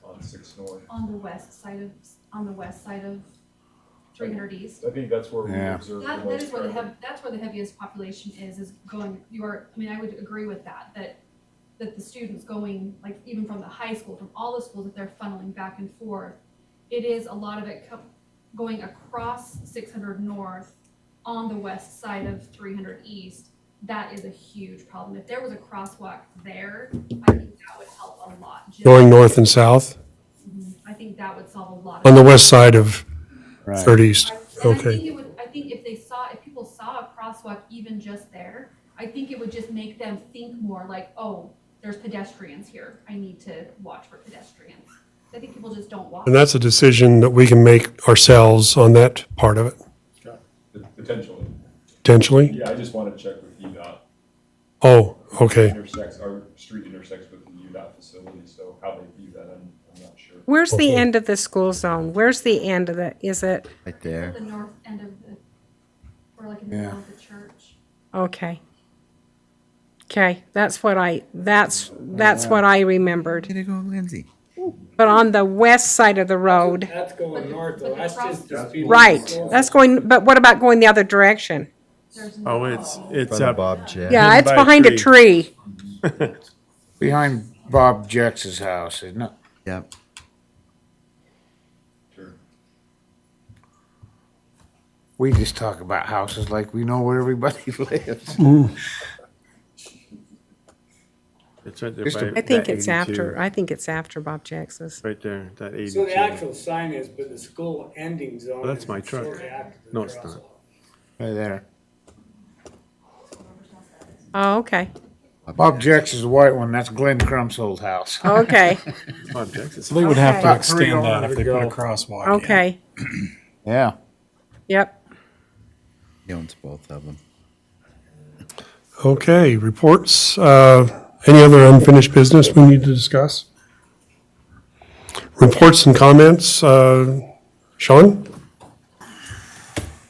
on 6 North. On the west side of 300 East. I think that's where we Yeah. observed the That most is where traffic. that's where the heaviest population is going, I mean, I would agree with that the students going, like, even from the high school, from all the schools, that they're funneling back and forth. It is a lot of it going across 600 North on the west side of 300 East. That is a huge problem. If there was a crosswalk there, I think that would help a lot. Going north and south I think that would solve a lot. on the west side of Right. 30 East. And I think Okay. it would, I think if people saw a crosswalk even just there, I think it would just make them think more like, oh, there's pedestrians here. I need to watch for pedestrians. I think people just don't walk. And that's a decision that we can make ourselves on that part of it, Potentially. potentially. Yeah, I just want to check with UDOT. Oh, okay. Our street intersects with the UDOT facility, so how they view that, I'm not sure. Where's the Okay. end of the school zone? Where's the end of is it, Right there. The north end of or like in the middle of the church. okay. Okay, that's what I remembered. Way to go, Lindsay. But on the west side of the road, That's going north though, that's just the speed. right, that's going, but what about going the other direction? Oh, it's Front of up. Bob Jack. Yeah, it's by a behind a tree. tree. Behind Bob Jacks's house, isn't it? Yep. Sure. We just talk about houses like we know where everybody lives. It's right there Just a- by I think that it's 82. after, I think it's after Bob Jackson's. Right there, that 82. So the actual sign is, but the school ending zone. Oh, that's is my truck. shortly after the No, it's crosswalk. not. Right there. Oh, okay, Bob Jackson's the white one, that's Glenn Crump's old house. okay, Bob Jackson's. So they would have to Okay. extend that if they put a Ago. crosswalk in. okay, Yeah. yep. He owns both of them. Okay, reports. Any other unfinished business we need to discuss? Reports and comments. Sean?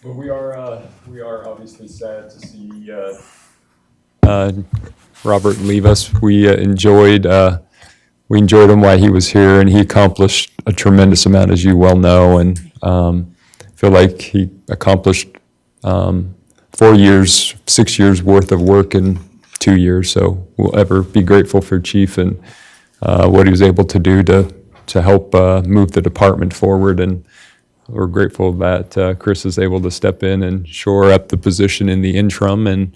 Well, we are obviously sad to see Robert leave us. We enjoyed him while he was here, and he accomplished a tremendous amount, as you well know, and feel like he accomplished 4 years, 6 years worth of work in 2 years. So we'll ever be grateful for Chief and what he was able to do to help move the department forward. And we're grateful that Chris is able to step in and shore up the position in the interim. And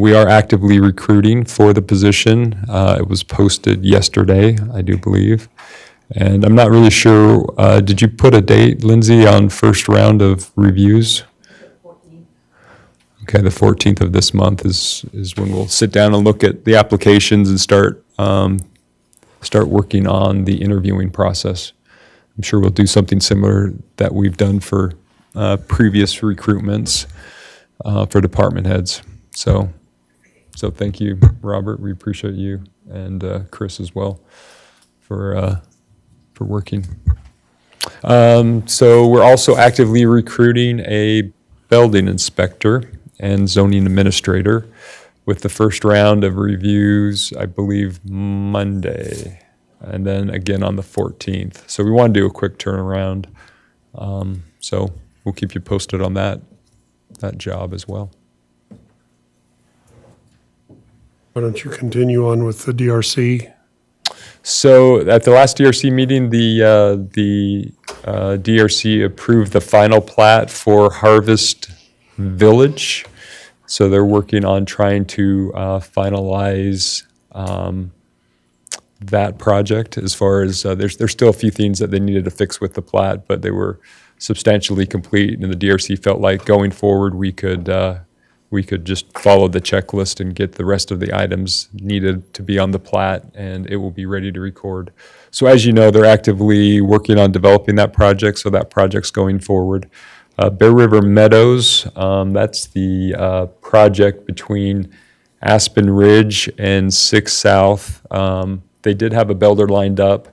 we are actively recruiting for the position. It was posted yesterday, I do believe. And I'm not really sure, did you put a date, Lindsay, on first round of reviews? Okay, the 14th of this month is when we'll sit down and look at the applications and start working on the interviewing process. I'm sure we'll do something similar that we've done for previous recruitments for department heads. So thank you, Robert. We appreciate you, and Chris as well for working. So we're also actively recruiting a building inspector and zoning administrator, with the first round of reviews, I believe, Monday, and then again on the 14th. So we want to do a quick turnaround. So we'll keep you posted on that job as well. Why don't you continue on with the DRC? So at the last DRC meeting, the DRC approved the final plat for Harvest Village. So they're working on trying to finalize that project. As far as there's still a few things that they needed to fix with the plat, but they were substantially complete. And the DRC felt like going forward we could just follow the checklist and get the rest of the items needed to be on the plat, and it will be ready to record. So as you know, they're actively working on developing that project, so that project's going forward. Bear River Meadows, that's the project between Aspen Ridge and 6 South. They did have a builder lined up,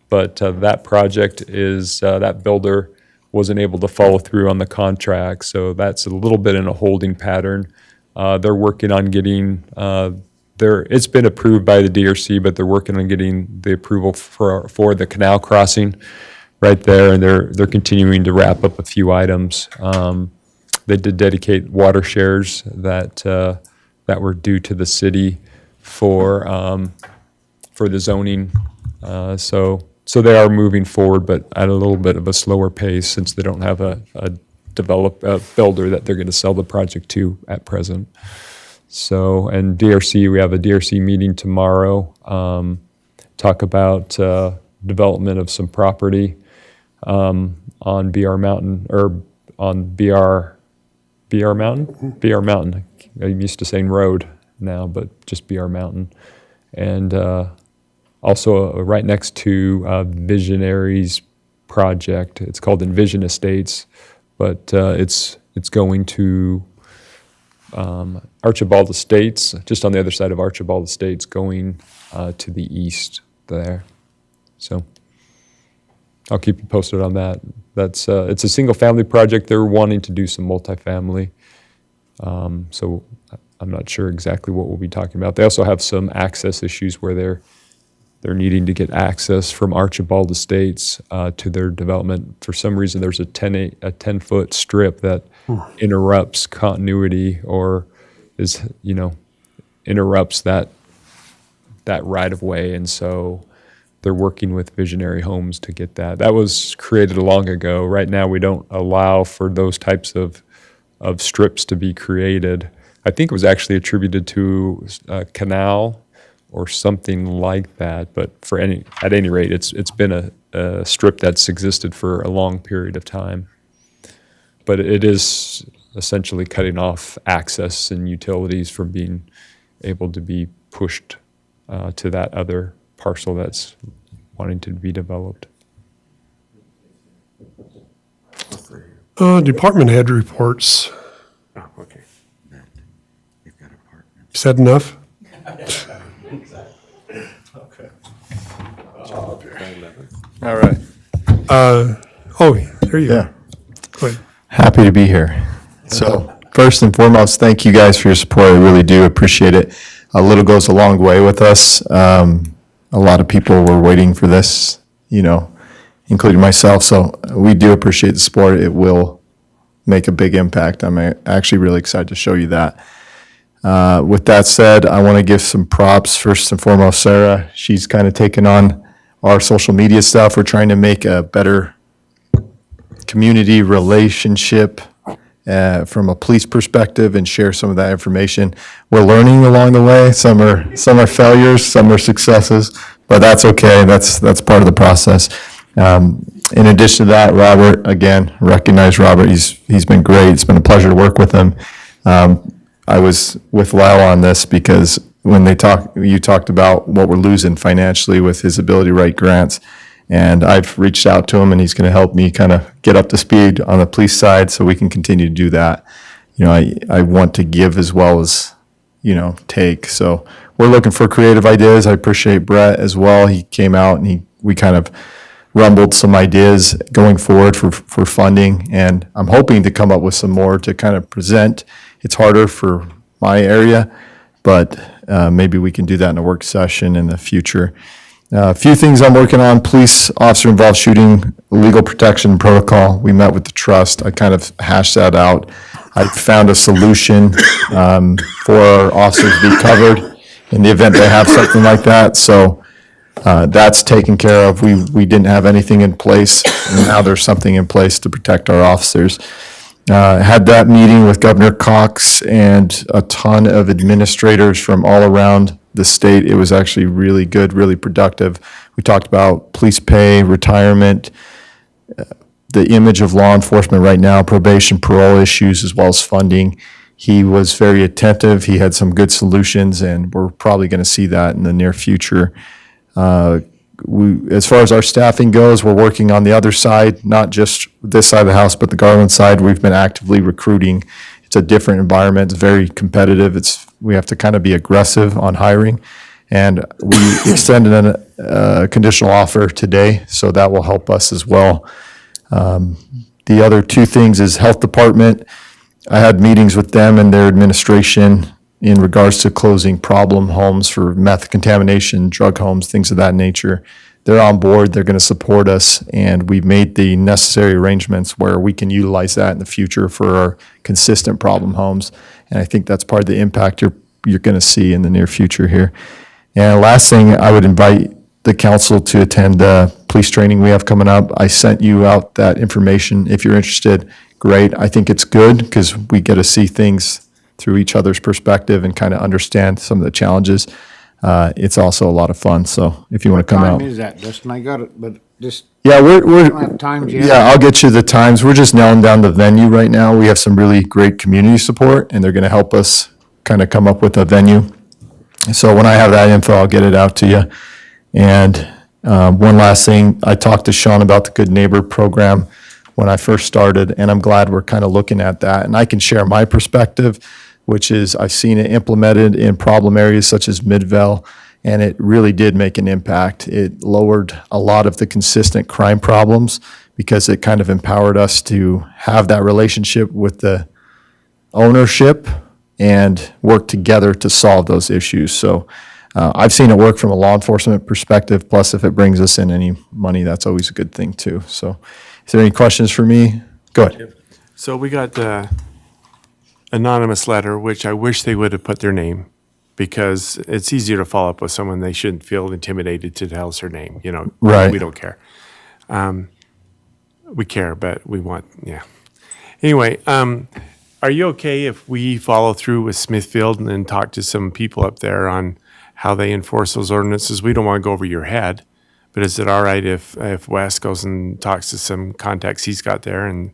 but that project is, that builder wasn't able to follow through on the contract, so that's a little bit in a holding pattern. They're working on getting, it's been approved by the DRC, but they're working on getting the approval for the canal crossing right there, and they're continuing to wrap up a few items. They did dedicate water shares that were due to the city for the zoning. So they are moving forward, but at a little bit of a slower pace, since they don't have a builder that they're going to sell the project to at present. So, and DRC, we have a DRC meeting tomorrow. Talk about development of some property on BR Mountain, or on BR Mountain? BR Mountain. I'm used to saying road now, but just BR Mountain. And also right next to Visionaries project. It's called Envision Estates, but it's going to Archibald Estates, just on the other side of Archibald Estates, going to the east there. So I'll keep you posted on that. That's it's a single family project. They're wanting to do some multifamily. So I'm not sure exactly what we'll be talking about. They also have some access issues where they're needing to get access from Archibald Estates to their development. For some reason, there's a 10-foot strip that interrupts continuity, or interrupts that right of way, and so they're working with Visionary Homes to get that. That was created long ago. Right now, we don't allow for those types of of strips to be created. I think it was actually attributed to a canal or something like that, but at any rate, it's been a strip that's existed for a long period of time. But it is essentially cutting off access and utilities from being able to be pushed to that other parcel that's wanting to be developed. Department head reports. Oh, okay. Said enough? All right. There you Yeah. are. Go ahead. Happy to be here. So first and foremost, thank you guys for your support. I really do appreciate it. A little goes a long way with us. A lot of people were waiting for this, including myself. So we do appreciate the support. It will make a big impact. I'm actually really excited to show you that. With that said, I want to give some props. First and foremost, Sarah, she's kind of taken on our social media stuff. We're trying to make a better community relationship from a police perspective and share some of that information. We're learning along the way. Some are failures, some are successes, but that's okay. That's part of the process. In addition to that, Robert, again, recognize Robert. He's been great. It's been a pleasure to work with him. I was with Lyle on this because when you talked about what we're losing financially with his ability to write grants. And I've reached out to him and he's going to help me kind of get up to speed on the police side so we can continue to do that. I want to give as well as, take. So we're looking for creative ideas. I appreciate Brett as well. He came out and we kind of rumbled some ideas going forward for funding. And I'm hoping to come up with some more to kind of present. It's harder for my area, but maybe we can do that in a work session in the future. A few things I'm working on: police officer involved shooting, legal protection protocol. We met with the trust. I kind of hashed that out. I found a solution for our officers to be covered in the event they have something like that. So that's taken care of. We didn't have anything in place, and now there's something in place to protect our officers. Had that meeting with Governor Cox and a ton of administrators from all around the state. It was actually really good, really productive. We talked about police pay, retirement, the image of law enforcement right now, probation, parole issues, as well as funding. He was very attentive. He had some good solutions, and we're probably going to see that in the near future. As far as our staffing goes, we're working on the other side, not just this side of the house, but the Garland side. We've been actively recruiting. It's a different environment. It's very competitive. We have to kind of be aggressive on hiring. And we extended a conditional offer today, so that will help us as well. The other two things is health department. I had meetings with them and their administration in regards to closing problem homes for meth contamination, drug homes, things of that nature. They're on board, they're going to support us, and we've made the necessary arrangements where we can utilize that in the future for our consistent problem homes. And I think that's part of the impact you're going to see in the near future here. And last thing, I would invite the council to attend the police training we have coming up. I sent you out that information. If you're interested, great. I think it's good because we get to see things through each other's perspective and kind of understand some of the challenges. It's also a lot of fun. So if you want to come out. What time is that, Dustin? I got it, but just. Yeah, we don't have times yet. Yeah, I'll get you the times. We're just nailing down the venue right now. We have some really great community support and they're going to help us kind of come up with a venue. So when I have that info, I'll get it out to you. And one last thing, I talked to Sean about the Good Neighbor program when I first started, and I'm glad we're kind of looking at that. And I can share my perspective, which is I've seen it implemented in problem areas such as Midvale, and it really did make an impact. It lowered a lot of the consistent crime problems because it kind of empowered us to have that relationship with the ownership and work together to solve those issues. So I've seen it work from a law enforcement perspective, plus if it brings us in any money, that's always a good thing too. So is there any questions for me? Go ahead. So we got the anonymous letter, which I wish they would have put their name, because it's easier to follow up with someone. They shouldn't feel intimidated to tell us their name. Right. We don't care. We care, but we want, yeah. Anyway, Are you okay if we follow through with Smithfield and then talk to some people up there on how they enforce those ordinances? We don't want to go over your head, but is it all right if Wes goes and talks to some contacts he's got there and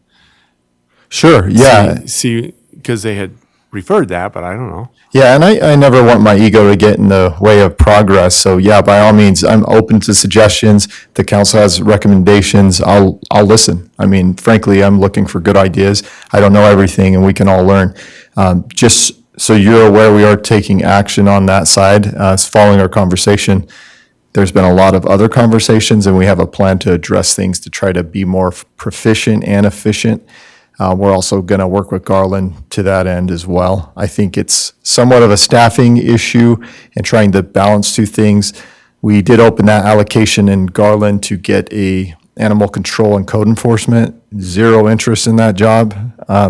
Sure, yeah. see, because they had referred that, but I don't know. Yeah, and I never want my ego to get in the way of progress. So yeah, by all means, I'm open to suggestions. The council has recommendations. I'll listen. I mean, frankly, I'm looking for good ideas. I don't know everything, and we can all learn. Just so you're aware, we are taking action on that side. Following our conversation, there's been a lot of other conversations, and we have a plan to address things to try to be more proficient and efficient. We're also going to work with Garland to that end as well. I think it's somewhat of a staffing issue and trying to balance two things. We did open that allocation in Garland to get a animal control and code enforcement. Zero interest in that job.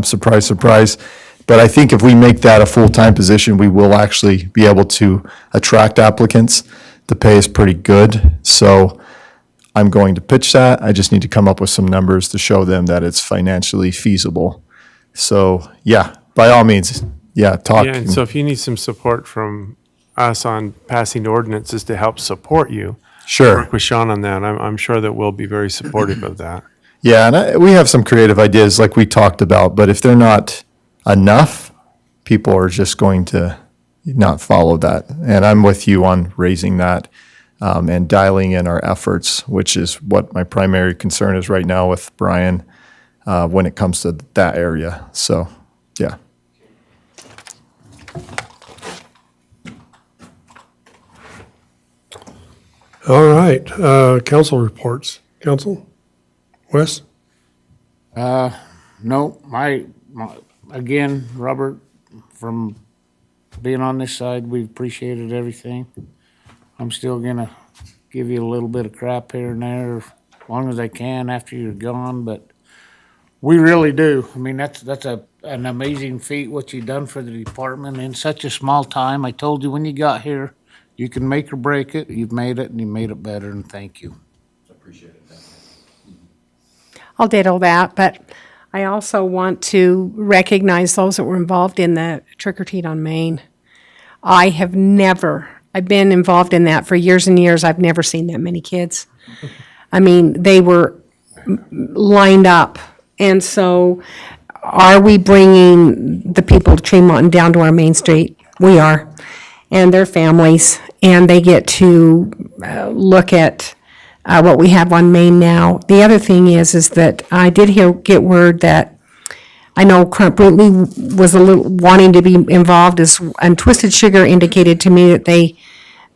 Surprise, surprise. But I think if we make that a full-time position, we will actually be able to attract applicants. The pay is pretty good. So I'm going to pitch that. I just need to come up with some numbers to show them that it's financially feasible. So, yeah, by all means, talk. Yeah, and so if you need some support from us on passing ordinances to help support you, Sure. work with Sean on that. I'm sure that we'll be very supportive of that. Yeah, and we have some creative ideas like we talked about, but if they're not enough, people are just going to not follow that. And I'm with you on raising that. And dialing in our efforts, which is what my primary concern is right now with Brian when it comes to that area. So, yeah. All right, council reports. Council? Wes? No, again, Robert, from being on this side, we've appreciated everything. I'm still gonna give you a little bit of crap here and there, as long as I can after you're gone, but we really do. I mean, that's an amazing feat what you've done for the department in such a small time. I told you when you got here, you can make or break it. You've made it, and you made it better, and thank you. I'll ditto that, but I also want to recognize those that were involved in the Trick or Treat on Main. I've been involved in that for years and years. I've never seen that many kids. I mean, they were lined up. And so are we bringing the people of Tremont down to our Main Street? We are. And their families. And they get to look at what we have on Main now. The other thing is that I did get word that I know Crump Brootley was a little wanting to be involved, and Twisted Sugar indicated to me that they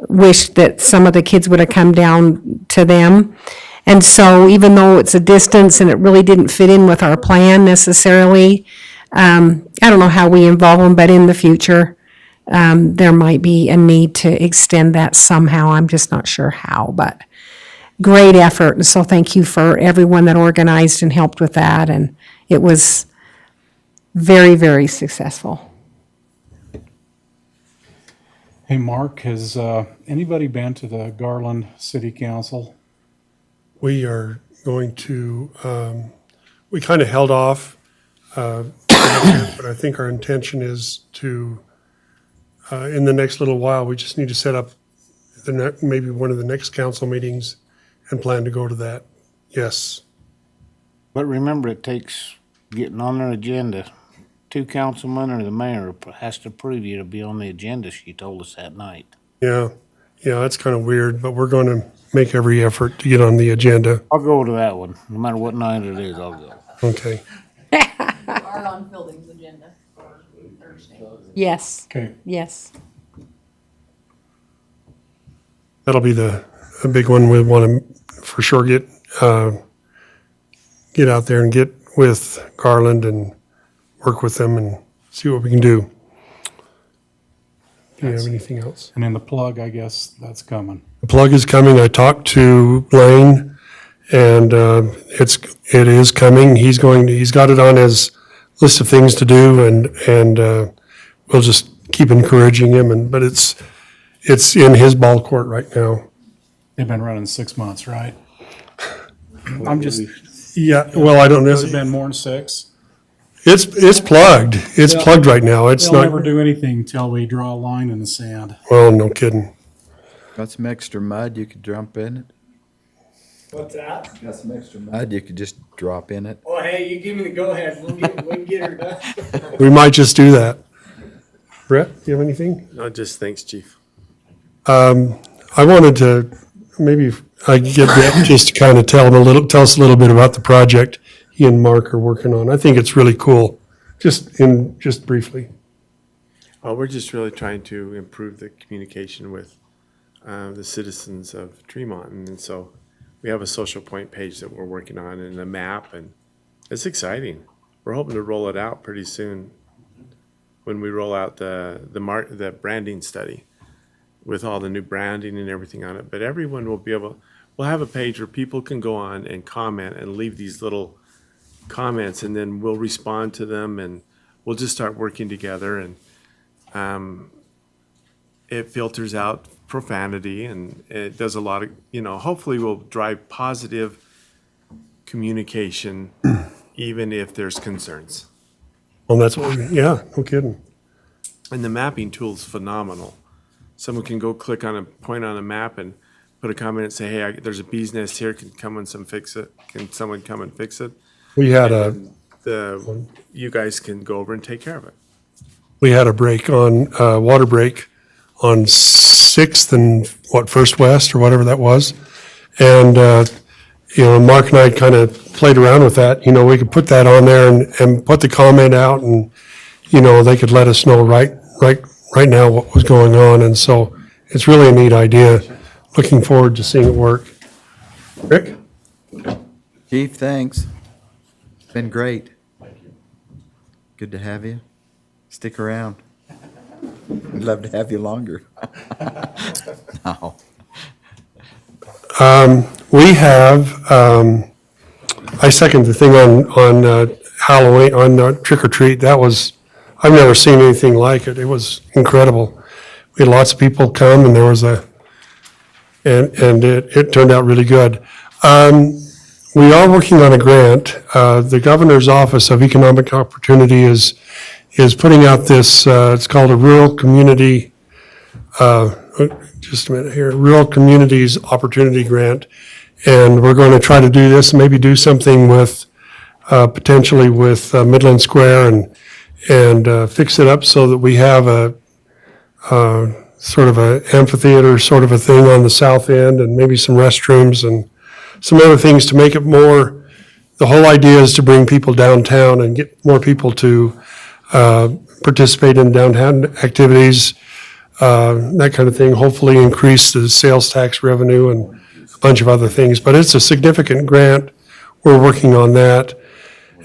wished that some of the kids would have come down to them. And so even though it's a distance and it really didn't fit in with our plan necessarily, I don't know how we involve them, but in the future, there might be a need to extend that somehow. I'm just not sure how, but great effort. And so thank you for everyone that organized and helped with that. And it was very, very successful. Hey, Mark, has anybody been to the Garland City Council? We are going to, we kind of held off, but I think our intention is to, in the next little while, we just need to set up maybe one of the next council meetings and plan to go to that. Yes. But remember, it takes getting on their agenda. 2 councilmen or the mayor has to approve you to be on the agenda, she told us that night. Yeah, that's kind of weird, but we're going to make every effort to get on the agenda. I'll go to that one. No matter what night it is, I'll go. Okay. Aren't on Fielding's agenda for Thursday. Yes. Okay. Yes. That'll be the big one we want to for sure get out there and get with Garland and work with them and see what we can do. Do you have anything else? And then the plug, I guess that's coming. The plug is coming. I talked to Blaine, and it is coming. He's got it on his list of things to do, and we'll just keep encouraging him. But it's in his ball court right now. They've been running 6 months, right? I'm just. Yeah. Well, I don't know. Has it been more than 6? It's plugged. It's They'll- plugged right now. It's They'll never not, do anything till we draw a line in the sand. well, no kidding. Got some extra mud, you could dump in it? What's that? Got some extra mud, you could just drop in it? Oh, hey, you give me the go-ahead, we can get her done. We might just do that. Brett, do you have anything? No, just thanks, Chief. I wanted to, maybe if I could get Brett just to kind of tell us a little bit about the project he and Mark are working on. I think it's really cool, just briefly. We're just really trying to improve the communication with the citizens of Tremont. And so we have a social point page that we're working on and a map, and it's we're hoping to roll it out pretty soon when we roll out the branding study with all the new branding and everything on it. But everyone will be able, we'll have a page where people can go on and comment and leave these little comments, and then we'll respond to them, and we'll just start working together. And it filters out profanity, and it does a lot of, hopefully will drive positive communication even if there's concerns. Well, that's what, yeah, no kidding. And the mapping tool is phenomenal. Someone can go click on a point on a map and put a comment and say, hey, there's a bee's nest here, can someone fix it? Can someone come and fix it? We had You guys can go over and take care of it. we had a break on, water break on 6th and First West or whatever that was. And, Mark and I kind of played around with that. We could put that on there and put the comment out, and, they could let us know right now what was going on. And so it's really a neat idea. Looking forward to seeing it work. Rick? Chief, thanks. It's been great. Good to have you. Stick around. We'd love to have you longer. No. We have, I second the thing on Halloween, on trick or treat. I've never seen anything like it. It was incredible. We had lots of people come, and there was and it turned out really good. We are working on a grant. The Governor's Office of Economic Opportunity is putting out this, it's called a Rural Community, just a minute here, Rural Communities Opportunity Grant. And we're going to try to do this, maybe do something with, potentially with Midland Square and fix it up so that we have a sort of a amphitheater sort of a thing on the south end, and maybe some restrooms and some other things to make it more, the whole idea is to bring people downtown and get more people to participate in downtown activities, that kind of thing, hopefully increase the sales tax revenue and a bunch of other things. But it's a significant grant. We're working on that.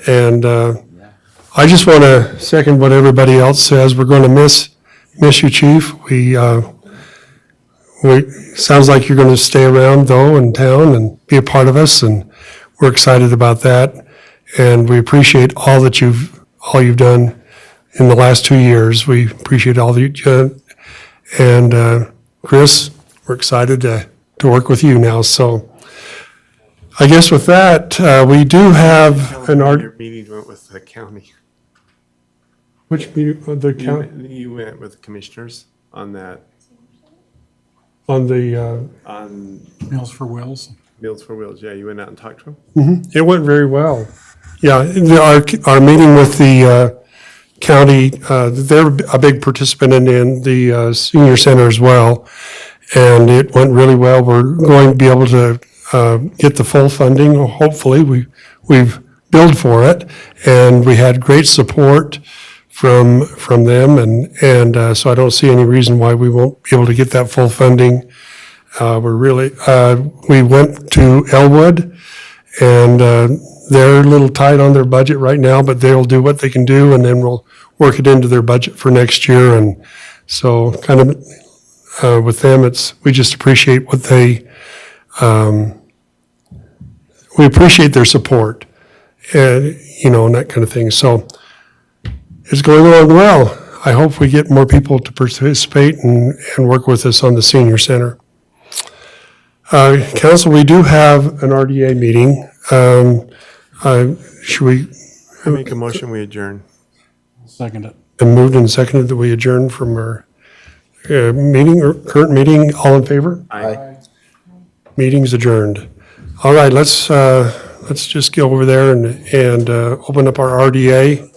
And I just want to second what everybody else says. We're going to miss you, Chief. Sounds like you're going to stay around, though, in town and be a part of us, and we're excited about that. And we appreciate all you've done in the last 2 years. We appreciate all that you've done. And Chris, we're excited to work with you now. So I guess with that, we do have an Your meeting went with the county. Which meeting, the county, You went with the commissioners on that, on the, on Meals for Wills. Meals for Wheels. Yeah, you went out and talked to them? it went very well. Yeah, our meeting with the county, they're a big participant in the senior center as well, and it went really well. We're going to be able to get the full funding, hopefully. We've billed for it, and we had great support from them, and so I don't see any reason why we won't be able to get that full funding. We went to Elwood, and they're a little tight on their budget right now, but they'll do what they can do, and then we'll work it into their budget for next year. And so kind of with them, we just appreciate what we appreciate their support, and that kind of thing. So it's going along well. I hope we get more people to participate and work with us on the senior center. Council, we do have an RDA meeting. Should we I make a motion, we adjourn. Second it. And moved and seconded that we adjourn from our meeting, or current meeting. All in favor? Aye. Meeting's adjourned. All right, let's just go over there and open up our RDA.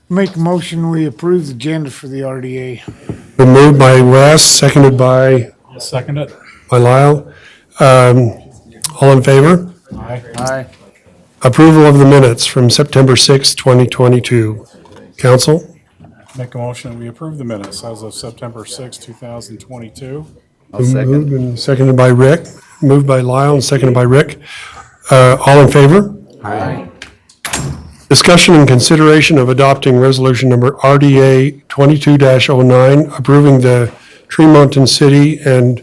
Make a motion, we approve the agenda for the RDA. Been moved by Wes, seconded by I'll second it. Lyle. All in favor? Aye. Aye. Approval of the minutes from September 6, 2022. Council? Make a motion, we approve the minutes as of September 6, 2022. I'll second. Moved and seconded by Rick. Moved by Lyle and seconded by Rick. All in favor? Aye. Discussion and consideration of adopting resolution number RDA 22-09, approving the Tree Mountain City RDA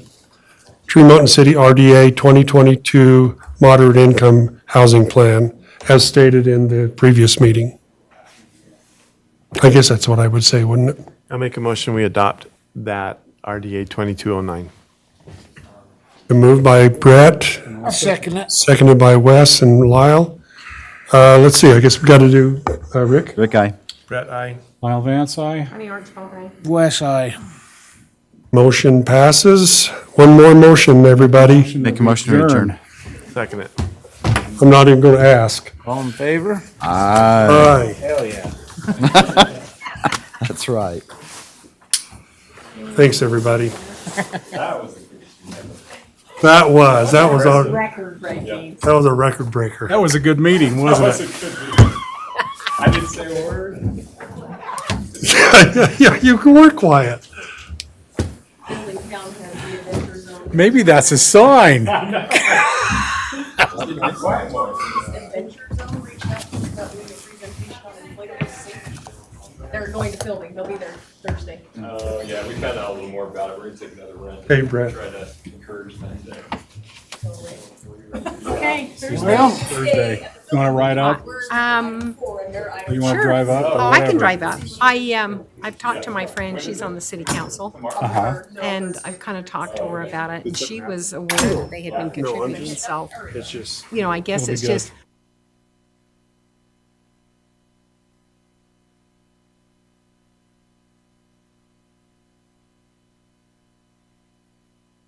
2022 moderate income housing plan, as stated in the previous meeting. I guess that's what I would say, wouldn't it? I'll make a motion, we adopt that RDA 2209. Been moved by Brett, I'll second it. seconded by Wes and Lyle. Let's see, I guess we've got to do Rick. Rick, aye. Brett, aye. Lyle Vance, aye. Honey Archibald, aye. Wes, aye. Motion passes. One more motion, everybody. Make a motion to adjourn. Second it. I'm not even going to ask. All in favor? Aye. Hell yeah. That's right. Thanks, everybody. That was our, Record breaking. that was a record breaker. That was a good meeting, wasn't it? I didn't say a word. Yeah, you were quiet. Maybe that's a sign. They're going to filming, they'll be there Thursday. Yeah, we found out a little more about it. We're gonna take another run. Hey, Brett. Try to encourage that day. Okay. Thursday. You want to ride up? Or you want to drive up? or Oh, I can whatever? drive up. I've talked to my friend, she's on the city council, and I've kind of talked to her about it, and she was aware that they had been contributing, so, It's just, you know, I guess It'll be it's good. just,